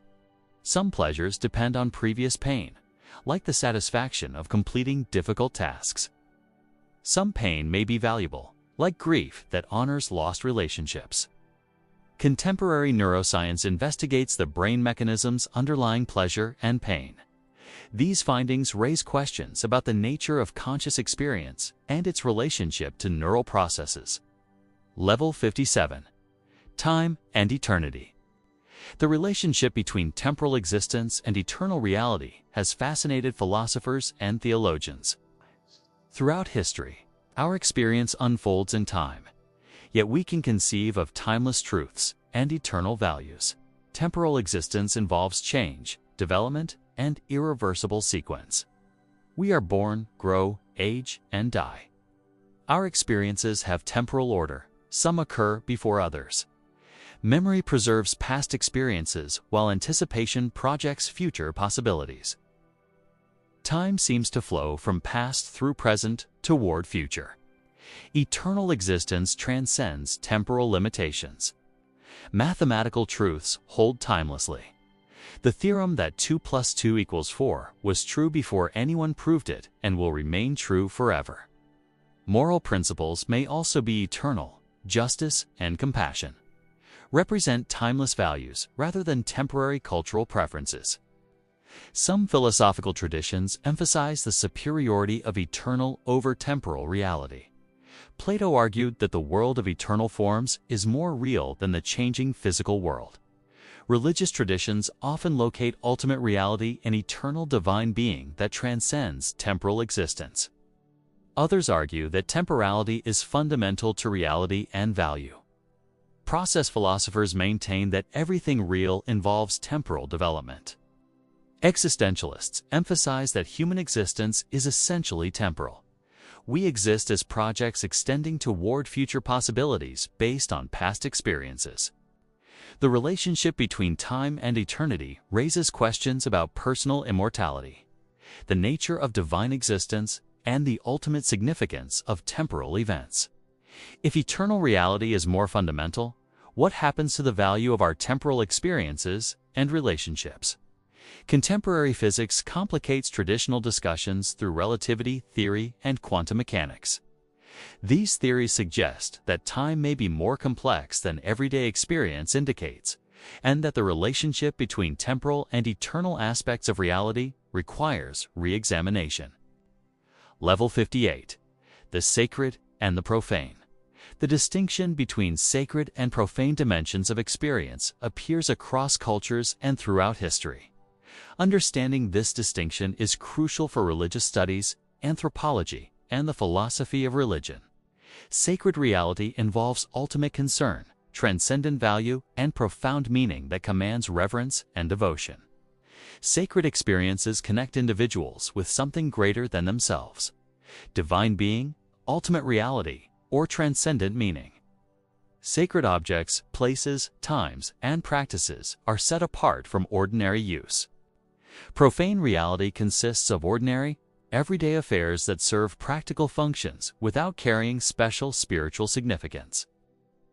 Some pleasures depend on previous pain, like the satisfaction of completing difficult tasks. Some pain may be valuable, like grief that honors lost relationships. Contemporary neuroscience investigates the brain mechanisms underlying pleasure and pain. These findings raise questions about the nature of conscious experience and its relationship to neural processes. Level 57. Time and eternity. The relationship between temporal existence and eternal reality has fascinated philosophers and theologians. Throughout history, our experience unfolds in time, yet we can conceive of timeless truths and eternal values. Temporal existence involves change, development, and irreversible sequence. We are born, grow, age, and die. Our experiences have temporal order. Some occur before others. Memory preserves past experiences while anticipation projects future possibilities. Time seems to flow from past through present toward future. Eternal existence transcends temporal limitations. Mathematical truths hold timelessly. The theorem that 2 + 2 = 4 was true before anyone proved it and will remain true forever. Moral principles may also be eternal. Justice and compassion represent timeless values rather than temporary cultural preferences. Some philosophical traditions emphasize the superiority of eternal over temporal reality. Plato argued that the world of eternal forms is more real than the changing physical world. Religious traditions often locate ultimate reality in eternal divine being that transcends temporal existence. Others argue that temporality is fundamental to reality and value. Process philosophers maintain that everything real involves temporal development. Existentialists emphasize that human existence is essentially temporal. We exist as projects extending toward future possibilities based on past experiences. The relationship between time and eternity raises questions about personal immortality, the nature of divine existence, and the ultimate significance of temporal events. If eternal reality is more fundamental, what happens to the value of our temporal experiences and relationships? Contemporary physics complicates traditional discussions through relativity theory and quantum mechanics. These theories suggest that time may be more complex than everyday experience indicates, and that the relationship between temporal and eternal aspects of reality requires re-examination. Level 58. The sacred and the profane. The distinction between sacred and profane dimensions of experience appears across cultures and throughout history. Understanding this distinction is crucial for religious studies, anthropology, and the philosophy of religion. Sacred reality involves ultimate concern, transcendent value, and profound meaning that commands reverence and devotion. Sacred experiences connect individuals with something greater than themselves: divine being, ultimate reality, or transcendent meaning. Sacred objects, places, times, and practices are set apart from ordinary use. Profane reality consists of ordinary, everyday affairs that serve practical functions without carrying special spiritual significance.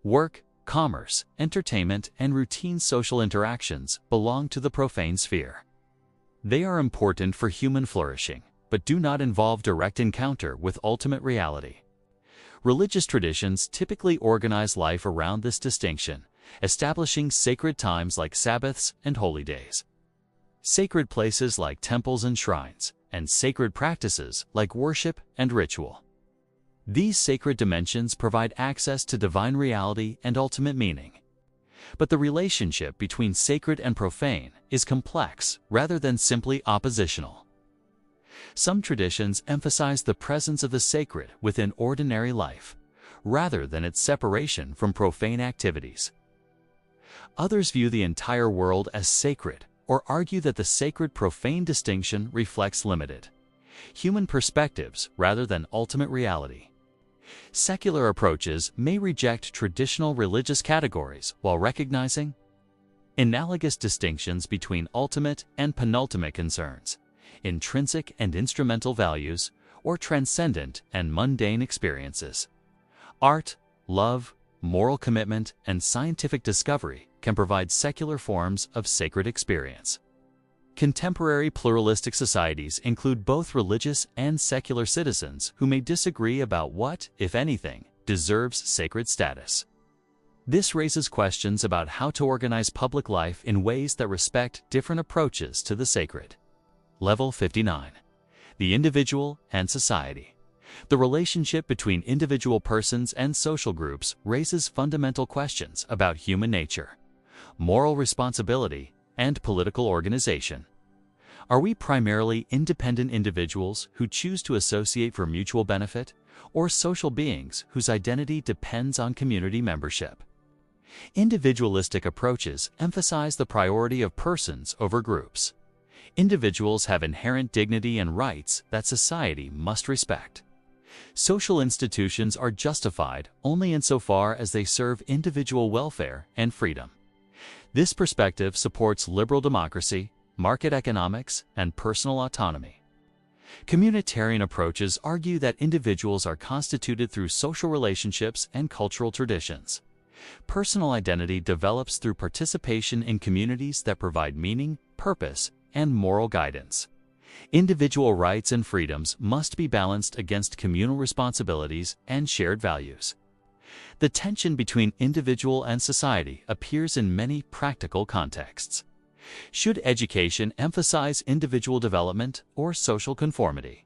Work, commerce, entertainment, and routine social interactions belong to the profane sphere. They are important for human flourishing, but do not involve direct encounter with ultimate reality. Religious traditions typically organize life around this distinction, establishing sacred times like Sabbaths and holy days, sacred places like temples and shrines, and sacred practices like worship and ritual. These sacred dimensions provide access to divine reality and ultimate meaning. But the relationship between sacred and profane is complex rather than simply oppositional. Some traditions emphasize the presence of the sacred within ordinary life, rather than its separation from profane activities. Others view the entire world as sacred, or argue that the sacred-profane distinction reflects limited human perspectives rather than ultimate reality. Secular approaches may reject traditional religious categories while recognizing analogous distinctions between ultimate and penultimate concerns, intrinsic and instrumental values, or transcendent and mundane experiences. Art, love, moral commitment, and scientific discovery can provide secular forms of sacred experience. Contemporary pluralistic societies include both religious and secular citizens who may disagree about what, if anything, deserves sacred status. This raises questions about how to organize public life in ways that respect different approaches to the sacred. Level 59. The individual and society. The relationship between individual persons and social groups raises fundamental questions about human nature, moral responsibility, and political organization. Are we primarily independent individuals who choose to associate for mutual benefit, or social beings whose identity depends on community membership? Individualistic approaches emphasize the priority of persons over groups. Individuals have inherent dignity and rights that society must respect. Social institutions are justified only insofar as they serve individual welfare and freedom. This perspective supports liberal democracy, market economics, and personal autonomy. Communitarian approaches argue that individuals are constituted through social relationships and cultural traditions. Personal identity develops through participation in communities that provide meaning, purpose, and moral guidance. Individual rights and freedoms must be balanced against communal responsibilities and shared values. The tension between individual and society appears in many practical contexts. Should education emphasize individual development or social conformity?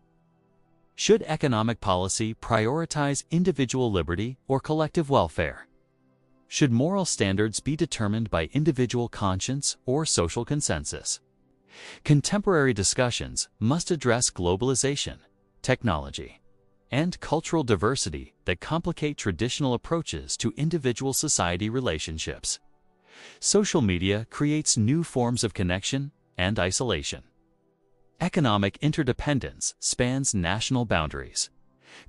Should economic policy prioritize individual liberty or collective welfare? Should moral standards be determined by individual conscience or social consensus? Contemporary discussions must address globalization, technology, and cultural diversity that complicate traditional approaches to individual society relationships. Social media creates new forms of connection and isolation. Economic interdependence spans national boundaries.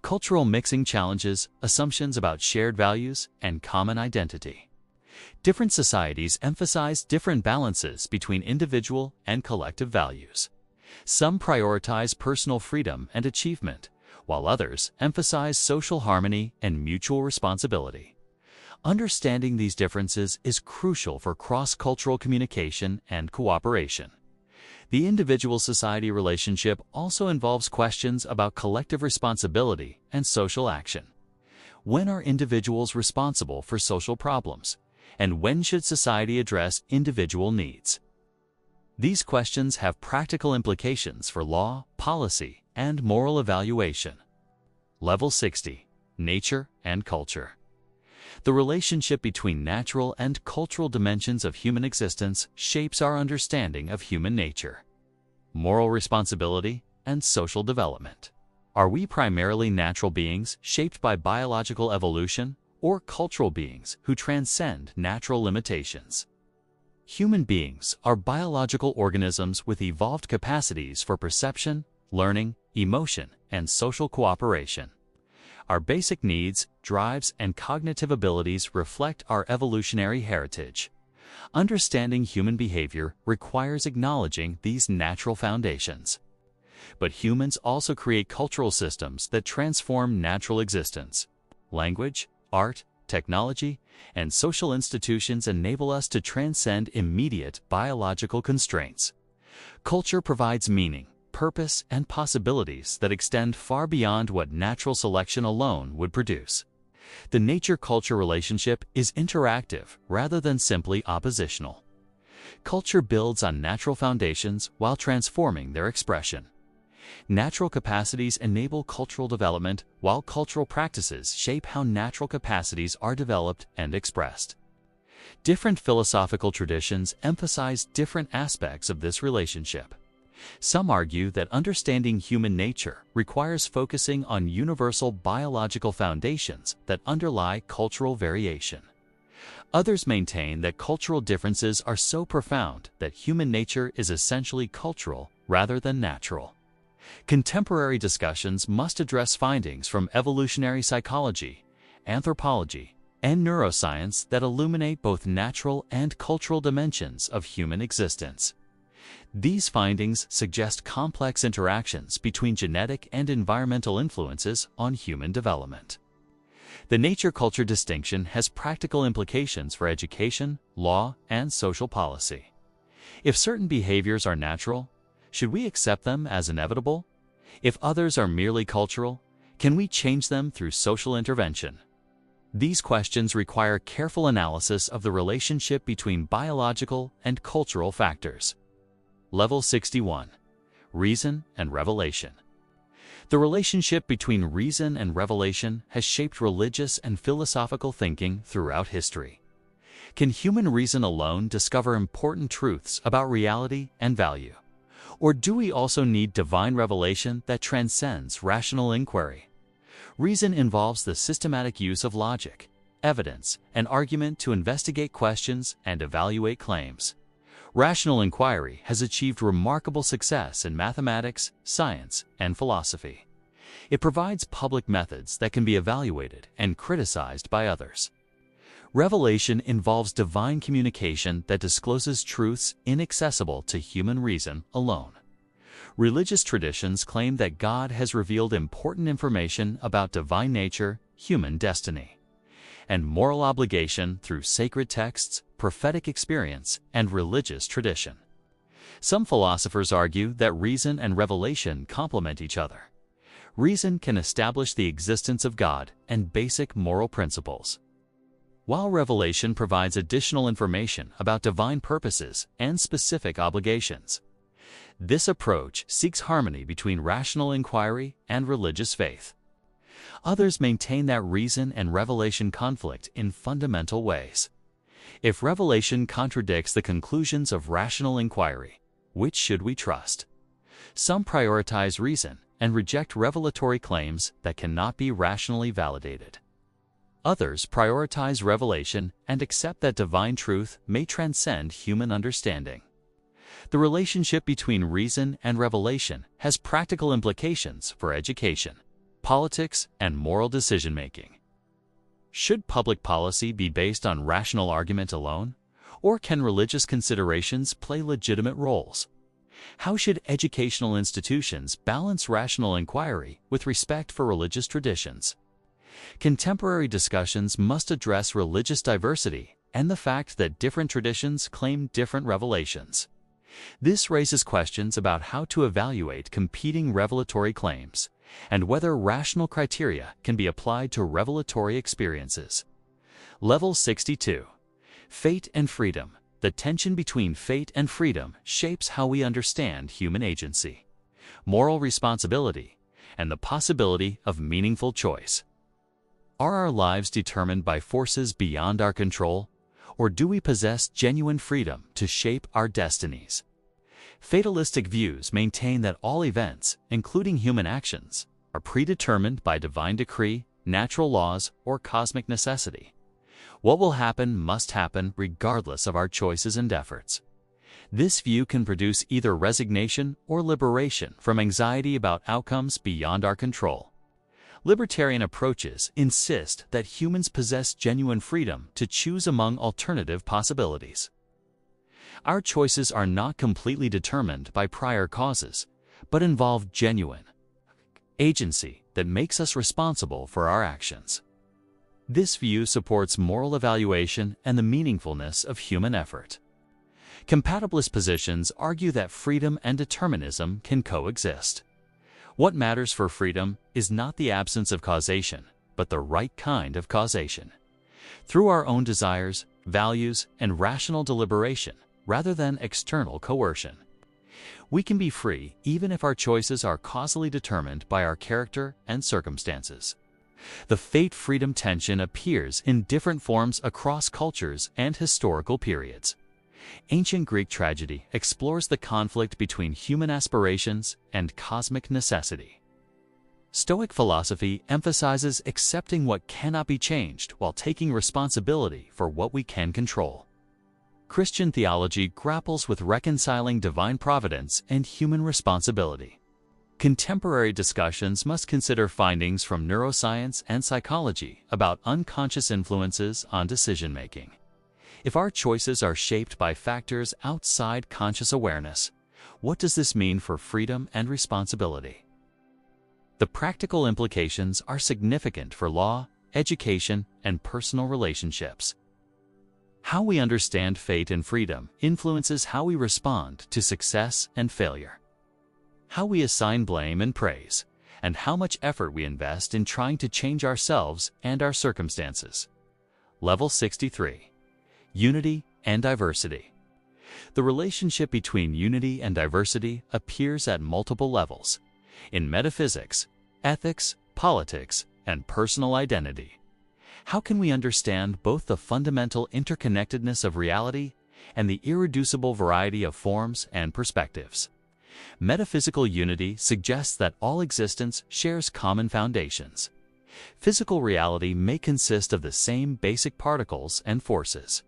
Cultural mixing challenges assumptions about shared values and common identity. Different societies emphasize different balances between individual and collective values. Some prioritize personal freedom and achievement, while others emphasize social harmony and mutual responsibility. Understanding these differences is crucial for cross-cultural communication and cooperation. The individual-society relationship also involves questions about collective responsibility and social action. When are individuals responsible for social problems? And when should society address individual needs? These questions have practical implications for law, policy, and moral evaluation. Level 60. Nature and Culture. The relationship between natural and cultural dimensions of human existence shapes our understanding of human nature. Moral responsibility and social development. Are we primarily natural beings shaped by biological evolution, or cultural beings who transcend natural limitations? Human beings are biological organisms with evolved capacities for perception, learning, emotion, and social cooperation. Our basic needs, drives, and cognitive abilities reflect our evolutionary heritage. Understanding human behavior requires acknowledging these natural foundations. But humans also create cultural systems that transform natural existence. Language, art, technology, and social institutions enable us to transcend immediate biological constraints. Culture provides meaning, purpose, and possibilities that extend far beyond what natural selection alone would produce. The nature-culture relationship is interactive rather than simply oppositional. Culture builds on natural foundations while transforming their expression. Natural capacities enable cultural development, while cultural practices shape how natural capacities are developed and expressed. Different philosophical traditions emphasize different aspects of this relationship. Some argue that understanding human nature requires focusing on universal biological foundations that underlie cultural variation. Others maintain that cultural differences are so profound that human nature is essentially cultural rather than natural. Contemporary discussions must address findings from evolutionary psychology, anthropology, and neuroscience that illuminate both natural and cultural dimensions of human existence. These findings suggest complex interactions between genetic and environmental influences on human development. The nature-culture distinction has practical implications for education, law, and social policy. If certain behaviors are natural, should we accept them as inevitable? If others are merely cultural, can we change them through social intervention? These questions require careful analysis of the relationship between biological and cultural factors. Level 61. Reason and Revelation. The relationship between reason and revelation has shaped religious and philosophical thinking throughout history. Can human reason alone discover important truths about reality and value? Or do we also need divine revelation that transcends rational inquiry? Reason involves the systematic use of logic, evidence, and argument to investigate questions and evaluate claims. Rational inquiry has achieved remarkable success in mathematics, science, and philosophy. It provides public methods that can be evaluated and criticized by others. Revelation involves divine communication that discloses truths inaccessible to human reason alone. Religious traditions claim that God has revealed important information about divine nature, human destiny, and moral obligation through sacred texts, prophetic experience, and religious tradition. Some philosophers argue that reason and revelation complement each other. Reason can establish the existence of God and basic moral principles, while revelation provides additional information about divine purposes and specific obligations. This approach seeks harmony between rational inquiry and religious faith. Others maintain that reason and revelation conflict in fundamental ways. If revelation contradicts the conclusions of rational inquiry, which should we trust? Some prioritize reason and reject revelatory claims that cannot be rationally validated. Others prioritize revelation and accept that divine truth may transcend human understanding. The relationship between reason and revelation has practical implications for education, politics, and moral decision-making. Should public policy be based on rational argument alone, or can religious considerations play legitimate roles? How should educational institutions balance rational inquiry with respect for religious traditions? Contemporary discussions must address religious diversity and the fact that different traditions claim different revelations. This raises questions about how to evaluate competing revelatory claims and whether rational criteria can be applied to revelatory experiences. Level 62. Fate and freedom. The tension between fate and freedom shapes how we understand human agency, moral responsibility, and the possibility of meaningful choice. Are our lives determined by forces beyond our control, or do we possess genuine freedom to shape our destinies? Fatalistic views maintain that all events, including human actions, are predetermined by divine decree, natural laws, or cosmic necessity. What will happen must happen regardless of our choices and efforts. This view can produce either resignation or liberation from anxiety about outcomes beyond our control. Libertarian approaches insist that humans possess genuine freedom to choose among alternative possibilities. Our choices are not completely determined by prior causes, but involve genuine agency that makes us responsible for our actions. This view supports moral evaluation and the meaningfulness of human effort. Compatibilist positions argue that freedom and determinism can coexist. What matters for freedom is not the absence of causation, but the right kind of causation. Through our own desires, values, and rational deliberation, rather than external coercion. We can be free even if our choices are causally determined by our character and circumstances. The fate-freedom tension appears in different forms across cultures and historical periods. Ancient Greek tragedy explores the conflict between human aspirations and cosmic necessity. Stoic philosophy emphasizes accepting what cannot be changed while taking responsibility for what we can control. Christian theology grapples with reconciling divine providence and human responsibility. Contemporary discussions must consider findings from neuroscience and psychology about unconscious influences on decision-making. If our choices are shaped by factors outside conscious awareness, what does this mean for freedom and responsibility? The practical implications are significant for law, education, and personal relationships. How we understand fate and freedom influences how we respond to success and failure, how we assign blame and praise, and how much effort we invest in trying to change ourselves and our circumstances. Level 63. Unity and diversity. The relationship between unity and diversity appears at multiple levels: in metaphysics, ethics, politics, and personal identity. How can we understand both the fundamental interconnectedness of reality and the irreducible variety of forms and perspectives? Metaphysical unity suggests that all existence shares common foundations. Physical reality may consist of the same basic particles and forces.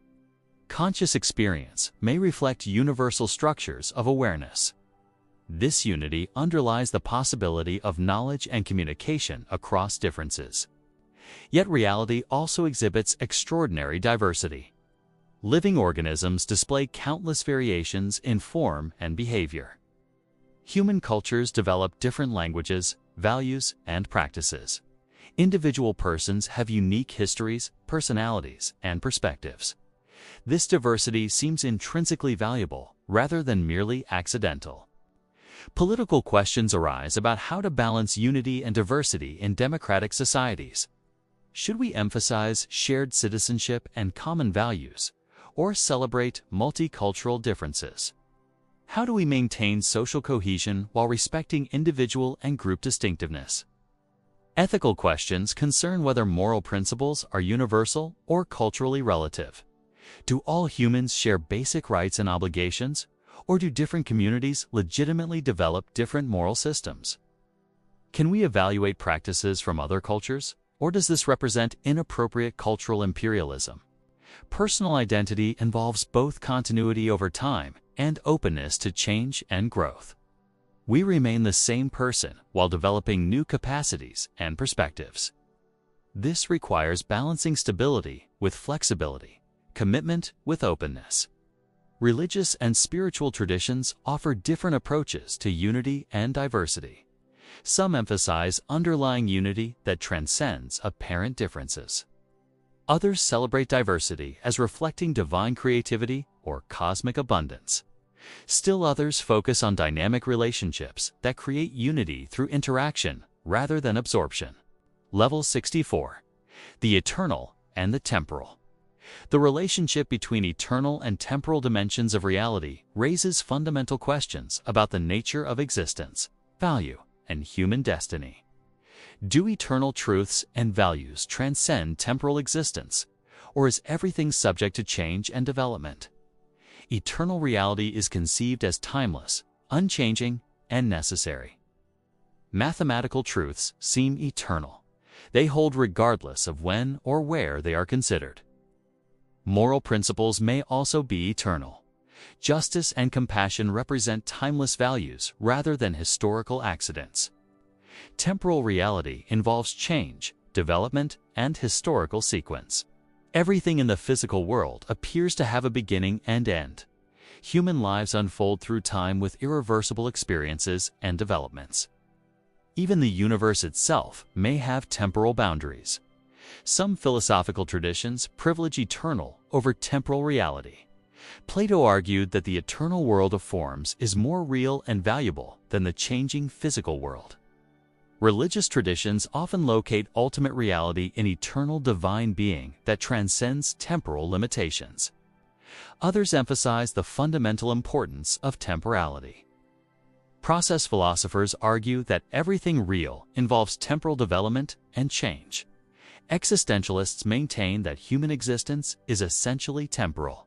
Conscious experience may reflect universal structures of awareness. This unity underlies the possibility of knowledge and communication across differences. Yet reality also exhibits extraordinary diversity. Living organisms display countless variations in form and behavior. Human cultures develop different languages, values, and practices. Individual persons have unique histories, personalities, and perspectives. This diversity seems intrinsically valuable rather than merely accidental. Political questions arise about how to balance unity and diversity in democratic societies. Should we emphasize shared citizenship and common values, or celebrate multicultural differences? How do we maintain social cohesion while respecting individual and group distinctiveness? Ethical questions concern whether moral principles are universal or culturally relative. Do all humans share basic rights and obligations, or do different communities legitimately develop different moral systems? Can we evaluate practices from other cultures, or does this represent inappropriate cultural imperialism? Personal identity involves both continuity over time and openness to change and growth. We remain the same person while developing new capacities and perspectives. This requires balancing stability with flexibility, commitment with openness. Religious and spiritual traditions offer different approaches to unity and diversity. Some emphasize underlying unity that transcends apparent differences. Others celebrate diversity as reflecting divine creativity or cosmic abundance. Still others focus on dynamic relationships that create unity through interaction rather than absorption. Level 64. The eternal and the temporal. The relationship between eternal and temporal dimensions of reality raises fundamental questions about the nature of existence, value, and human destiny. Do eternal truths and values transcend temporal existence, or is everything subject to change and development? Eternal reality is conceived as timeless, unchanging, and necessary. Mathematical truths seem eternal. They hold regardless of when or where they are considered. Moral principles may also be eternal. Justice and compassion represent timeless values rather than historical accidents. Temporal reality involves change, development, and historical sequence. Everything in the physical world appears to have a beginning and end. Human lives unfold through time with irreversible experiences and developments. Even the universe itself may have temporal boundaries. Some philosophical traditions privilege eternal over temporal reality. Plato argued that the eternal world of forms is more real and valuable than the changing physical world. Religious traditions often locate ultimate reality in eternal divine being that transcends temporal limitations. Others emphasize the fundamental importance of temporality. Process philosophers argue that everything real involves temporal development and change. Existentialists maintain that human existence is essentially temporal.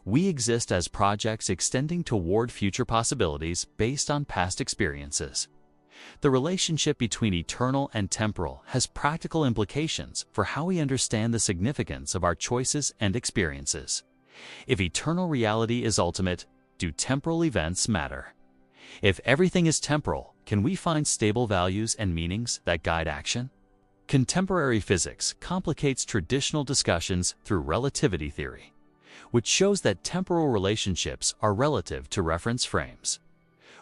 We exist as projects extending toward future possibilities based on past experiences. The relationship between eternal and temporal has practical implications for how we understand the significance of our choices and experiences. If eternal reality is ultimate, do temporal events matter? If everything is temporal, can we find stable values and meanings that guide action? Contemporary physics complicates traditional discussions through relativity theory, which shows that temporal relationships are relative to reference frames.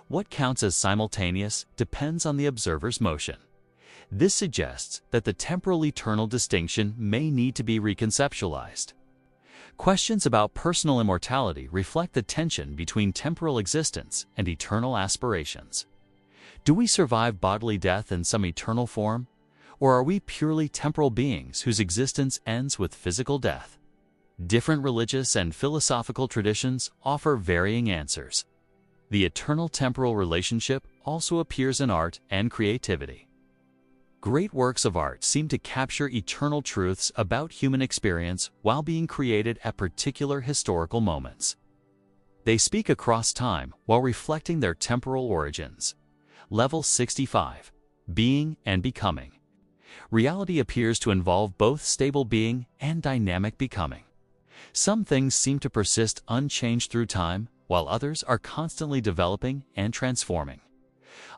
What counts as simultaneous depends on the observer's motion. This suggests that the temporal-eternal distinction may need to be reconceptualized. Questions about personal immortality reflect the tension between temporal existence and eternal aspirations. Do we survive bodily death in some eternal form, or are we purely temporal beings whose existence ends with physical death? Different religious and philosophical traditions offer varying answers. The eternal temporal relationship also appears in art and creativity. Great works of art seem to capture eternal truths about human experience while being created at particular historical moments. They speak across time while reflecting their temporal origins. Level 65. Being and Becoming. Reality appears to involve both stable being and dynamic becoming. Some things seem to persist unchanged through time, while others are constantly developing and transforming.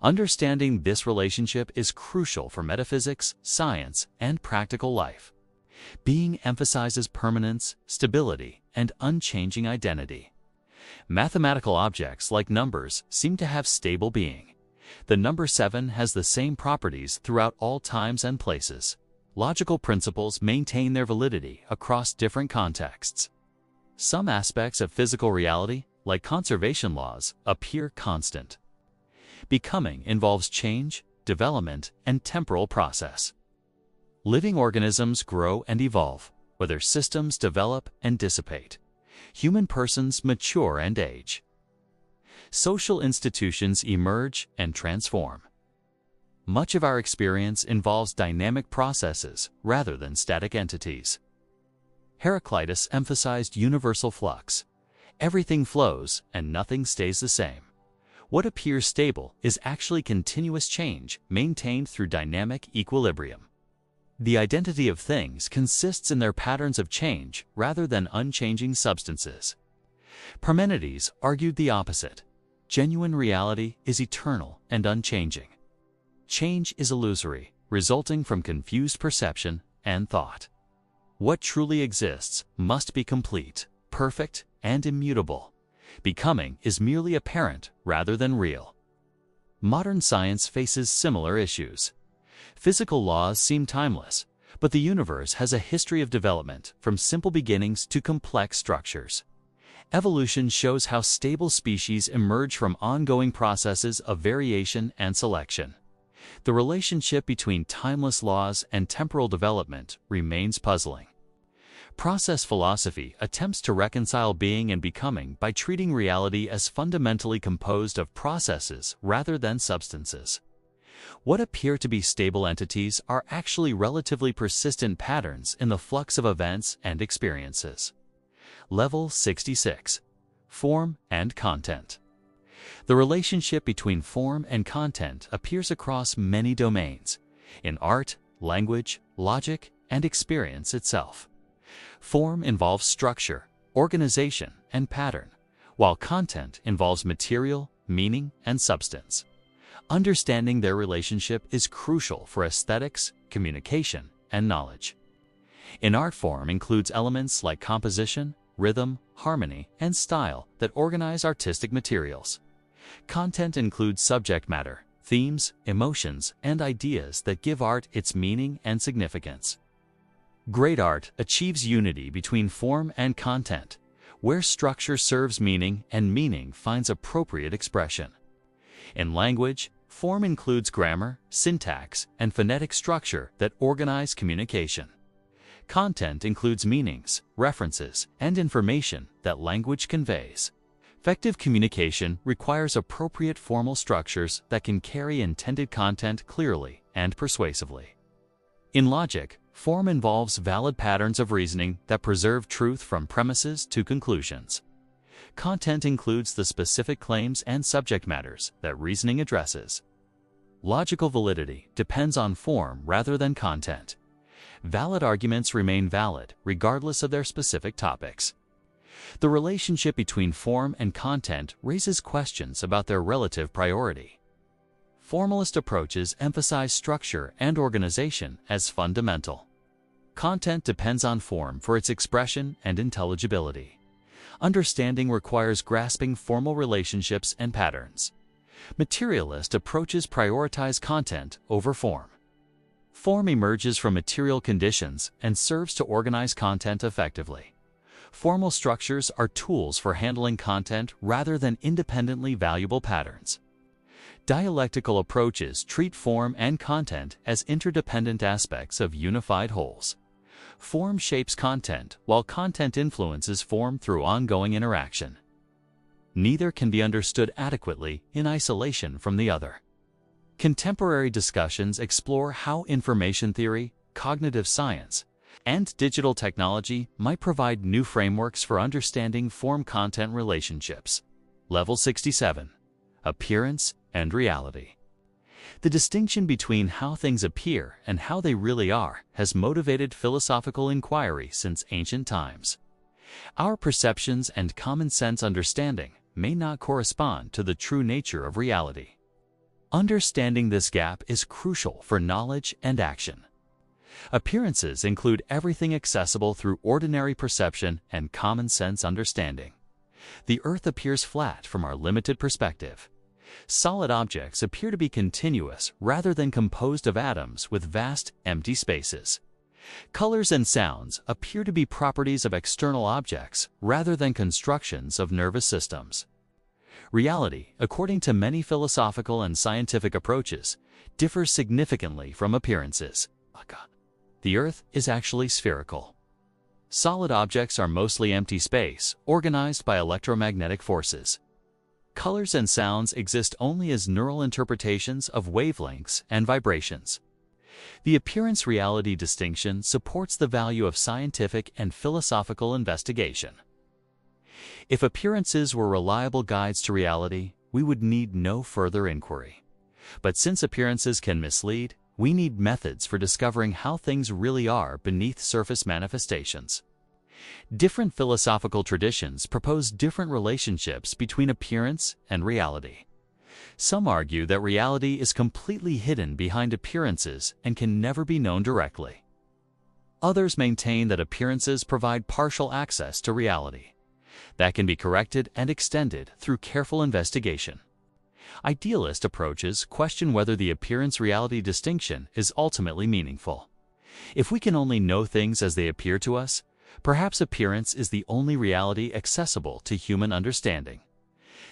Understanding this relationship is crucial for metaphysics, science, and practical life. Being emphasizes permanence, stability, and unchanging identity. Mathematical objects like numbers seem to have stable being. The number 7 has the same properties throughout all times and places. Logical principles maintain their validity across different contexts. Some aspects of physical reality, like conservation laws, appear constant. Becoming involves change, development, and temporal process. Living organisms grow and evolve, whether systems develop and dissipate. Human persons mature and age. Social institutions emerge and transform. Much of our experience involves dynamic processes rather than static entities. Heraclitus emphasized universal flux. Everything flows and nothing stays the same. What appears stable is actually continuous change maintained through dynamic equilibrium. The identity of things consists in their patterns of change rather than unchanging substances. Parmenides argued the opposite. Genuine reality is eternal and unchanging. Change is illusory, resulting from confused perception and thought. What truly exists must be complete, perfect, and immutable. Becoming is merely apparent rather than real. Modern science faces similar issues. Physical laws seem timeless, but the universe has a history of development from simple beginnings to complex structures. Evolution shows how stable species emerge from ongoing processes of variation and selection. The relationship between timeless laws and temporal development remains puzzling. Process philosophy attempts to reconcile being and becoming by treating reality as fundamentally composed of processes rather than substances. What appear to be stable entities are actually relatively persistent patterns in the flux of events and experiences. Level 66. Form and Content. The relationship between form and content appears across many domains, in art, language, logic, and experience itself. Form involves structure, organization, and pattern, while content involves material, meaning, and substance. Understanding their relationship is crucial for aesthetics, communication, and knowledge. An art form includes elements like composition, rhythm, harmony, and style that organize artistic materials. Content includes subject matter, themes, emotions, and ideas that give art its meaning and significance. Great art achieves unity between form and content, where structure serves meaning and meaning finds appropriate expression. In language, form includes grammar, syntax, and phonetic structure that organize communication. Content includes meanings, references, and information that language conveys. Effective communication requires appropriate formal structures that can carry intended content clearly and persuasively. In logic, form involves valid patterns of reasoning that preserve truth from premises to conclusions. Content includes the specific claims and subject matters that reasoning addresses. Logical validity depends on form rather than content. Valid arguments remain valid regardless of their specific topics. The relationship between form and content raises questions about their relative priority. Formalist approaches emphasize structure and organization as fundamental. Content depends on form for its expression and intelligibility. Understanding requires grasping formal relationships and patterns. Materialist approaches prioritize content over form. Form emerges from material conditions and serves to organize content effectively. Formal structures are tools for handling content rather than independently valuable patterns. Dialectical approaches treat form and content as interdependent aspects of unified wholes. Form shapes content, while content influences form through ongoing interaction. Neither can be understood adequately in isolation from the other. Contemporary discussions explore how information theory, cognitive science, and digital technology might provide new frameworks for understanding form-content relationships. Level 67. Appearance and Reality. The distinction between how things appear and how they really are has motivated philosophical inquiry since ancient times. Our perceptions and common sense understanding may not correspond to the true nature of reality. Understanding this gap is crucial for knowledge and action. Appearances include everything accessible through ordinary perception and common sense understanding. The Earth appears flat from our limited perspective. Solid objects appear to be continuous rather than composed of atoms with vast, empty spaces. Colors and sounds appear to be properties of external objects rather than constructions of nervous systems. Reality, according to many philosophical and scientific approaches, differs significantly from appearances. The Earth is actually spherical. Solid objects are mostly empty space, organized by electromagnetic forces. Colors and sounds exist only as neural interpretations of wavelengths and vibrations. The appearance-reality distinction supports the value of scientific and philosophical investigation. If appearances were reliable guides to reality, we would need no further inquiry. But since appearances can mislead, we need methods for discovering how things really are beneath surface manifestations. Different philosophical traditions propose different relationships between appearance and reality. Some argue that reality is completely hidden behind appearances and can never be known directly. Others maintain that appearances provide partial access to reality. That can be corrected and extended through careful investigation. Idealist approaches question whether the appearance-reality distinction is ultimately meaningful. If we can only know things as they appear to us, perhaps appearance is the only reality accessible to human understanding.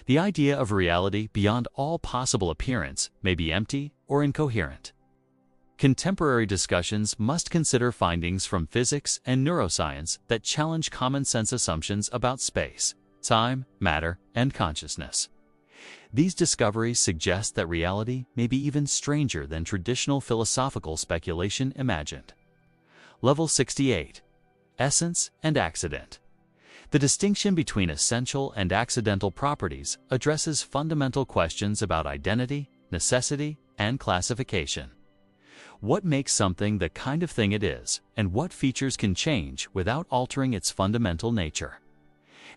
The idea of reality beyond all possible appearance may be empty or incoherent. Contemporary discussions must consider findings from physics and neuroscience that challenge common sense assumptions about space, time, matter, and consciousness. These discoveries suggest that reality may be even stranger than traditional philosophical speculation imagined. Level 68. Essence and Accident. The distinction between essential and accidental properties addresses fundamental questions about identity, necessity, and classification. What makes something the kind of thing it is, and what features can change without altering its fundamental nature?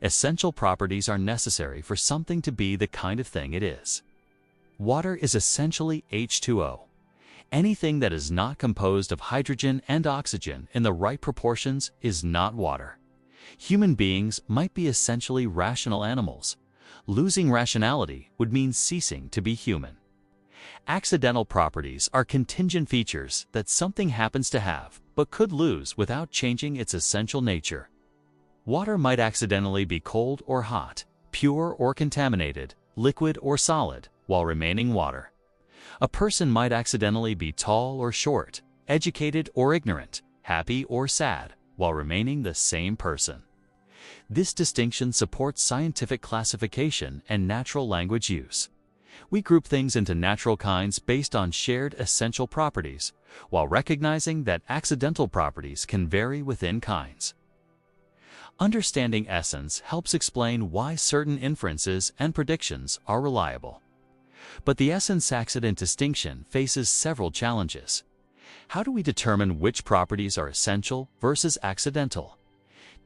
Essential properties are necessary for something to be the kind of thing it is. Water is essentially H2O. Anything that is not composed of hydrogen and oxygen in the right proportions is not water. Human beings might be essentially rational animals. Losing rationality would mean ceasing to be human. Accidental properties are contingent features that something happens to have but could lose without changing its essential nature. Water might accidentally be cold or hot, pure or contaminated, liquid or solid, while remaining water. A person might accidentally be tall or short, educated or ignorant, happy or sad, while remaining the same person. This distinction supports scientific classification and natural language use. We group things into natural kinds based on shared essential properties, while recognizing that accidental properties can vary within kinds. Understanding essence helps explain why certain inferences and predictions are reliable. But the essence-accident distinction faces several challenges. How do we determine which properties are essential versus accidental?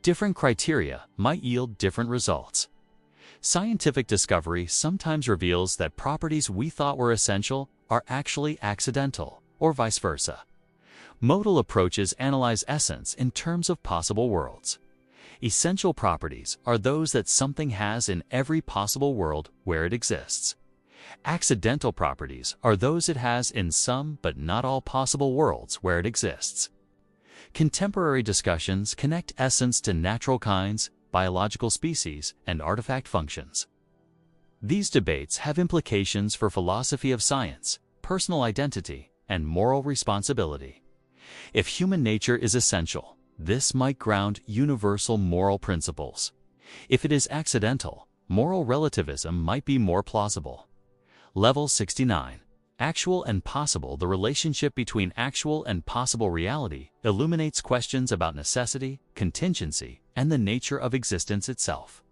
Different criteria might yield different results. Scientific discovery sometimes reveals that properties we thought were essential are actually accidental, or vice versa. Modal approaches analyze essence in terms of possible worlds. Essential properties are those that something has in every possible world where it exists. Accidental properties are those it has in some but not all possible worlds where it exists. Contemporary discussions connect essence to natural kinds, biological species, and artifact functions. These debates have implications for philosophy of science, personal identity, and moral responsibility. If human nature is essential, this might ground universal moral principles. If it is accidental, moral relativism might be more plausible. Level 69. Actual and possible. The relationship between actual and possible reality illuminates questions about necessity, contingency, and the nature of existence itself.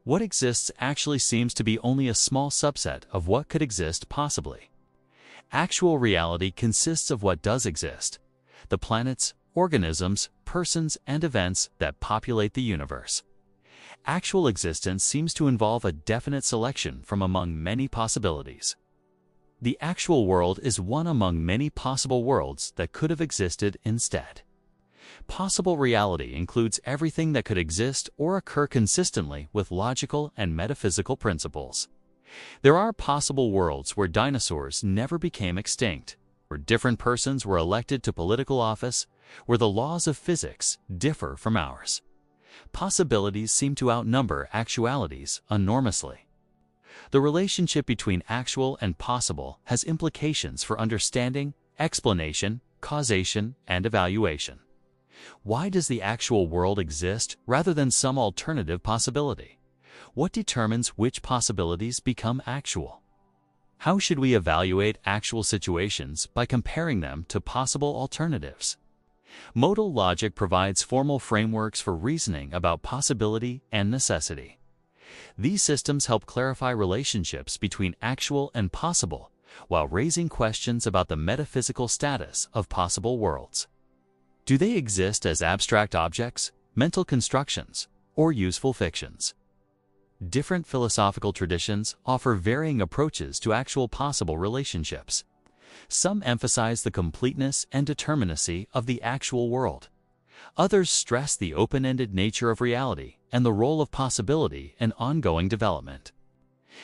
What exists actually seems to be only a small subset of what could exist possibly. Actual reality consists of what does exist: the planets, organisms, persons, and events that populate the universe. Actual existence seems to involve a definite selection from among many possibilities. The actual world is one among many possible worlds that could have existed instead. Possible reality includes everything that could exist or occur consistently with logical and metaphysical principles. There are possible worlds where dinosaurs never became extinct, where different persons were elected to political office, where the laws of physics differ from ours. Possibilities seem to outnumber actualities enormously. The relationship between actual and possible has implications for understanding, explanation, causation, and evaluation. Why does the actual world exist rather than some alternative possibility? What determines which possibilities become actual? How should we evaluate actual situations by comparing them to possible alternatives? Modal logic provides formal frameworks for reasoning about possibility and necessity. These systems help clarify relationships between actual and possible, while raising questions about the metaphysical status of possible worlds. Do they exist as abstract objects, mental constructions, or useful fictions? Different philosophical traditions offer varying approaches to actual possible relationships. Some emphasize the completeness and determinacy of the actual world. Others stress the open-ended nature of reality and the role of possibility in ongoing development.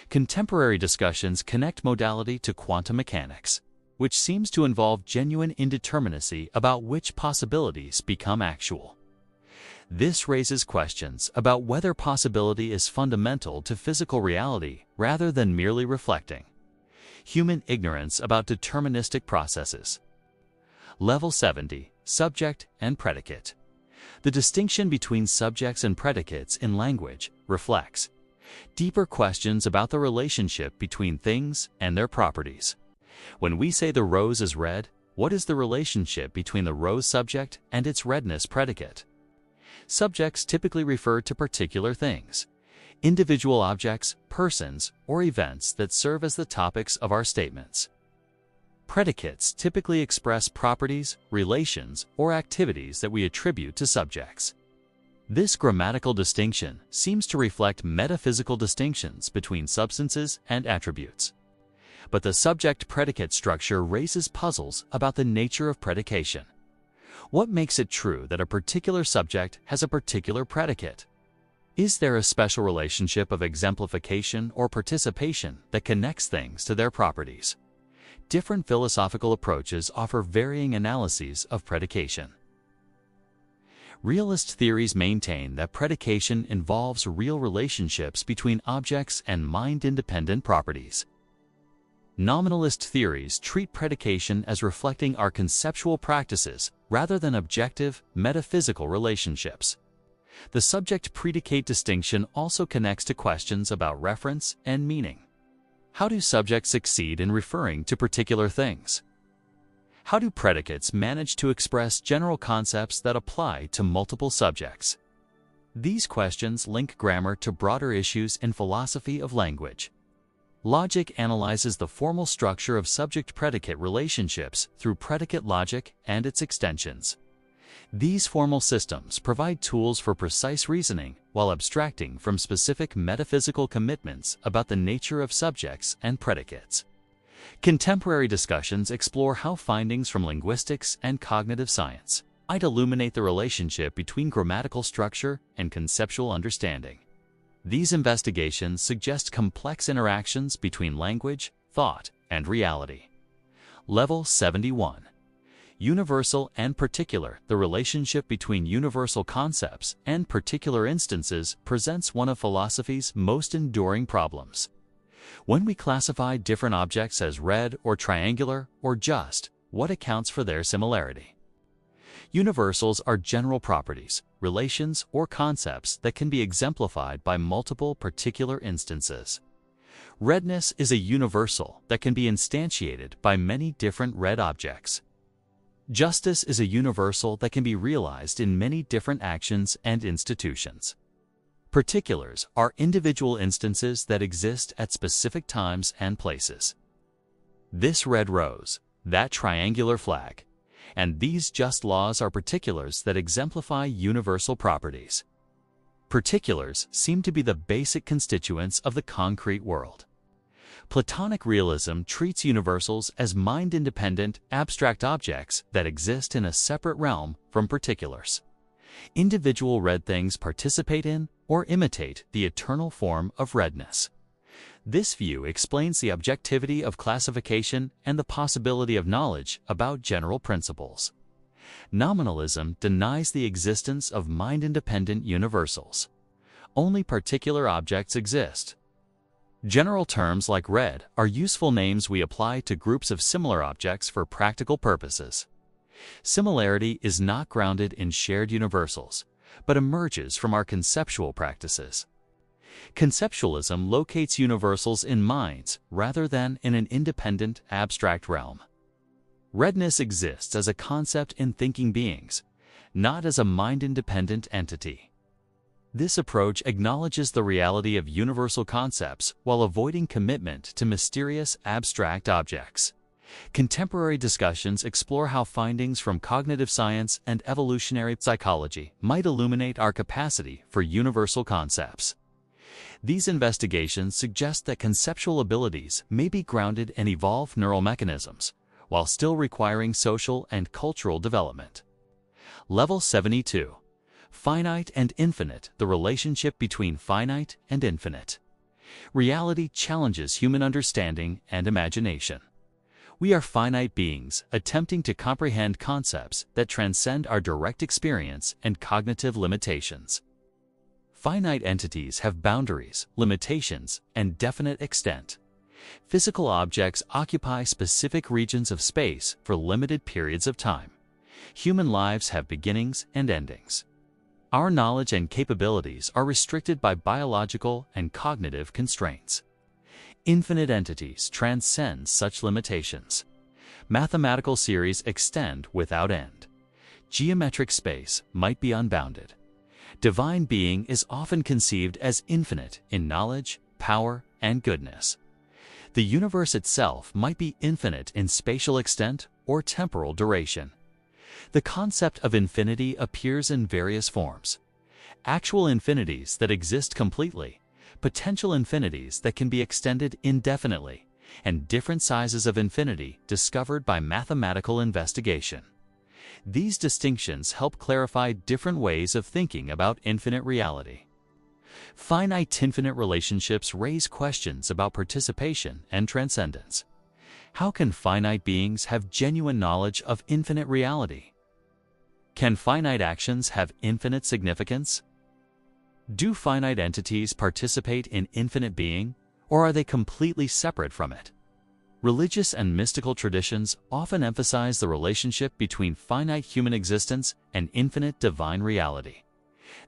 Contemporary discussions connect modality to quantum mechanics, which seems to involve genuine indeterminacy about which possibilities become actual. This raises questions about whether possibility is fundamental to physical reality rather than merely reflecting human ignorance about deterministic processes. Level 70. Subject and predicate. The distinction between subjects and predicates in language reflects deeper questions about the relationship between things and their properties. When we say the rose is red, what is the relationship between the rose subject and its redness predicate? Subjects typically refer to particular things, individual objects, persons, or events that serve as the topics of our statements. Predicates typically express properties, relations, or activities that we attribute to subjects. This grammatical distinction seems to reflect metaphysical distinctions between substances and attributes. But the subject-predicate structure raises puzzles about the nature of predication. What makes it true that a particular subject has a particular predicate? Is there a special relationship of exemplification or participation that connects things to their properties? Different philosophical approaches offer varying analyses of predication. Realist theories maintain that predication involves real relationships between objects and mind-independent properties. Nominalist theories treat predication as reflecting our conceptual practices rather than objective, metaphysical relationships. The subject-predicate distinction also connects to questions about reference and meaning. How do subjects succeed in referring to particular things? How do predicates manage to express general concepts that apply to multiple subjects? These questions link grammar to broader issues in philosophy of language. Logic analyzes the formal structure of subject-predicate relationships through predicate logic and its extensions. These formal systems provide tools for precise reasoning while abstracting from specific metaphysical commitments about the nature of subjects and predicates. Contemporary discussions explore how findings from linguistics and cognitive science might illuminate the relationship between grammatical structure and conceptual understanding. These investigations suggest complex interactions between language, thought, and reality. Level 71. Universal and particular. The relationship between universal concepts and particular instances presents one of philosophy's most enduring problems. When we classify different objects as red or triangular or just, what accounts for their similarity? Universals are general properties, relations, or concepts that can be exemplified by multiple particular instances. Redness is a universal that can be instantiated by many different red objects. Justice is a universal that can be realized in many different actions and institutions. Particulars are individual instances that exist at specific times and places. This red rose, that triangular flag. and these just laws are particulars that exemplify universal properties. Particulars seem to be the basic constituents of the concrete world. Platonic realism treats universals as mind-independent, abstract objects that exist in a separate realm from particulars. Individual red things participate in or imitate the eternal form of redness. This view explains the objectivity of classification and the possibility of knowledge about general principles. Nominalism denies the existence of mind-independent universals. Only particular objects exist. General terms like red are useful names we apply to groups of similar objects for practical purposes. Similarity is not grounded in shared universals, but emerges from our conceptual practices. Conceptualism locates universals in minds rather than in an independent, abstract realm. Redness exists as a concept in thinking beings, not as a mind-independent entity. This approach acknowledges the reality of universal concepts while avoiding commitment to mysterious, abstract objects. Contemporary discussions explore how findings from cognitive science and evolutionary psychology might illuminate our capacity for universal concepts. These investigations suggest that conceptual abilities may be grounded in evolved neural mechanisms, while still requiring social and cultural development. Level 72. Finite and infinite, the relationship between finite and infinite. Reality challenges human understanding and imagination. We are finite beings attempting to comprehend concepts that transcend our direct experience and cognitive limitations. Finite entities have boundaries, limitations, and definite extent. Physical objects occupy specific regions of space for limited periods of time. Human lives have beginnings and endings. Our knowledge and capabilities are restricted by biological and cognitive constraints. Infinite entities transcend such limitations. Mathematical series extend without end. Geometric space might be unbounded. Divine being is often conceived as infinite in knowledge, power, and goodness. The universe itself might be infinite in spatial extent or temporal duration. The concept of infinity appears in various forms. Actual infinities that exist completely, potential infinities that can be extended indefinitely, and different sizes of infinity discovered by mathematical investigation. These distinctions help clarify different ways of thinking about infinite reality. Finite-infinite relationships raise questions about participation and transcendence. How can finite beings have genuine knowledge of infinite reality? Can finite actions have infinite significance? Do finite entities participate in infinite being, or are they completely separate from it? Religious and mystical traditions often emphasize the relationship between finite human existence and infinite divine reality.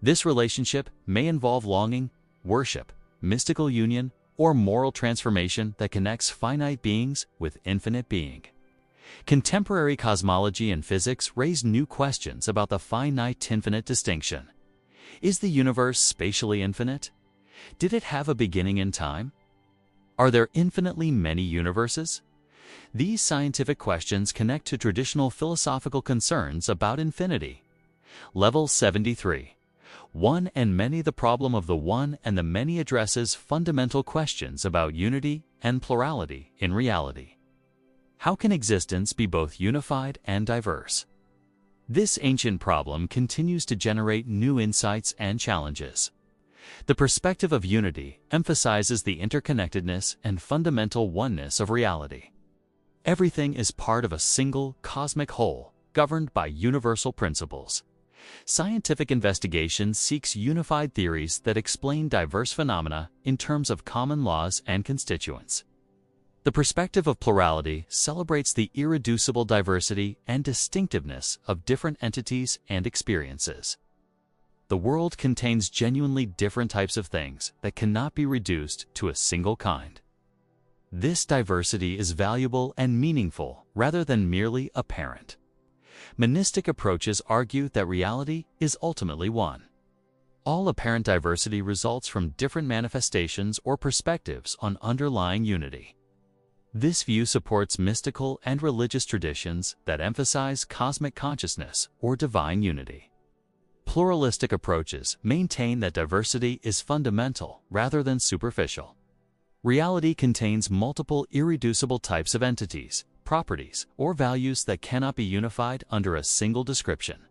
This relationship may involve longing, worship, mystical union, or moral transformation that connects finite beings with infinite being. Contemporary cosmology and physics raise new questions about the finite-infinite distinction. Is the universe spatially infinite? Did it have a beginning in time? Are there infinitely many universes? These scientific questions connect to traditional philosophical concerns about infinity. Level 73. One and Many. The problem of the one and the many addresses fundamental questions about unity and plurality in reality. How can existence be both unified and diverse? This ancient problem continues to generate new insights and challenges. The perspective of unity emphasizes the interconnectedness and fundamental oneness of reality. Everything is part of a single cosmic whole, governed by universal principles. Scientific investigation seeks unified theories that explain diverse phenomena in terms of common laws and constituents. The perspective of plurality celebrates the irreducible diversity and distinctiveness of different entities and experiences. The world contains genuinely different types of things that cannot be reduced to a single kind. This diversity is valuable and meaningful rather than merely apparent. Monistic approaches argue that reality is ultimately one. All apparent diversity results from different manifestations or perspectives on underlying unity. This view supports mystical and religious traditions that emphasize cosmic consciousness or divine unity. Pluralistic approaches maintain that diversity is fundamental rather than superficial. Reality contains multiple irreducible types of entities, properties, or values that cannot be unified under a single description.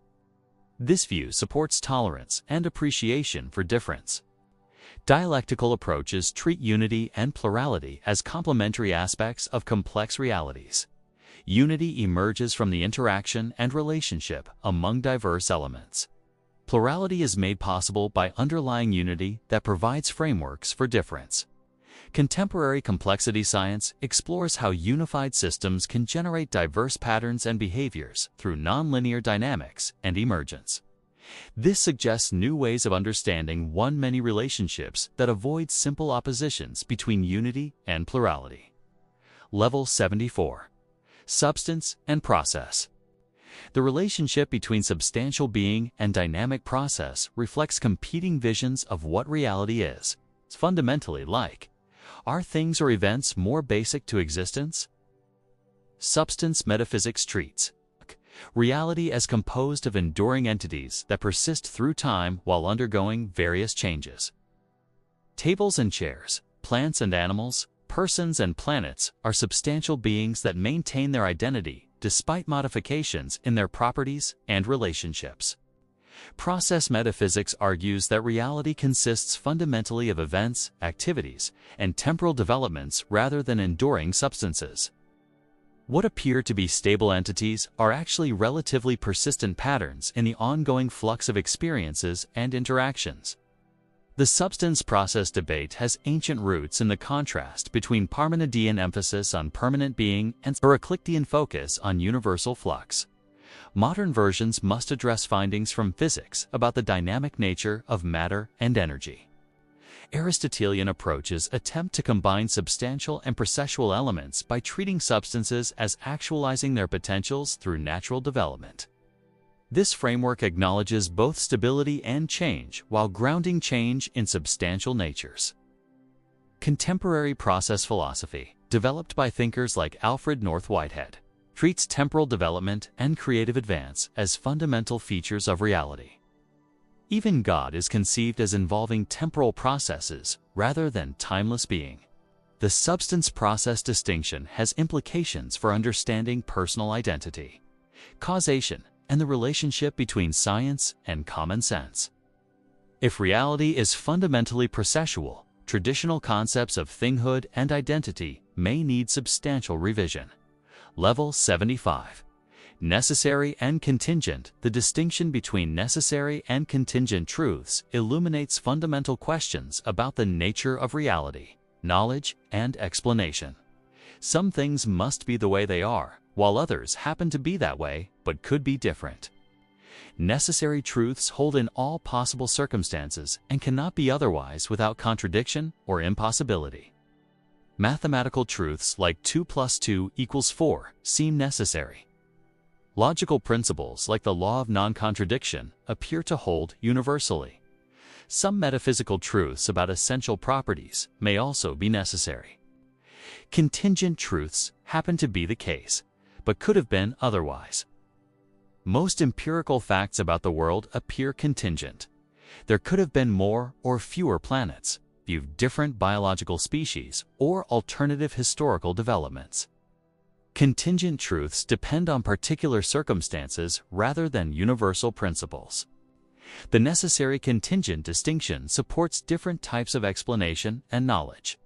This view supports tolerance and appreciation for difference. Dialectical approaches treat unity and plurality as complementary aspects of complex realities. Unity emerges from the interaction and relationship among diverse elements. Plurality is made possible by underlying unity that provides frameworks for difference. Contemporary complexity science explores how unified systems can generate diverse patterns and behaviors through nonlinear dynamics and emergence. This suggests new ways of understanding one-many relationships that avoid simple oppositions between unity and plurality. Level 74. Substance and process. The relationship between substantial being and dynamic process reflects competing visions of what reality is. It's fundamentally like, are things or events more basic to existence? Substance metaphysics treats reality as composed of enduring entities that persist through time while undergoing various changes. Tables and chairs, plants and animals, persons and planets are substantial beings that maintain their identity despite modifications in their properties and relationships. Process metaphysics argues that reality consists fundamentally of events, activities, and temporal developments rather than enduring substances. What appear to be stable entities are actually relatively persistent patterns in the ongoing flux of experiences and interactions. The substance-process debate has ancient roots in the contrast between Parmenidean emphasis on permanent being and Heraclitean focus on universal flux. Modern versions must address findings from physics about the dynamic nature of matter and energy. Aristotelian approaches attempt to combine substantial and processual elements by treating substances as actualizing their potentials through natural development. This framework acknowledges both stability and change while grounding change in substantial natures. Contemporary process philosophy, developed by thinkers like Alfred North Whitehead, treats temporal development and creative advance as fundamental features of reality. Even God is conceived as involving temporal processes rather than timeless being. The substance-process distinction has implications for understanding personal identity, causation, and the relationship between science and common sense. If reality is fundamentally processual, traditional concepts of thinghood and identity may need substantial revision. Level 75. Necessary and contingent. The distinction between necessary and contingent truths illuminates fundamental questions about the nature of reality, knowledge, and explanation. Some things must be the way they are, while others happen to be that way but could be different. Necessary truths hold in all possible circumstances and cannot be otherwise without contradiction or impossibility. Mathematical truths like 2 + 2 = 4 seem necessary. Logical principles like the law of non-contradiction appear to hold universally. Some metaphysical truths about essential properties may also be necessary. Contingent truths happen to be the case, but could have been otherwise. Most empirical facts about the world appear contingent. There could have been more or fewer planets, different biological species, or alternative historical developments. Contingent truths depend on particular circumstances rather than universal principles. The necessary contingent distinction supports different types of explanation and knowledge.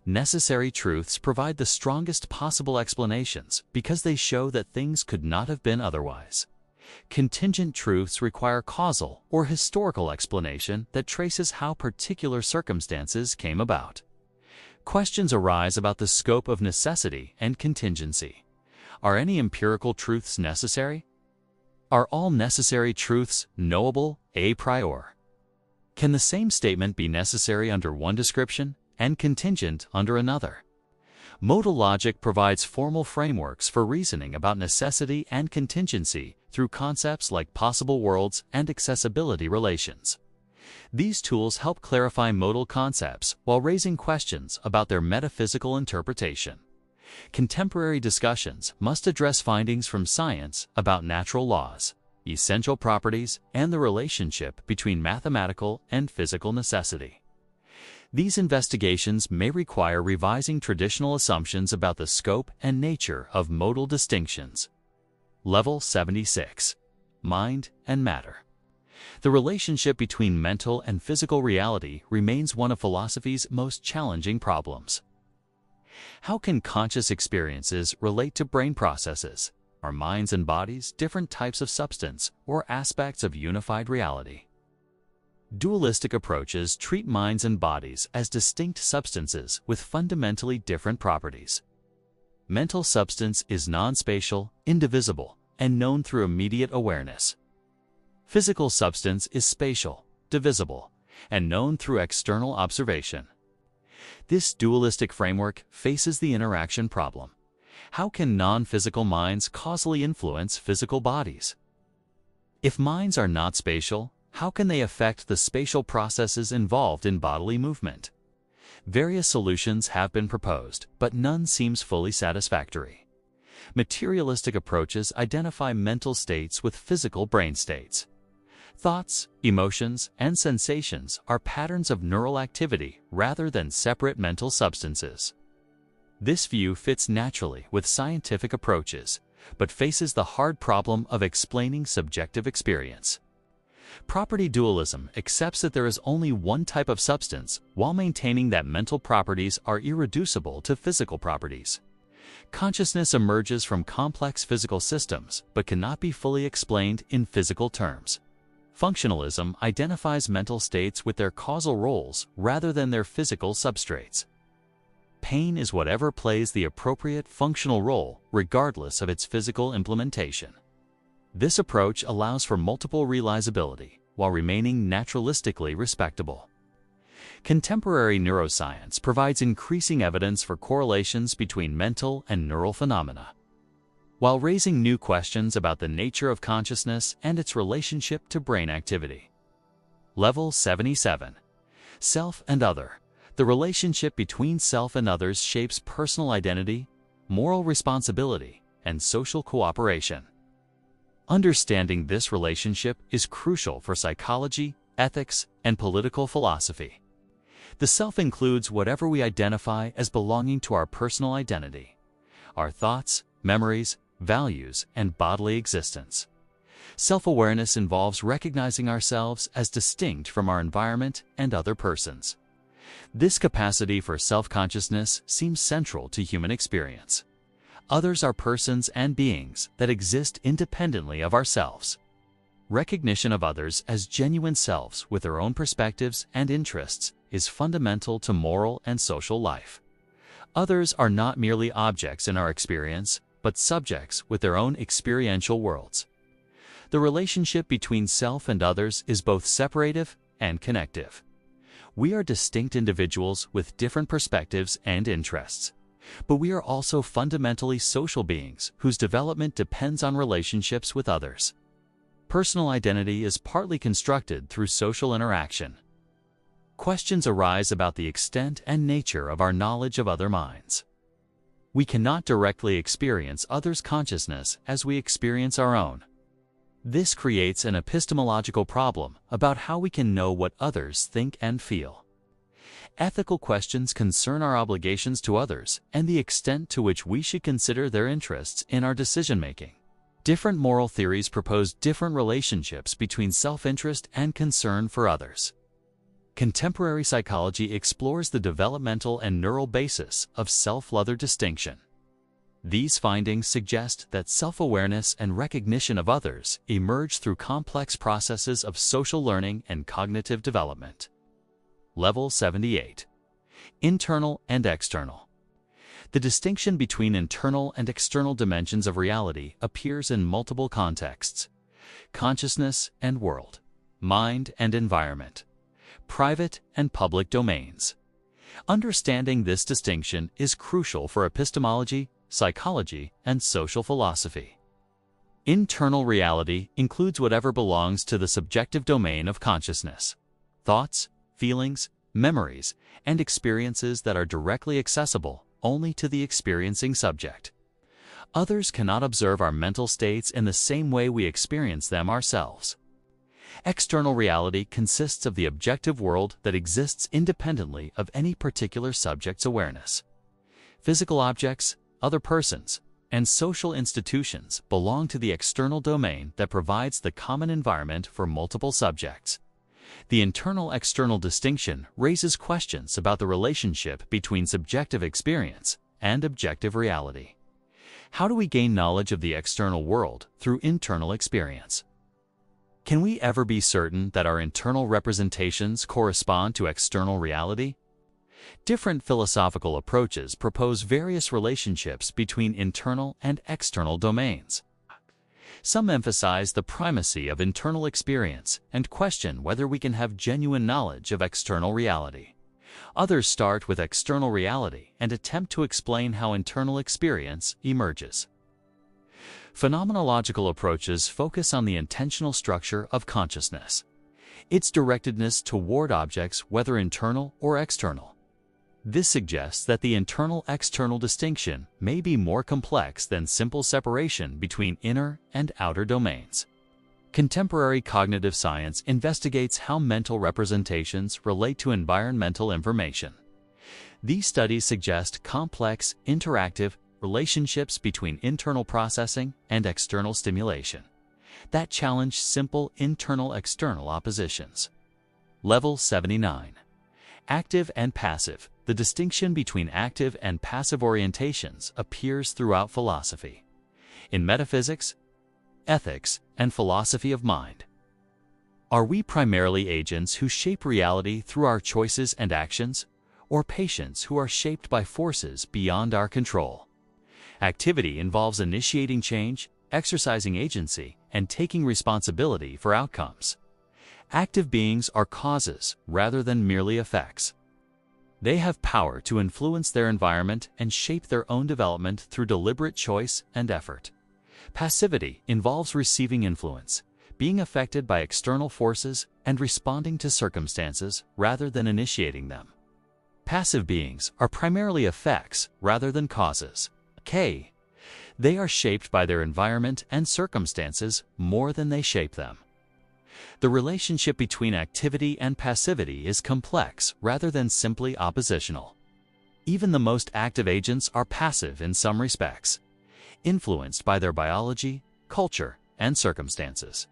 Necessary truths provide the strongest possible explanations because they show that things could not have been otherwise. Contingent truths require causal or historical explanation that traces how particular circumstances came about. Questions arise about the scope of necessity and contingency. Are any empirical truths necessary? Are all necessary truths knowable a priori? Can the same statement be necessary under one description and contingent under another? Modal logic provides formal frameworks for reasoning about necessity and contingency through concepts like possible worlds and accessibility relations. These tools help clarify modal concepts while raising questions about their metaphysical interpretation. Contemporary discussions must address findings from science about natural laws, essential properties, and the relationship between mathematical and physical necessity. These investigations may require revising traditional assumptions about the scope and nature of modal distinctions. Level 76. Mind and Matter. The relationship between mental and physical reality remains one of philosophy's most challenging problems. How can conscious experiences relate to brain processes? Are minds and bodies different types of substance or aspects of unified reality? Dualistic approaches treat minds and bodies as distinct substances with fundamentally different properties. Mental substance is non-spatial, indivisible, and known through immediate awareness. Physical substance is spatial, divisible, and known through external observation. This dualistic framework faces the interaction problem. How can non-physical minds causally influence physical bodies? If minds are not spatial, how can they affect the spatial processes involved in bodily movement? Various solutions have been proposed, but none seems fully satisfactory. Materialistic approaches identify mental states with physical brain states. Thoughts, emotions, and sensations are patterns of neural activity rather than separate mental substances. This view fits naturally with scientific approaches, but faces the hard problem of explaining subjective experience. Property dualism accepts that there is only one type of substance while maintaining that mental properties are irreducible to physical properties. Consciousness emerges from complex physical systems but cannot be fully explained in physical terms. Functionalism identifies mental states with their causal roles rather than their physical substrates. Pain is whatever plays the appropriate functional role regardless of its physical implementation. This approach allows for multiple realizability while remaining naturalistically respectable. Contemporary neuroscience provides increasing evidence for correlations between mental and neural phenomena, while raising new questions about the nature of consciousness and its relationship to brain activity. Level 77. Self and Other. The relationship between self and others shapes personal identity, moral responsibility, and social cooperation. Understanding this relationship is crucial for psychology, ethics, and political philosophy. The self includes whatever we identify as belonging to our personal identity, our thoughts, memories, values, and bodily existence. Self-awareness involves recognizing ourselves as distinct from our environment and other persons. This capacity for self-consciousness seems central to human experience. Others are persons and beings that exist independently of ourselves. Recognition of others as genuine selves with their own perspectives and interests is fundamental to moral and social life. Others are not merely objects in our experience, but subjects with their own experiential worlds. The relationship between self and others is both separative and connective. We are distinct individuals with different perspectives and interests, but we are also fundamentally social beings whose development depends on relationships with others. Personal identity is partly constructed through social interaction. Questions arise about the extent and nature of our knowledge of other minds. We cannot directly experience others' consciousness as we experience our own. This creates an epistemological problem about how we can know what others think and feel. Ethical questions concern our obligations to others and the extent to which we should consider their interests in our decision-making. Different moral theories propose different relationships between self-interest and concern for others. Contemporary psychology explores the developmental and neural basis of self-other distinction. These findings suggest that self-awareness and recognition of others emerge through complex processes of social learning and cognitive development. Level 78. Internal and External. The distinction between internal and external dimensions of reality appears in multiple contexts: consciousness and world, mind and environment, private and public domains. Understanding this distinction is crucial for epistemology, psychology, and social philosophy. Internal reality includes whatever belongs to the subjective domain of consciousness: thoughts, feelings, memories, and experiences that are directly accessible only to the experiencing subject. Others cannot observe our mental states in the same way we experience them ourselves. External reality consists of the objective world that exists independently of any particular subject's awareness. Physical objects, other persons, and social institutions belong to the external domain that provides the common environment for multiple subjects. The internal-external distinction raises questions about the relationship between subjective experience and objective reality. How do we gain knowledge of the external world through internal experience? Can we ever be certain that our internal representations correspond to external reality? Different philosophical approaches propose various relationships between internal and external domains. Some emphasize the primacy of internal experience and question whether we can have genuine knowledge of external reality. Others start with external reality and attempt to explain how internal experience emerges. Phenomenological approaches focus on the intentional structure of consciousness, its directedness toward objects, whether internal or external. This suggests that the internal-external distinction may be more complex than simple separation between inner and outer domains. Contemporary cognitive science investigates how mental representations relate to environmental information. These studies suggest complex, interactive relationships between internal processing and external stimulation that challenge simple internal-external oppositions. Level 79. Active and passive. The distinction between active and passive orientations appears throughout philosophy, in metaphysics, ethics, and philosophy of mind. Are we primarily agents who shape reality through our choices and actions, or patients who are shaped by forces beyond our control? Activity involves initiating change, exercising agency, and taking responsibility for outcomes. Active beings are causes rather than merely effects. They have power to influence their environment and shape their own development through deliberate choice and effort. Passivity involves receiving influence, being affected by external forces, and responding to circumstances rather than initiating them. Passive beings are primarily effects rather than causes. They are shaped by their environment and circumstances more than they shape them. The relationship between activity and passivity is complex rather than simply oppositional. Even the most active agents are passive in some respects, influenced by their biology, culture, and circumstances.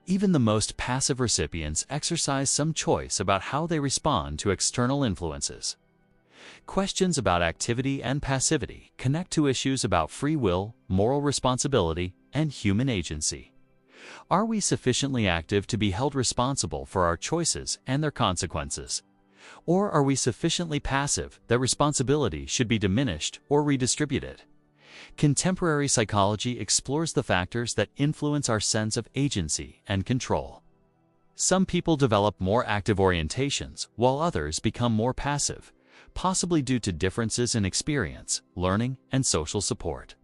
Even the most passive recipients exercise some choice about how they respond to external influences. Questions about activity and passivity connect to issues about free will, moral responsibility, and human agency. Are we sufficiently active to be held responsible for our choices and their consequences? Or are we sufficiently passive that responsibility should be diminished or redistributed? Contemporary psychology explores the factors that influence our sense of agency and control. Some people develop more active orientations, while others become more passive, possibly due to differences in experience, learning, and social support.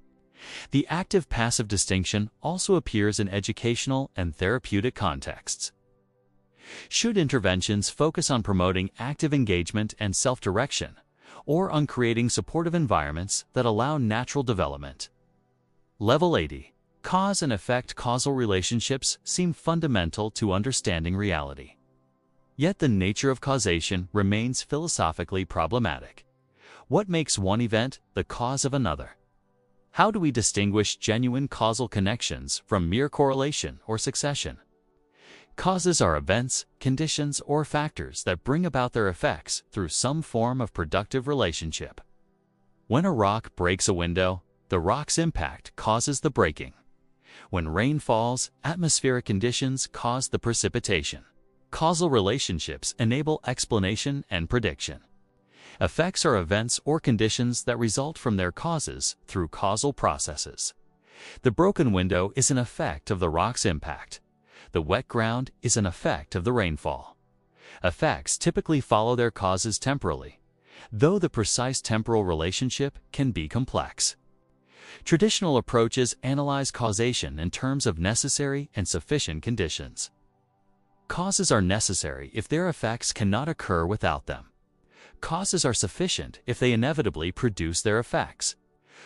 The active-passive distinction also appears in educational and therapeutic contexts. Should interventions focus on promoting active engagement and self-direction, or on creating supportive environments that allow natural development? Level 80. Cause and effect. Causal relationships seem fundamental to understanding reality. Yet the nature of causation remains philosophically problematic. What makes one event the cause of another? How do we distinguish genuine causal connections from mere correlation or succession? Causes are events, conditions, or factors that bring about their effects through some form of productive relationship. When a rock breaks a window, the rock's impact causes the breaking. When rain falls, atmospheric conditions cause the precipitation. Causal relationships enable explanation and prediction. Effects are events or conditions that result from their causes through causal processes. The broken window is an effect of the rock's impact. The wet ground is an effect of the rainfall. Effects typically follow their causes temporally, though the precise temporal relationship can be complex. Traditional approaches analyze causation in terms of necessary and sufficient conditions. Causes are necessary if their effects cannot occur without them. Causes are sufficient if they inevitably produce their effects.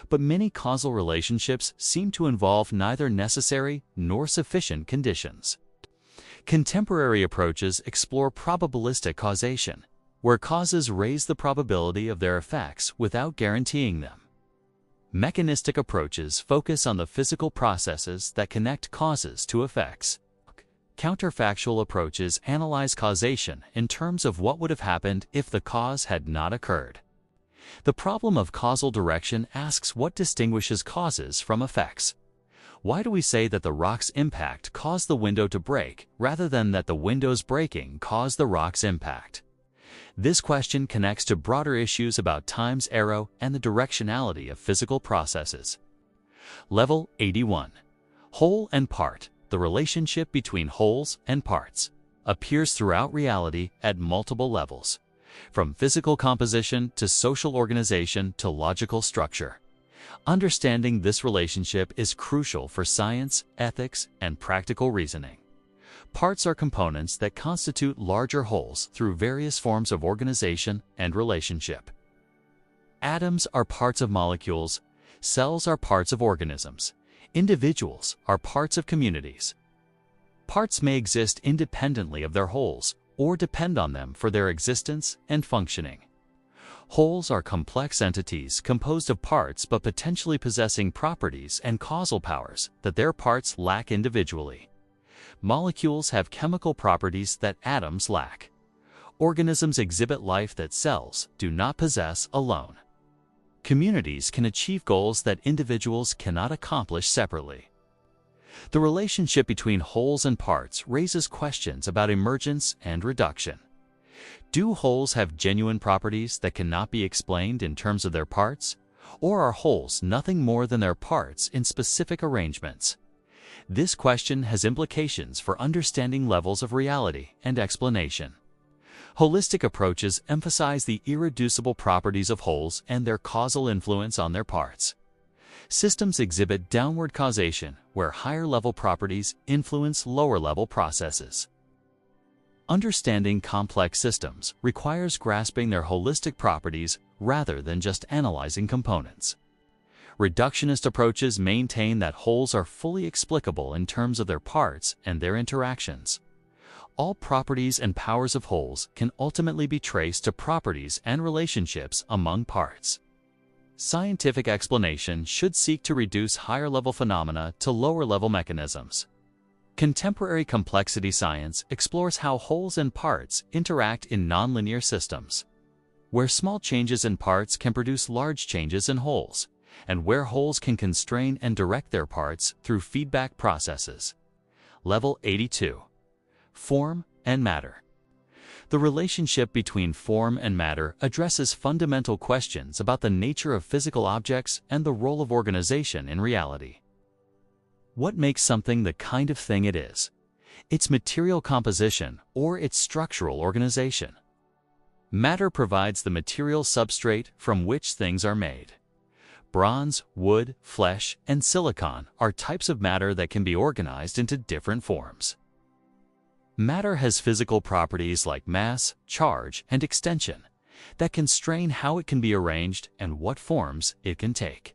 But many causal relationships seem to involve neither necessary nor sufficient conditions. Contemporary approaches explore probabilistic causation, where causes raise the probability of their effects without guaranteeing them. Mechanistic approaches focus on the physical processes that connect causes to effects. Counterfactual approaches analyze causation in terms of what would have happened if the cause had not occurred. The problem of causal direction asks what distinguishes causes from effects. Why do we say that the rock's impact caused the window to break rather than that the window's breaking caused the rock's impact? This question connects to broader issues about time's arrow and the directionality of physical processes. Level 81. Whole and part. The relationship between wholes and parts appears throughout reality at multiple levels, from physical composition to social organization to logical structure. Understanding this relationship is crucial for science, ethics, and practical reasoning. Parts are components that constitute larger wholes through various forms of organization and relationship. Atoms are parts of molecules, cells are parts of organisms, individuals are parts of communities. Parts may exist independently of their wholes or depend on them for their existence and functioning. Wholes are complex entities composed of parts but potentially possessing properties and causal powers that their parts lack individually. Molecules have chemical properties that atoms lack. Organisms exhibit life that cells do not possess alone. Communities can achieve goals that individuals cannot accomplish separately. The relationship between wholes and parts raises questions about emergence and reduction. Do wholes have genuine properties that cannot be explained in terms of their parts? Or are wholes nothing more than their parts in specific arrangements? This question has implications for understanding levels of reality and explanation. Holistic approaches emphasize the irreducible properties of wholes and their causal influence on their parts. Systems exhibit downward causation, where higher-level properties influence lower-level processes. Understanding complex systems requires grasping their holistic properties rather than just analyzing components. Reductionist approaches maintain that wholes are fully explicable in terms of their parts and their interactions. All properties and powers of wholes can ultimately be traced to properties and relationships among parts. Scientific explanation should seek to reduce higher-level phenomena to lower-level mechanisms. Contemporary complexity science explores how wholes and parts interact in nonlinear systems, where small changes in parts can produce large changes in wholes, and where wholes can constrain and direct their parts through feedback processes. Level 82. Form and matter. The relationship between form and matter addresses fundamental questions about the nature of physical objects and the role of organization in reality. What makes something the kind of thing it is? Its material composition or its structural organization? Matter provides the material substrate from which things are made. Bronze, wood, flesh, and silicon are types of matter that can be organized into different forms. Matter has physical properties like mass, charge, and extension that constrain how it can be arranged and what forms it can take.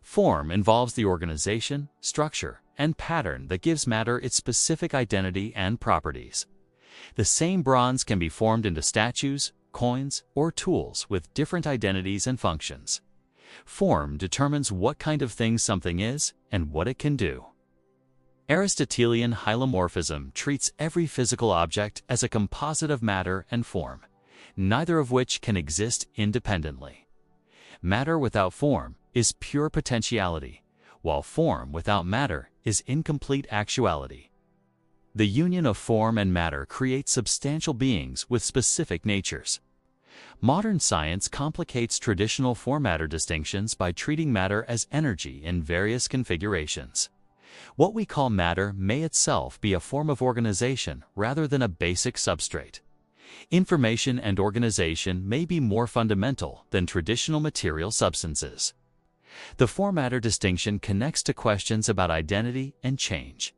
Form involves the organization, structure, and pattern that gives matter its specific identity and properties. The same bronze can be formed into statues, coins, or tools with different identities and functions. Form determines what kind of thing something is and what it can do. Aristotelian hylomorphism treats every physical object as a composite of matter and form, neither of which can exist independently. Matter without form is pure potentiality, while form without matter is incomplete actuality. The union of form and matter creates substantial beings with specific natures. Modern science complicates traditional form-matter distinctions by treating matter as energy in various configurations. What we call matter may itself be a form of organization rather than a basic substrate. Information and organization may be more fundamental than traditional material substances. The form-matter distinction connects to questions about identity and change.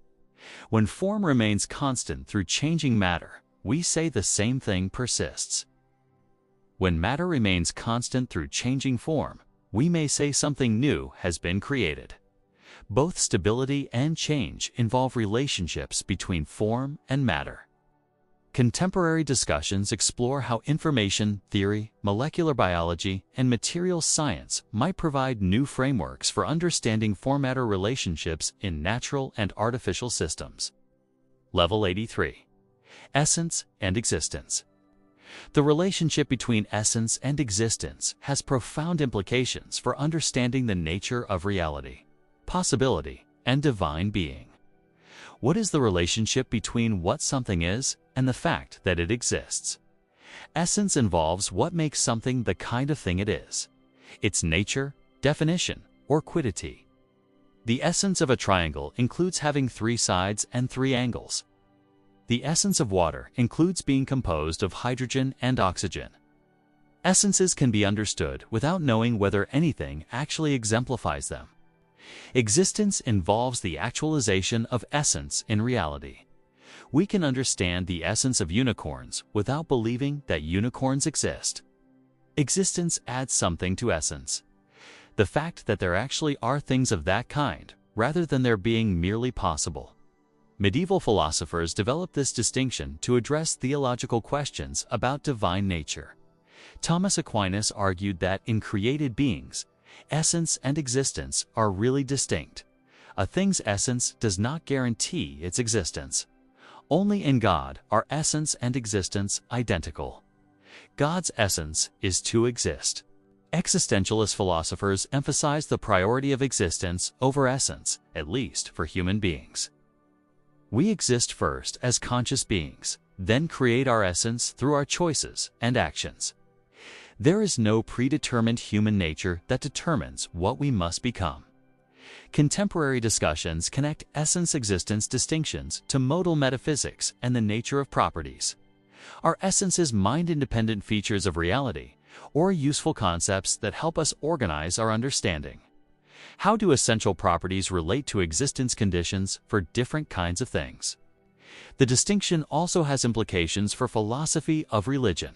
When form remains constant through changing matter, we say the same thing persists. When matter remains constant through changing form, we may say something new has been created. Both stability and change involve relationships between form and matter. Contemporary discussions explore how information theory, molecular biology, and material science might provide new frameworks for understanding form-matter relationships in natural and artificial systems. Level 83. Essence and existence. The relationship between essence and existence has profound implications for understanding the nature of reality, possibility, and divine being. What is the relationship between what something is and the fact that it exists? Essence involves what makes something the kind of thing it is, its nature, definition, or quiddity. The essence of a triangle includes having 3 sides and 3 angles. The essence of water includes being composed of hydrogen and oxygen. Essences can be understood without knowing whether anything actually exemplifies them. Existence involves the actualization of essence in reality. We can understand the essence of unicorns without believing that unicorns exist. Existence adds something to essence. The fact that there actually are things of that kind, rather than there being merely possible. Medieval philosophers developed this distinction to address theological questions about divine nature. Thomas Aquinas argued that in created beings, essence and existence are really distinct. A thing's essence does not guarantee its existence. Only in God are essence and existence identical. God's essence is to exist. Existentialist philosophers emphasize the priority of existence over essence, at least for human beings. We exist first as conscious beings, then create our essence through our choices and actions. There is no predetermined human nature that determines what we must become. Contemporary discussions connect essence-existence distinctions to modal metaphysics and the nature of properties. Are essences mind-independent features of reality, or useful concepts that help us organize our understanding? How do essential properties relate to existence conditions for different kinds of things? The distinction also has implications for philosophy of religion,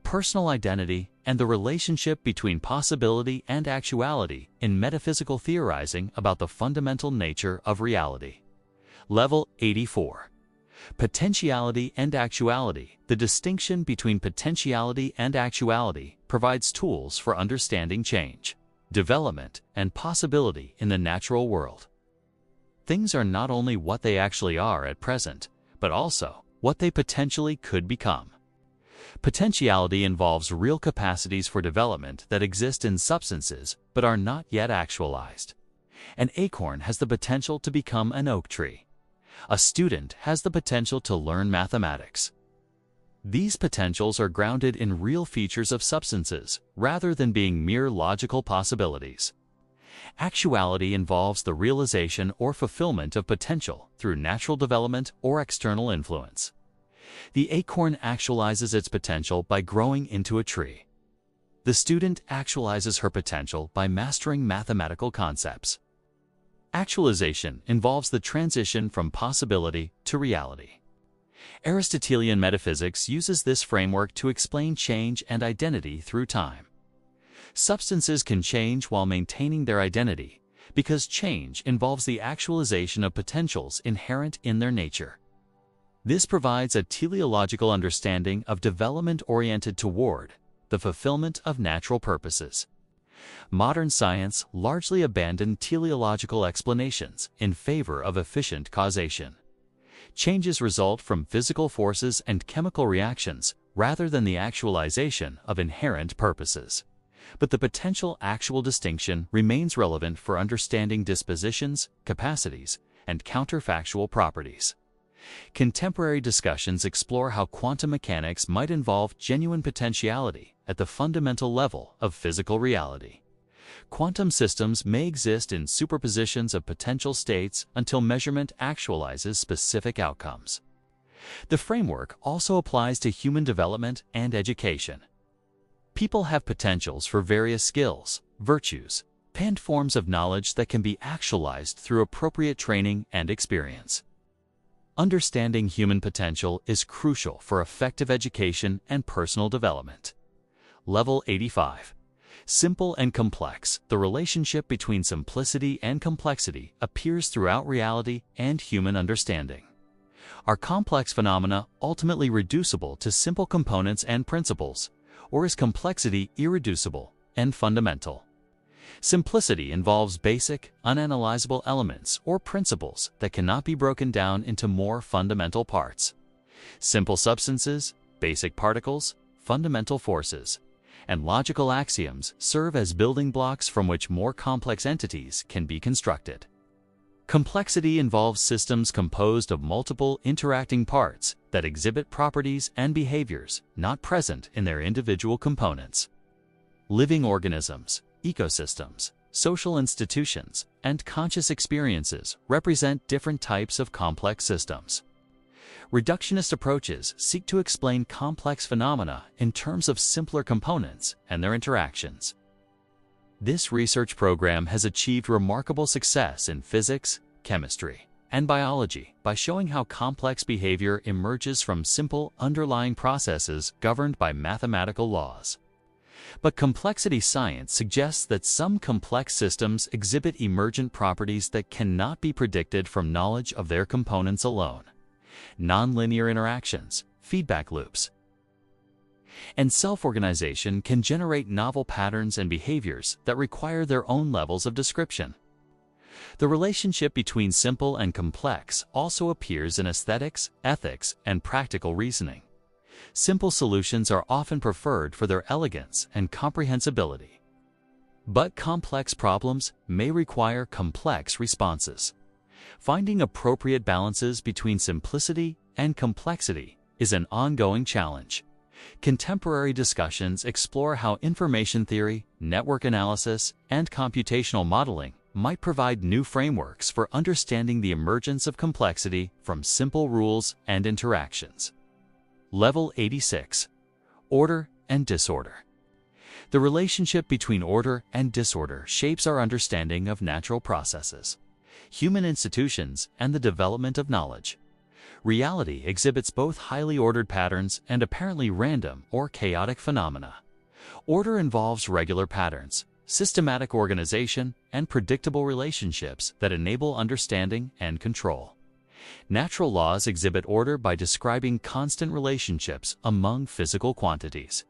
personal identity, and the relationship between possibility and actuality in metaphysical theorizing about the fundamental nature of reality. Level 84. Potentiality and actuality. The distinction between potentiality and actuality provides tools for understanding change, development, and possibility in the natural world. Things are not only what they actually are at present, but also what they potentially could become. Potentiality involves real capacities for development that exist in substances but are not yet actualized. An acorn has the potential to become an oak tree. A student has the potential to learn mathematics. These potentials are grounded in real features of substances rather than being mere logical possibilities. Actuality involves the realization or fulfillment of potential through natural development or external influence. The acorn actualizes its potential by growing into a tree. The student actualizes her potential by mastering mathematical concepts. Actualization involves the transition from possibility to reality. Aristotelian metaphysics uses this framework to explain change and identity through time. Substances can change while maintaining their identity because change involves the actualization of potentials inherent in their nature. This provides a teleological understanding of development oriented toward the fulfillment of natural purposes. Modern science largely abandoned teleological explanations in favor of efficient causation. Changes result from physical forces and chemical reactions rather than the actualization of inherent purposes. But the potential actual distinction remains relevant for understanding dispositions, capacities, and counterfactual properties. Contemporary discussions explore how quantum mechanics might involve genuine potentiality at the fundamental level of physical reality. Quantum systems may exist in superpositions of potential states until measurement actualizes specific outcomes. The framework also applies to human development and education. People have potentials for various skills, virtues, and forms of knowledge that can be actualized through appropriate training and experience. Understanding human potential is crucial for effective education and personal development. Level 85. Simple and complex. The relationship between simplicity and complexity appears throughout reality and human understanding. Are complex phenomena ultimately reducible to simple components and principles, or is complexity irreducible and fundamental? Simplicity involves basic, unanalyzable elements or principles that cannot be broken down into more fundamental parts. Simple substances, basic particles, fundamental forces, and logical axioms serve as building blocks from which more complex entities can be constructed. Complexity involves systems composed of multiple interacting parts that exhibit properties and behaviors not present in their individual components. Living organisms, ecosystems, social institutions, and conscious experiences represent different types of complex systems. Reductionist approaches seek to explain complex phenomena in terms of simpler components and their interactions. This research program has achieved remarkable success in physics, chemistry, and biology by showing how complex behavior emerges from simple underlying processes governed by mathematical laws. But complexity science suggests that some complex systems exhibit emergent properties that cannot be predicted from knowledge of their components alone. Nonlinear interactions, feedback loops, and self-organization can generate novel patterns and behaviors that require their own levels of description. The relationship between simple and complex also appears in aesthetics, ethics, and practical reasoning. Simple solutions are often preferred for their elegance and comprehensibility. But complex problems may require complex responses. Finding appropriate balances between simplicity and complexity is an ongoing challenge. Contemporary discussions explore how information theory, network analysis, and computational modeling might provide new frameworks for understanding the emergence of complexity from simple rules and interactions. Level 86. Order and disorder. The relationship between order and disorder shapes our understanding of natural processes, human institutions, and the development of knowledge. Reality exhibits both highly ordered patterns and apparently random or chaotic phenomena. Order involves regular patterns, systematic organization, and predictable relationships that enable understanding and control. Natural laws exhibit order by describing constant relationships among physical quantities.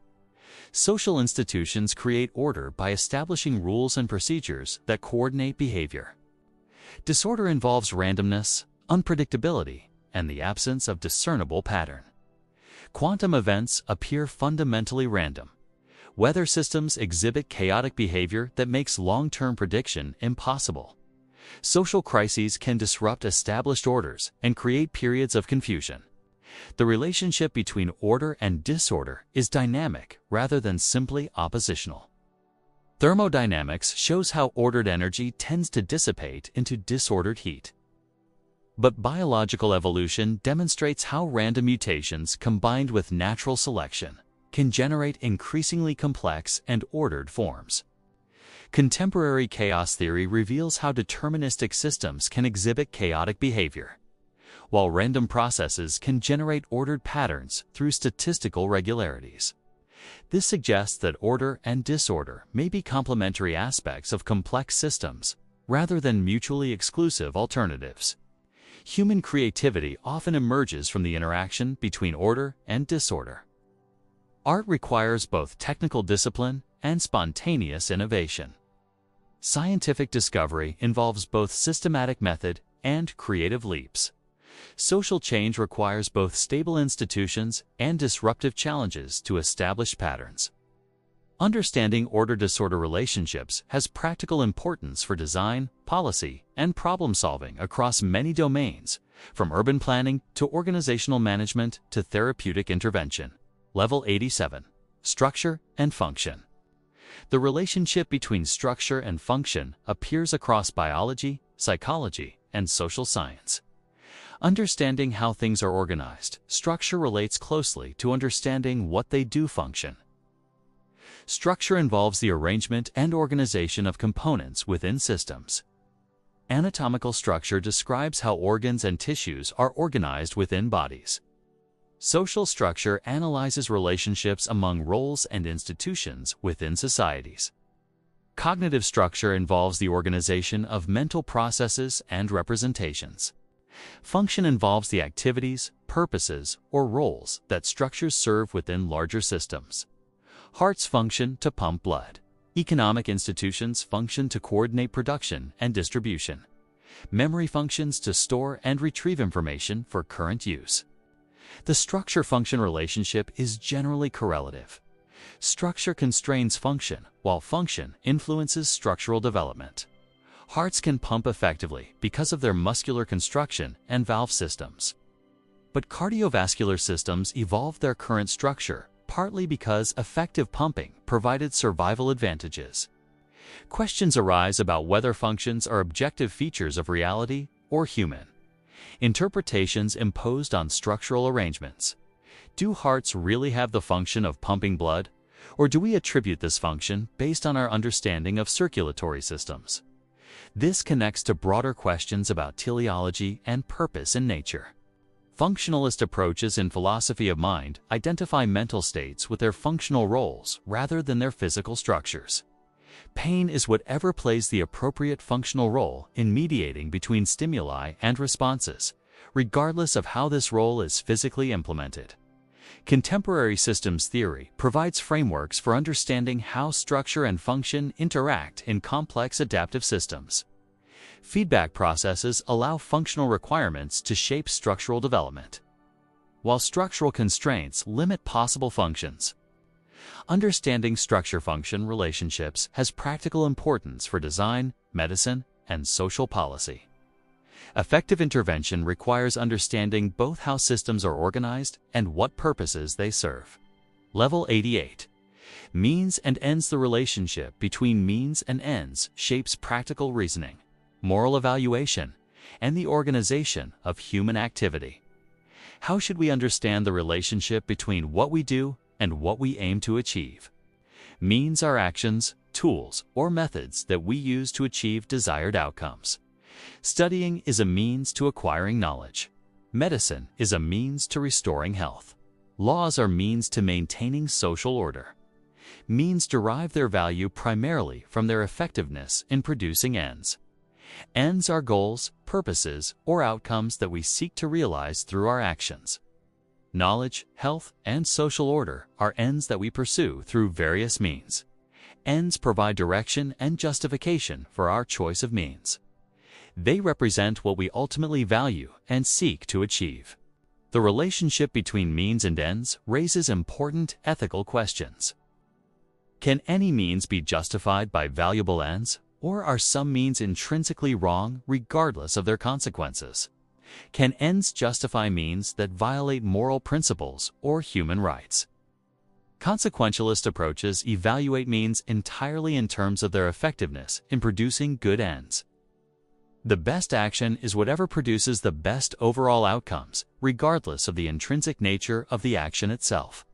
Social institutions create order by establishing rules and procedures that coordinate behavior. Disorder involves randomness, unpredictability, and the absence of discernible pattern. Quantum events appear fundamentally random. Weather systems exhibit chaotic behavior that makes long-term prediction impossible. Social crises can disrupt established orders and create periods of confusion. The relationship between order and disorder is dynamic rather than simply oppositional. Thermodynamics shows how ordered energy tends to dissipate into disordered heat. But biological evolution demonstrates how random mutations combined with natural selection can generate increasingly complex and ordered forms. Contemporary chaos theory reveals how deterministic systems can exhibit chaotic behavior, while random processes can generate ordered patterns through statistical regularities. This suggests that order and disorder may be complementary aspects of complex systems rather than mutually exclusive alternatives. Human creativity often emerges from the interaction between order and disorder. Art requires both technical discipline and spontaneous innovation. Scientific discovery involves both systematic method and creative leaps. Social change requires both stable institutions and disruptive challenges to establish patterns. Understanding order-disorder relationships has practical importance for design, policy, and problem-solving across many domains, from urban planning to organizational management to therapeutic intervention. Level 87. Structure and function. The relationship between structure and function appears across biology, psychology, and social science. Understanding how things are organized, structure relates closely to understanding what they do function. Structure involves the arrangement and organization of components within systems. Anatomical structure describes how organs and tissues are organized within bodies. Social structure analyzes relationships among roles and institutions within societies. Cognitive structure involves the organization of mental processes and representations. Function involves the activities, purposes, or roles that structures serve within larger systems. Hearts function to pump blood. Economic institutions function to coordinate production and distribution. Memory functions to store and retrieve information for current use. The structure-function relationship is generally correlative. Structure constrains function, while function influences structural development. Hearts can pump effectively because of their muscular construction and valve systems. But cardiovascular systems evolved their current structure partly because effective pumping provided survival advantages. Questions arise about whether functions are objective features of reality or human. Interpretations imposed on structural arrangements. Do hearts really have the function of pumping blood, or do we attribute this function based on our understanding of circulatory systems? This connects to broader questions about teleology and purpose in nature. Functionalist approaches in philosophy of mind identify mental states with their functional roles rather than their physical structures. Pain is whatever plays the appropriate functional role in mediating between stimuli and responses, regardless of how this role is physically implemented. Contemporary systems theory provides frameworks for understanding how structure and function interact in complex adaptive systems. Feedback processes allow functional requirements to shape structural development, while structural constraints limit possible functions. Understanding structure-function relationships has practical importance for design, medicine, and social policy. Effective intervention requires understanding both how systems are organized and what purposes they serve. Level 88. Means and ends. The relationship between means and ends shapes practical reasoning, moral evaluation, and the organization of human activity. How should we understand the relationship between what we do and what we aim to achieve? Means are actions, tools, or methods that we use to achieve desired outcomes. Studying is a means to acquiring knowledge. Medicine is a means to restoring health. Laws are means to maintaining social order. Means derive their value primarily from their effectiveness in producing ends. Ends are goals, purposes, or outcomes that we seek to realize through our actions. Knowledge, health, and social order are ends that we pursue through various means. Ends provide direction and justification for our choice of means. They represent what we ultimately value and seek to achieve. The relationship between means and ends raises important ethical questions. Can any means be justified by valuable ends, or are some means intrinsically wrong regardless of their consequences? Can ends justify means that violate moral principles or human rights? Consequentialist approaches evaluate means entirely in terms of their effectiveness in producing good ends. The best action is whatever produces the best overall outcomes, regardless of the intrinsic nature of the action itself.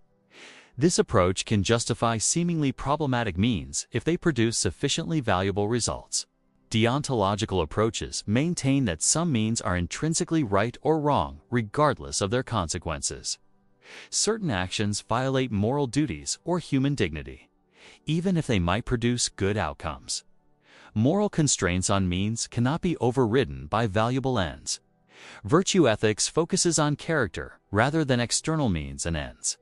This approach can justify seemingly problematic means if they produce sufficiently valuable results. Deontological approaches maintain that some means are intrinsically right or wrong, regardless of their consequences. Certain actions violate moral duties or human dignity, even if they might produce good outcomes. Moral constraints on means cannot be overridden by valuable ends. Virtue ethics focuses on character rather than external means and ends.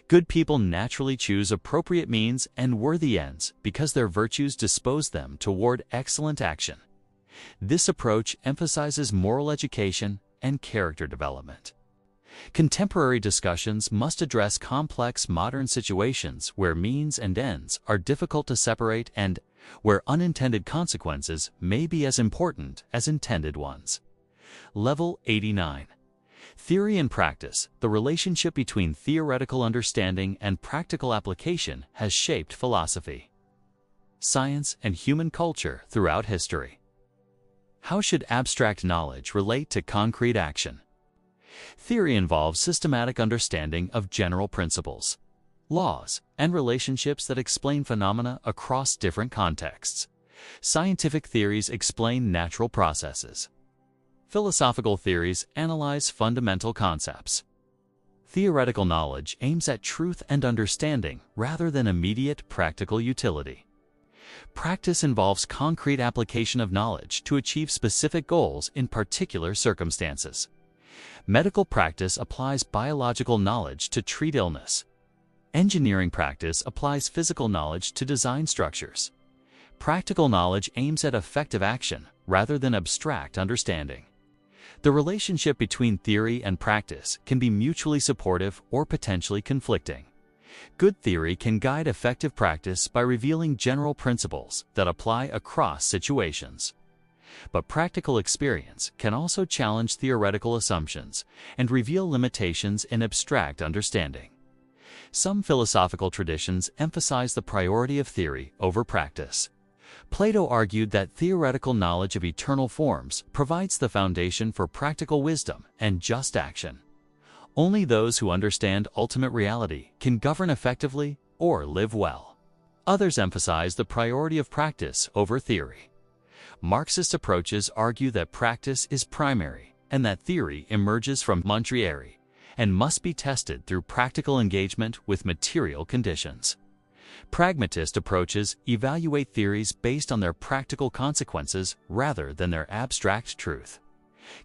Good people naturally choose appropriate means and worthy ends because their virtues dispose them toward excellent action. This approach emphasizes moral education and character development. Contemporary discussions must address complex modern situations where means and ends are difficult to separate and where unintended consequences may be as important as intended ones. Level 89. Theory and practice. The relationship between theoretical understanding and practical application has shaped philosophy, science, and human culture throughout history. How should abstract knowledge relate to concrete action? Theory involves systematic understanding of general principles, laws, and relationships that explain phenomena across different contexts. Scientific theories explain natural processes. Philosophical theories analyze fundamental concepts. Theoretical knowledge aims at truth and understanding rather than immediate practical utility. Practice involves concrete application of knowledge to achieve specific goals in particular circumstances. Medical practice applies biological knowledge to treat illness. Engineering practice applies physical knowledge to design structures. Practical knowledge aims at effective action rather than abstract understanding. The relationship between theory and practice can be mutually supportive or potentially conflicting. Good theory can guide effective practice by revealing general principles that apply across situations. But practical experience can also challenge theoretical assumptions and reveal limitations in abstract understanding. Some philosophical traditions emphasize the priority of theory over practice. Plato argued that theoretical knowledge of eternal forms provides the foundation for practical wisdom and just action. Only those who understand ultimate reality can govern effectively or live well. Others emphasize the priority of practice over theory. Marxist approaches argue that practice is primary and that theory emerges from montrieri and must be tested through practical engagement with material conditions. Pragmatist approaches evaluate theories based on their practical consequences rather than their abstract truth.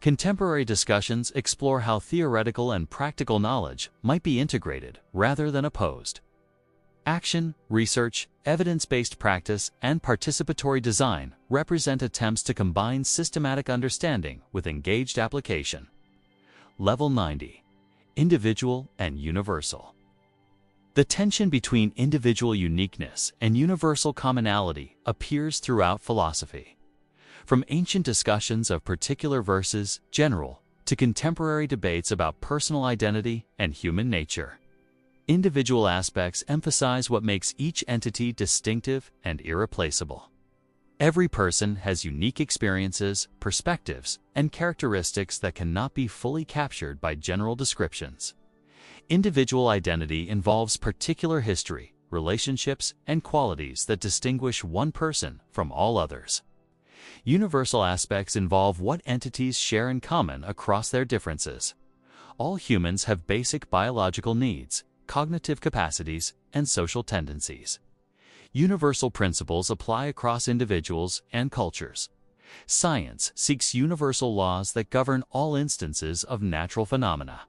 Contemporary discussions explore how theoretical and practical knowledge might be integrated rather than opposed. Action, research, evidence-based practice, and participatory design represent attempts to combine systematic understanding with engaged application. Level 90. Individual and universal. The tension between individual uniqueness and universal commonality appears throughout philosophy. From ancient discussions of particular versus general to contemporary debates about personal identity and human nature. Individual aspects emphasize what makes each entity distinctive and irreplaceable. Every person has unique experiences, perspectives, and characteristics that cannot be fully captured by general descriptions. Individual identity involves particular history, relationships, and qualities that distinguish one person from all others. Universal aspects involve what entities share in common across their differences. All humans have basic biological needs, cognitive capacities, and social tendencies. Universal principles apply across individuals and cultures. Science seeks universal laws that govern all instances of natural phenomena.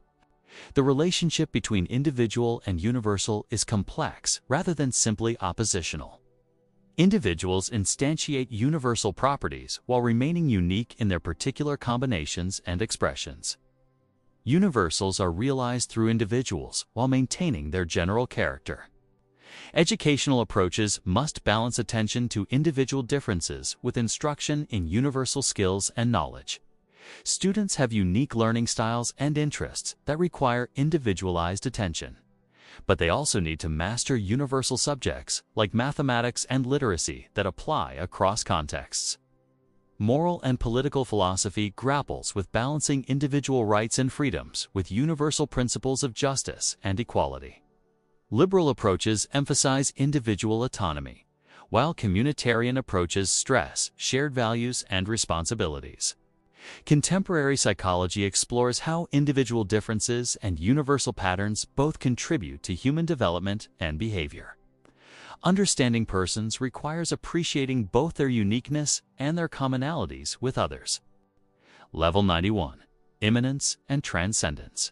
The relationship between individual and universal is complex rather than simply oppositional. Individuals instantiate universal properties while remaining unique in their particular combinations and expressions. Universals are realized through individuals while maintaining their general character. Educational approaches must balance attention to individual differences with instruction in universal skills and knowledge. Students have unique learning styles and interests that require individualized attention. But they also need to master universal subjects like mathematics and literacy that apply across contexts. Moral and political philosophy grapples with balancing individual rights and freedoms with universal principles of justice and equality. Liberal approaches emphasize individual autonomy, while communitarian approaches stress shared values and responsibilities. Contemporary psychology explores how individual differences and universal patterns both contribute to human development and behavior. Understanding persons requires appreciating both their uniqueness and their commonalities with others. Level 91. Immanence and Transcendence.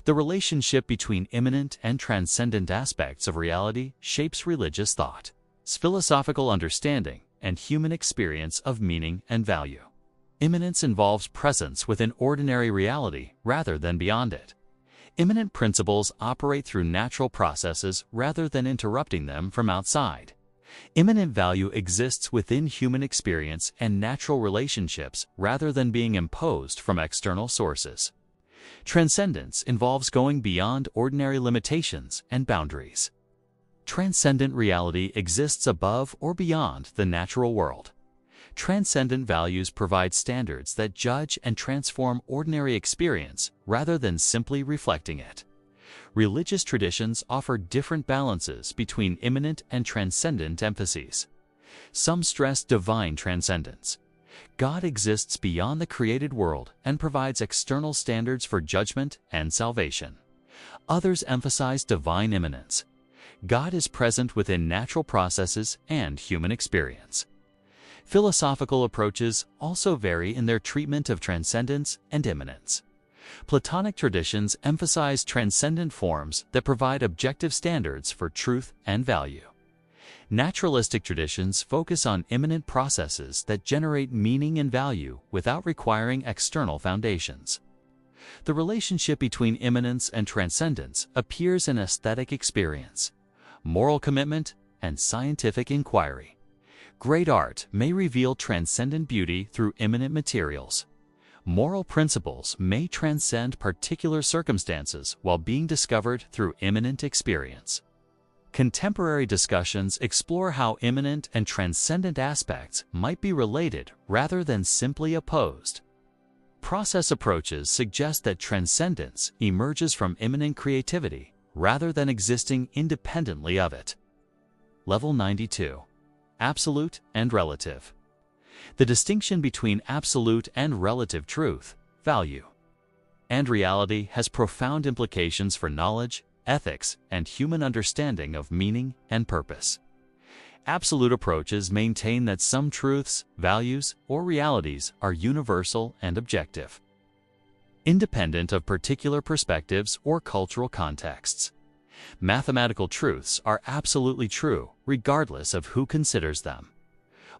The relationship between immanent and transcendent aspects of reality shapes religious thought, philosophical understanding, and human experience of meaning and value. Immanence involves presence within ordinary reality rather than beyond it. Immanent principles operate through natural processes rather than interrupting them from outside. Immanent value exists within human experience and natural relationships rather than being imposed from external sources. Transcendence involves going beyond ordinary limitations and boundaries. Transcendent reality exists above or beyond the natural world. Transcendent values provide standards that judge and transform ordinary experience rather than simply reflecting it. Religious traditions offer different balances between immanent and transcendent emphases. Some stress divine transcendence. God exists beyond the created world and provides external standards for judgment and salvation. Others emphasize divine immanence. God is present within natural processes and human experience. Philosophical approaches also vary in their treatment of transcendence and immanence. Platonic traditions emphasize transcendent forms that provide objective standards for truth and value. Naturalistic traditions focus on immanent processes that generate meaning and value without requiring external foundations. The relationship between immanence and transcendence appears in aesthetic experience, moral commitment, and scientific inquiry. Great art may reveal transcendent beauty through immanent materials. Moral principles may transcend particular circumstances while being discovered through immanent experience. Contemporary discussions explore how immanent and transcendent aspects might be related rather than simply opposed. Process approaches suggest that transcendence emerges from immanent creativity rather than existing independently of it. Level 92. Absolute and relative. The distinction between absolute and relative truth, value, and reality has profound implications for knowledge, ethics, and human understanding of meaning and purpose. Absolute approaches maintain that some truths, values, or realities are universal and objective, independent of particular perspectives or cultural contexts. Mathematical truths are absolutely true, regardless of who considers them.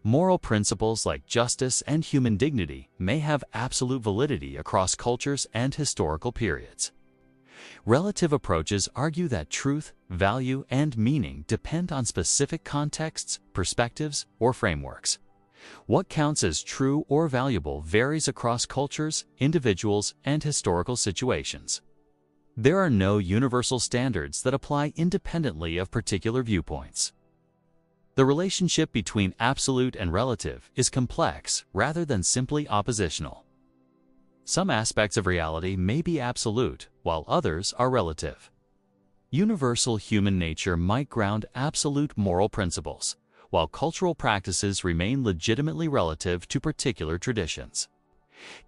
Moral principles like justice and human dignity may have absolute validity across cultures and historical periods. Relative approaches argue that truth, value, and meaning depend on specific contexts, perspectives, or frameworks. What counts as true or valuable varies across cultures, individuals, and historical situations. There are no universal standards that apply independently of particular viewpoints. The relationship between absolute and relative is complex rather than simply oppositional. Some aspects of reality may be absolute, while others are relative. Universal human nature might ground absolute moral principles, while cultural practices remain legitimately relative to particular traditions.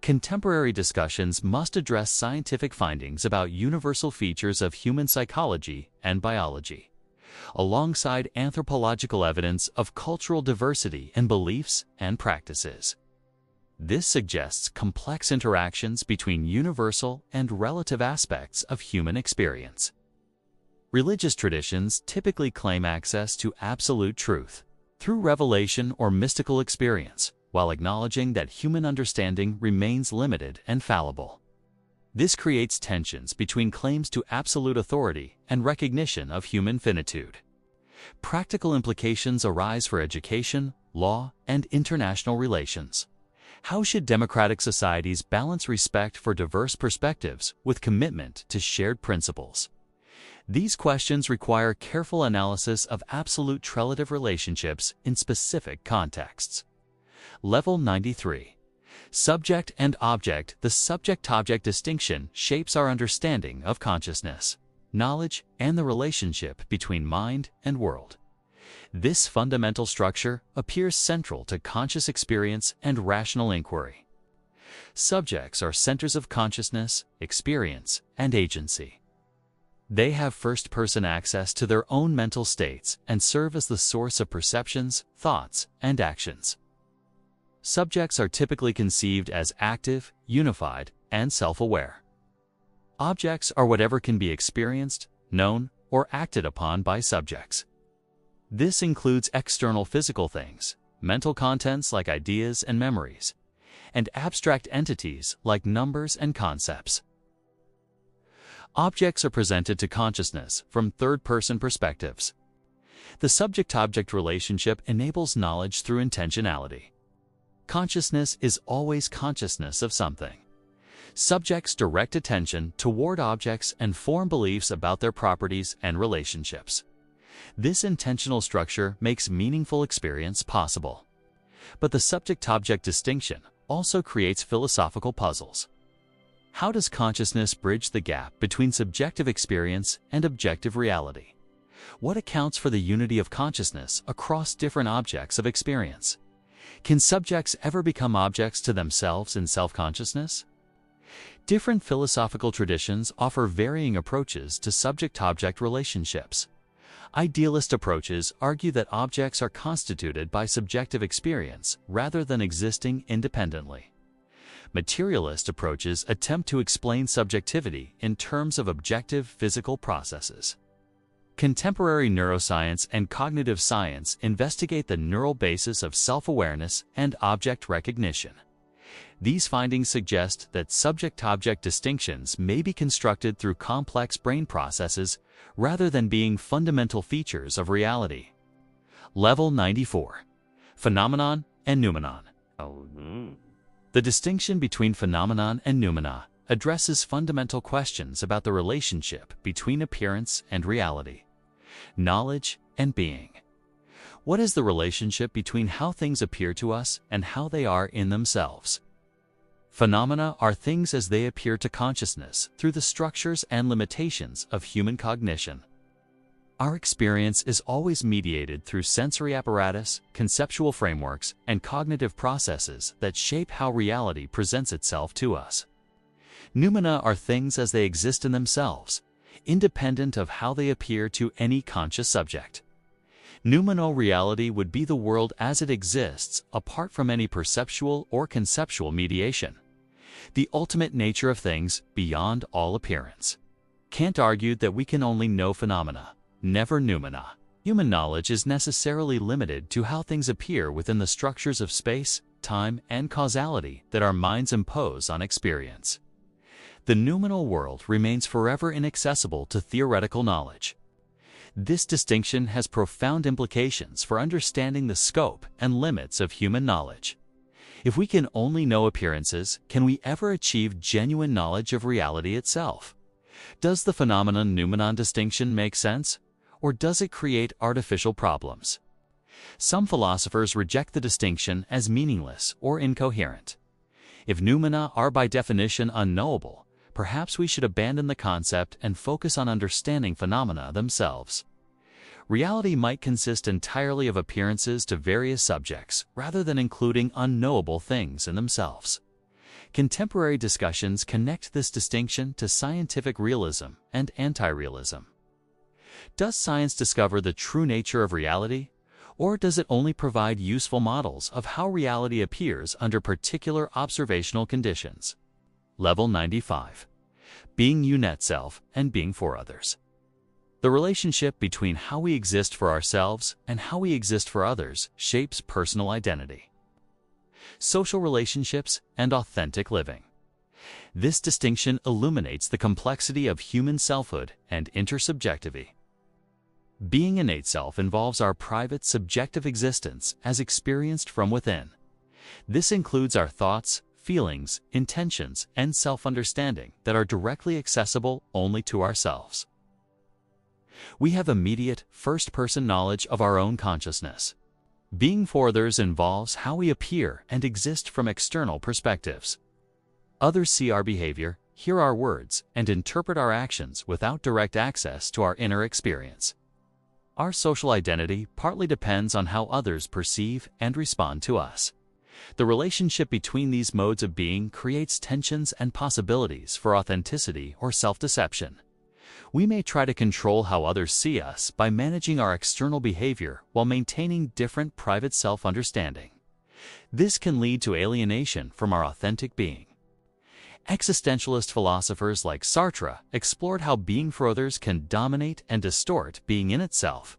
Contemporary discussions must address scientific findings about universal features of human psychology and biology, alongside anthropological evidence of cultural diversity in beliefs and practices. This suggests complex interactions between universal and relative aspects of human experience. Religious traditions typically claim access to absolute truth through revelation or mystical experience, while acknowledging that human understanding remains limited and fallible. This creates tensions between claims to absolute authority and recognition of human finitude. Practical implications arise for education, law, and international relations. How should democratic societies balance respect for diverse perspectives with commitment to shared principles? These questions require careful analysis of absolute-relative relationships in specific contexts. Level 93. Subject and object. The subject-object distinction shapes our understanding of consciousness, knowledge, and the relationship between mind and world. This fundamental structure appears central to conscious experience and rational inquiry. Subjects are centers of consciousness, experience, and agency. They have first-person access to their own mental states and serve as the source of perceptions, thoughts, and actions. Subjects are typically conceived as active, unified, and self-aware. Objects are whatever can be experienced, known, or acted upon by subjects. This includes external physical things, mental contents like ideas and memories, and abstract entities like numbers and concepts. Objects are presented to consciousness from third-person perspectives. The subject-object relationship enables knowledge through intentionality. Consciousness is always consciousness of something. Subjects direct attention toward objects and form beliefs about their properties and relationships. This intentional structure makes meaningful experience possible. But the subject-object distinction also creates philosophical puzzles. How does consciousness bridge the gap between subjective experience and objective reality? What accounts for the unity of consciousness across different objects of experience? Can subjects ever become objects to themselves in self-consciousness? Different philosophical traditions offer varying approaches to subject-object relationships. Idealist approaches argue that objects are constituted by subjective experience rather than existing independently. Materialist approaches attempt to explain subjectivity in terms of objective physical processes. Contemporary neuroscience and cognitive science investigate the neural basis of self-awareness and object recognition. These findings suggest that subject-object distinctions may be constructed through complex brain processes rather than being fundamental features of reality. Level 94. Phenomenon and noumenon. The distinction between phenomenon and noumena addresses fundamental questions about the relationship between appearance and reality, knowledge and being. What is the relationship between how things appear to us and how they are in themselves? Phenomena are things as they appear to consciousness through the structures and limitations of human cognition. Our experience is always mediated through sensory apparatus, conceptual frameworks, and cognitive processes that shape how reality presents itself to us. Noumena are things as they exist in themselves, independent of how they appear to any conscious subject. Noumenal reality would be the world as it exists apart from any perceptual or conceptual mediation, the ultimate nature of things beyond all appearance. Kant argued that we can only know phenomena, never noumena. Human knowledge is necessarily limited to how things appear within the structures of space, time, and causality that our minds impose on experience. The noumenal world remains forever inaccessible to theoretical knowledge. This distinction has profound implications for understanding the scope and limits of human knowledge. If we can only know appearances, can we ever achieve genuine knowledge of reality itself? Does the phenomenon-noumenon distinction make sense, or does it create artificial problems? Some philosophers reject the distinction as meaningless or incoherent. If noumena are by definition unknowable, perhaps we should abandon the concept and focus on understanding phenomena themselves. Reality might consist entirely of appearances to various subjects, rather than including unknowable things in themselves. Contemporary discussions connect this distinction to scientific realism and anti-realism. Does science discover the true nature of reality, or does it only provide useful models of how reality appears under particular observational conditions? Level 95. Being you-net self and being for others. The relationship between how we exist for ourselves and how we exist for others shapes personal identity, social relationships, and authentic living. This distinction illuminates the complexity of human selfhood and intersubjectivity. Being innate self involves our private subjective existence as experienced from within. This includes our thoughts, feelings, intentions, and self-understanding that are directly accessible only to ourselves. We have immediate, first-person knowledge of our own consciousness. Being for others involves how we appear and exist from external perspectives. Others see our behavior, hear our words, and interpret our actions without direct access to our inner experience. Our social identity partly depends on how others perceive and respond to us. The relationship between these modes of being creates tensions and possibilities for authenticity or self-deception. We may try to control how others see us by managing our external behavior while maintaining different private self-understanding. This can lead to alienation from our authentic being. Existentialist philosophers like Sartre explored how being for others can dominate and distort being in itself.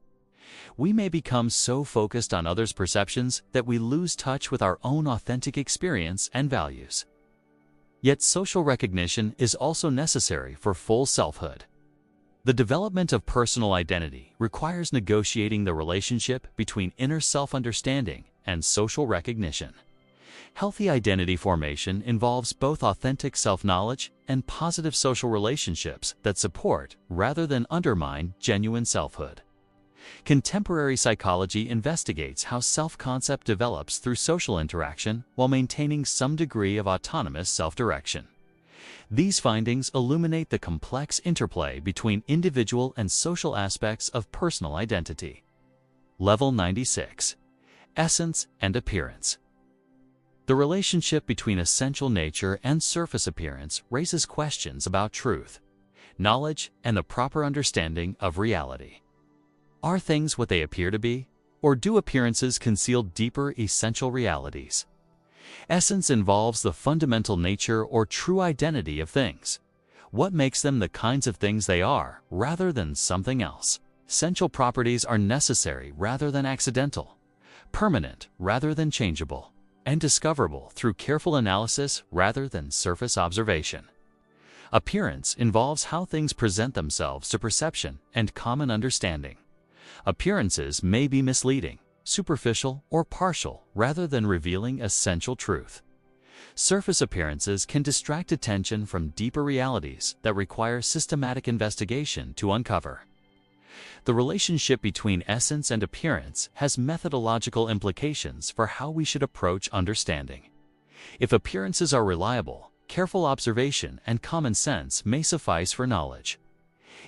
We may become so focused on others' perceptions that we lose touch with our own authentic experience and values. Yet social recognition is also necessary for full selfhood. The development of personal identity requires negotiating the relationship between inner self-understanding and social recognition. Healthy identity formation involves both authentic self-knowledge and positive social relationships that support rather than undermine genuine selfhood. Contemporary psychology investigates how self-concept develops through social interaction while maintaining some degree of autonomous self-direction. These findings illuminate the complex interplay between individual and social aspects of personal identity. Level 96. Essence and appearance. The relationship between essential nature and surface appearance raises questions about truth, knowledge, and the proper understanding of reality. Are things what they appear to be, or do appearances conceal deeper essential realities? Essence involves the fundamental nature or true identity of things. What makes them the kinds of things they are, rather than something else? Essential properties are necessary rather than accidental, permanent rather than changeable, and discoverable through careful analysis rather than surface observation. Appearance involves how things present themselves to perception and common understanding. Appearances may be misleading, superficial, or partial rather than revealing essential truth. Surface appearances can distract attention from deeper realities that require systematic investigation to uncover. The relationship between essence and appearance has methodological implications for how we should approach understanding. If appearances are reliable, careful observation and common sense may suffice for knowledge.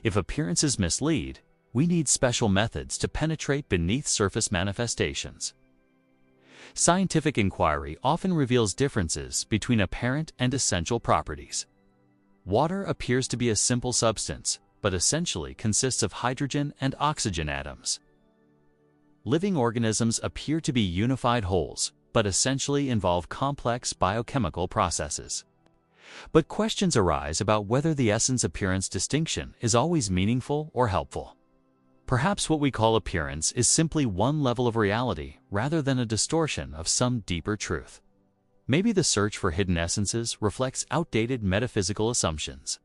If appearances mislead, we need special methods to penetrate beneath surface manifestations. Scientific inquiry often reveals differences between apparent and essential properties. Water appears to be a simple substance, but essentially consists of hydrogen and oxygen atoms. Living organisms appear to be unified wholes, but essentially involve complex biochemical processes. But questions arise about whether the essence-appearance distinction is always meaningful or helpful. Perhaps what we call appearance is simply one level of reality rather than a distortion of some deeper truth. Maybe the search for hidden essences reflects outdated metaphysical assumptions.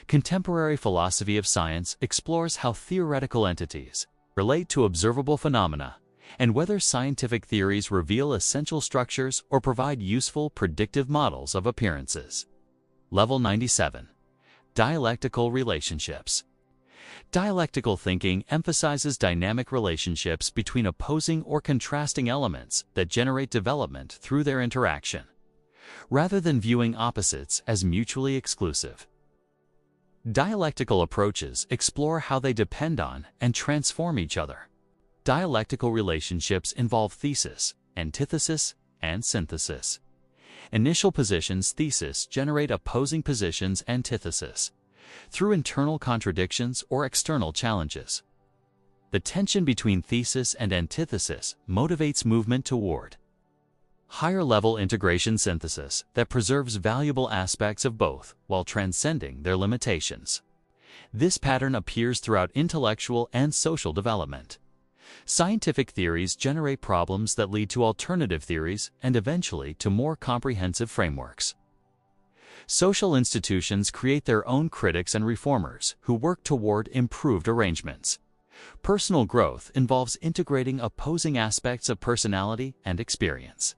Contemporary philosophy of science explores how theoretical entities relate to observable phenomena and whether scientific theories reveal essential structures or provide useful predictive models of appearances. Level 97. Dialectical relationships. Dialectical thinking emphasizes dynamic relationships between opposing or contrasting elements that generate development through their interaction, rather than viewing opposites as mutually exclusive. Dialectical approaches explore how they depend on and transform each other. Dialectical relationships involve thesis, antithesis, and synthesis. Initial positions thesis generate opposing positions antithesis through internal contradictions or external challenges. The tension between thesis and antithesis motivates movement toward higher-level integration synthesis that preserves valuable aspects of both while transcending their limitations. This pattern appears throughout intellectual and social development. Scientific theories generate problems that lead to alternative theories and eventually to more comprehensive frameworks. Social institutions create their own critics and reformers who work toward improved arrangements. Personal growth involves integrating opposing aspects of personality and experience.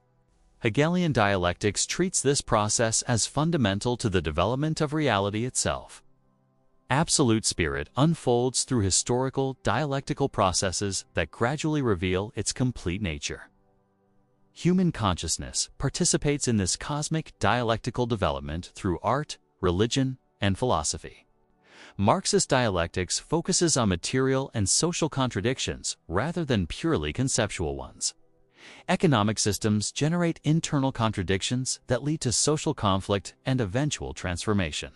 Hegelian dialectics treats this process as fundamental to the development of reality itself. Absolute spirit unfolds through historical, dialectical processes that gradually reveal its complete nature. Human consciousness participates in this cosmic dialectical development through art, religion, and philosophy. Marxist dialectics focuses on material and social contradictions rather than purely conceptual ones. Economic systems generate internal contradictions that lead to social conflict and eventual transformation.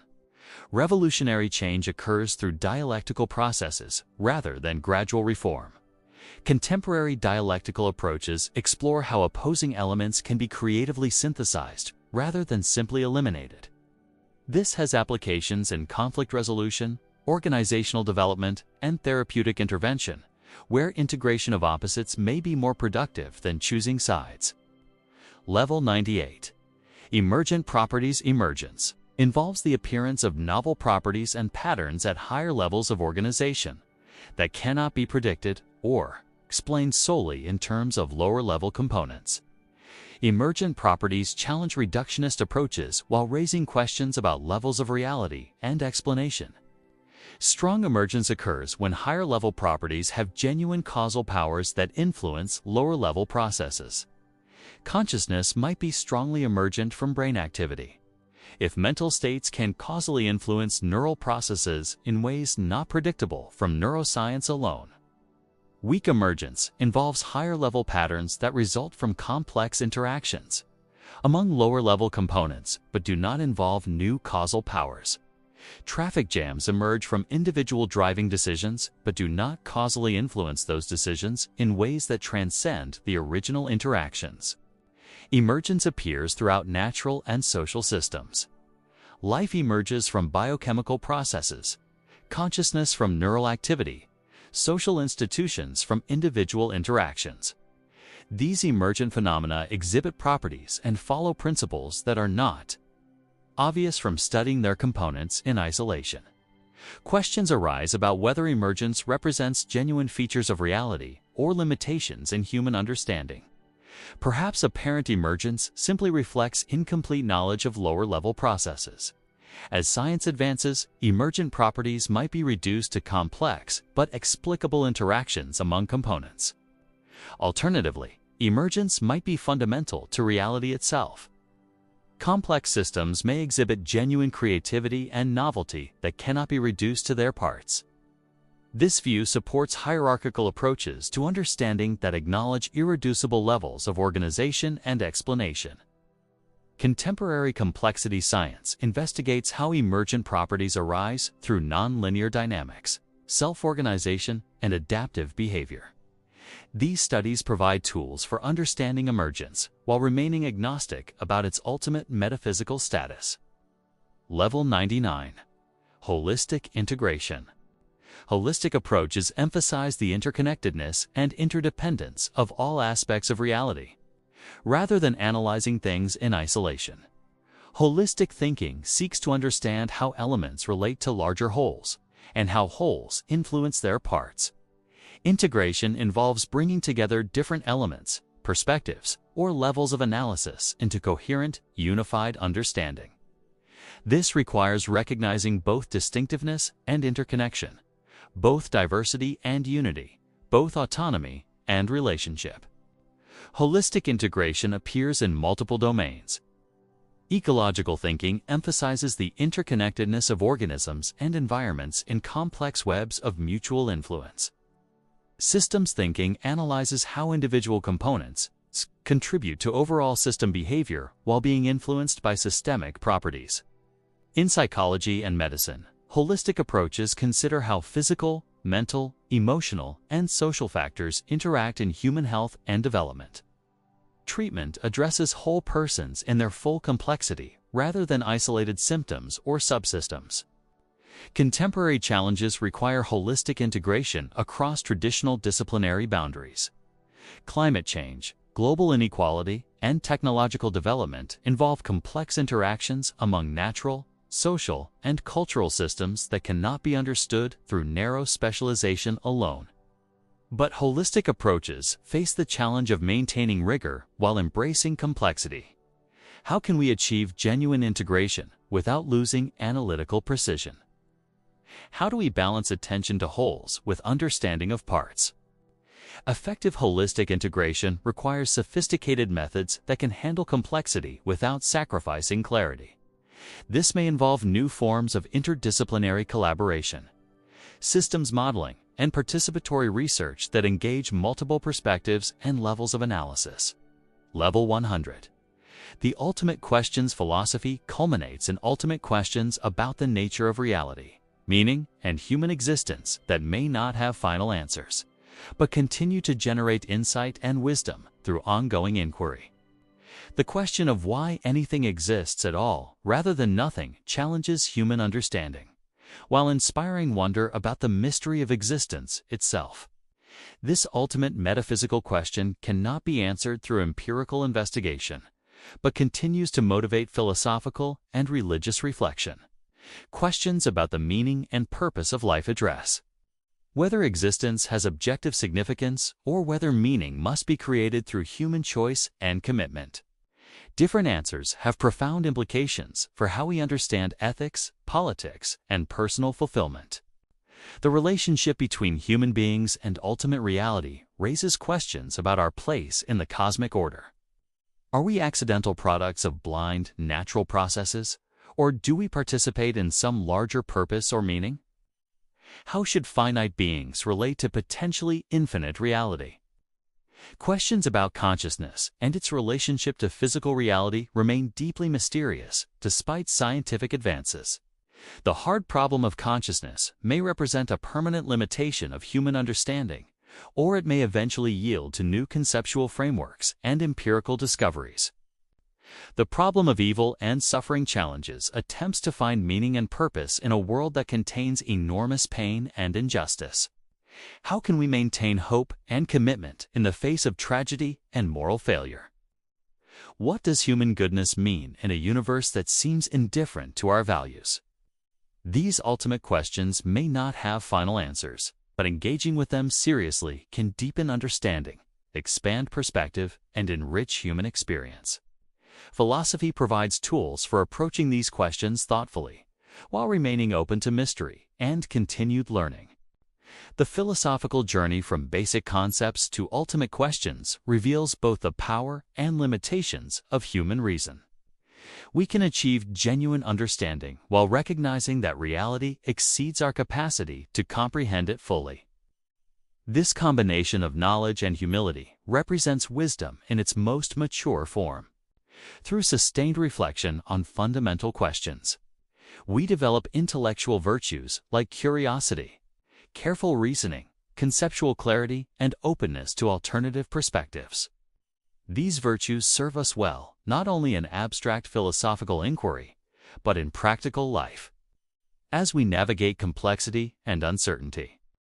Revolutionary change occurs through dialectical processes rather than gradual reform. Contemporary dialectical approaches explore how opposing elements can be creatively synthesized rather than simply eliminated. This has applications in conflict resolution, organizational development, and therapeutic intervention, where integration of opposites may be more productive than choosing sides. Level 98. Emergent properties emergence involves the appearance of novel properties and patterns at higher levels of organization that cannot be predicted or explained solely in terms of lower-level components. Emergent properties challenge reductionist approaches while raising questions about levels of reality and explanation. Strong emergence occurs when higher-level properties have genuine causal powers that influence lower-level processes. Consciousness might be strongly emergent from brain activity. If mental states can causally influence neural processes in ways not predictable from neuroscience alone. Weak emergence involves higher-level patterns that result from complex interactions. among lower-level components but do not involve new causal powers. Traffic jams emerge from individual driving decisions but do not causally influence those decisions in ways that transcend the original interactions. Emergence appears throughout natural and social systems. Life emerges from biochemical processes, consciousness from neural activity, social institutions from individual interactions. These emergent phenomena exhibit properties and follow principles that are not obvious from studying their components in isolation. Questions arise about whether emergence represents genuine features of reality or limitations in human understanding. Perhaps apparent emergence simply reflects incomplete knowledge of lower-level processes. As science advances, emergent properties might be reduced to complex but explicable interactions among components. Alternatively, emergence might be fundamental to reality itself. Complex systems may exhibit genuine creativity and novelty that cannot be reduced to their parts. This view supports hierarchical approaches to understanding that acknowledge irreducible levels of organization and explanation. Contemporary complexity science investigates how emergent properties arise through nonlinear dynamics, self-organization, and adaptive behavior. These studies provide tools for understanding emergence while remaining agnostic about its ultimate metaphysical status. Level 99. Holistic integration. Holistic approaches emphasize the interconnectedness and interdependence of all aspects of reality, rather than analyzing things in isolation. Holistic thinking seeks to understand how elements relate to larger wholes, and how wholes influence their parts. Integration involves bringing together different elements, perspectives, or levels of analysis into coherent, unified understanding. This requires recognizing both distinctiveness and interconnection, both diversity and unity, both autonomy and relationship. Holistic integration appears in multiple domains. Ecological thinking emphasizes the interconnectedness of organisms and environments in complex webs of mutual influence. Systems thinking analyzes how individual components contribute to overall system behavior while being influenced by systemic properties. In psychology and medicine, holistic approaches consider how physical, mental, emotional, and social factors interact in human health and development. Treatment addresses whole persons in their full complexity rather than isolated symptoms or subsystems. Contemporary challenges require holistic integration across traditional disciplinary boundaries. Climate change, global inequality, and technological development involve complex interactions among natural, social, and cultural systems that cannot be understood through narrow specialization alone. But holistic approaches face the challenge of maintaining rigor while embracing complexity. How can we achieve genuine integration without losing analytical precision? How do we balance attention to wholes with understanding of parts? Effective holistic integration requires sophisticated methods that can handle complexity without sacrificing clarity. This may involve new forms of interdisciplinary collaboration, systems modeling, and participatory research that engage multiple perspectives and levels of analysis. Level 100. The ultimate questions philosophy culminates in ultimate questions about the nature of reality, meaning, and human existence that may not have final answers, but continue to generate insight and wisdom through ongoing inquiry. The question of why anything exists at all, rather than nothing, challenges human understanding, while inspiring wonder about the mystery of existence itself. This ultimate metaphysical question cannot be answered through empirical investigation, but continues to motivate philosophical and religious reflection. Questions about the meaning and purpose of life address whether existence has objective significance or whether meaning must be created through human choice and commitment. Different answers have profound implications for how we understand ethics, politics, and personal fulfillment. The relationship between human beings and ultimate reality raises questions about our place in the cosmic order. Are we accidental products of blind, natural processes, or do we participate in some larger purpose or meaning? How should finite beings relate to potentially infinite reality? Questions about consciousness and its relationship to physical reality remain deeply mysterious despite scientific advances. The hard problem of consciousness may represent a permanent limitation of human understanding, or it may eventually yield to new conceptual frameworks and empirical discoveries. The problem of evil and suffering challenges attempts to find meaning and purpose in a world that contains enormous pain and injustice. How can we maintain hope and commitment in the face of tragedy and moral failure? What does human goodness mean in a universe that seems indifferent to our values? These ultimate questions may not have final answers, but engaging with them seriously can deepen understanding, expand perspective, and enrich human experience. Philosophy provides tools for approaching these questions thoughtfully, while remaining open to mystery and continued learning. The philosophical journey from basic concepts to ultimate questions reveals both the power and limitations of human reason. We can achieve genuine understanding while recognizing that reality exceeds our capacity to comprehend it fully. This combination of knowledge and humility represents wisdom in its most mature form. Through sustained reflection on fundamental questions, we develop intellectual virtues like curiosity, careful reasoning, conceptual clarity, and openness to alternative perspectives. These virtues serve us well, not only in abstract philosophical inquiry, but in practical life, as we navigate complexity and uncertainty.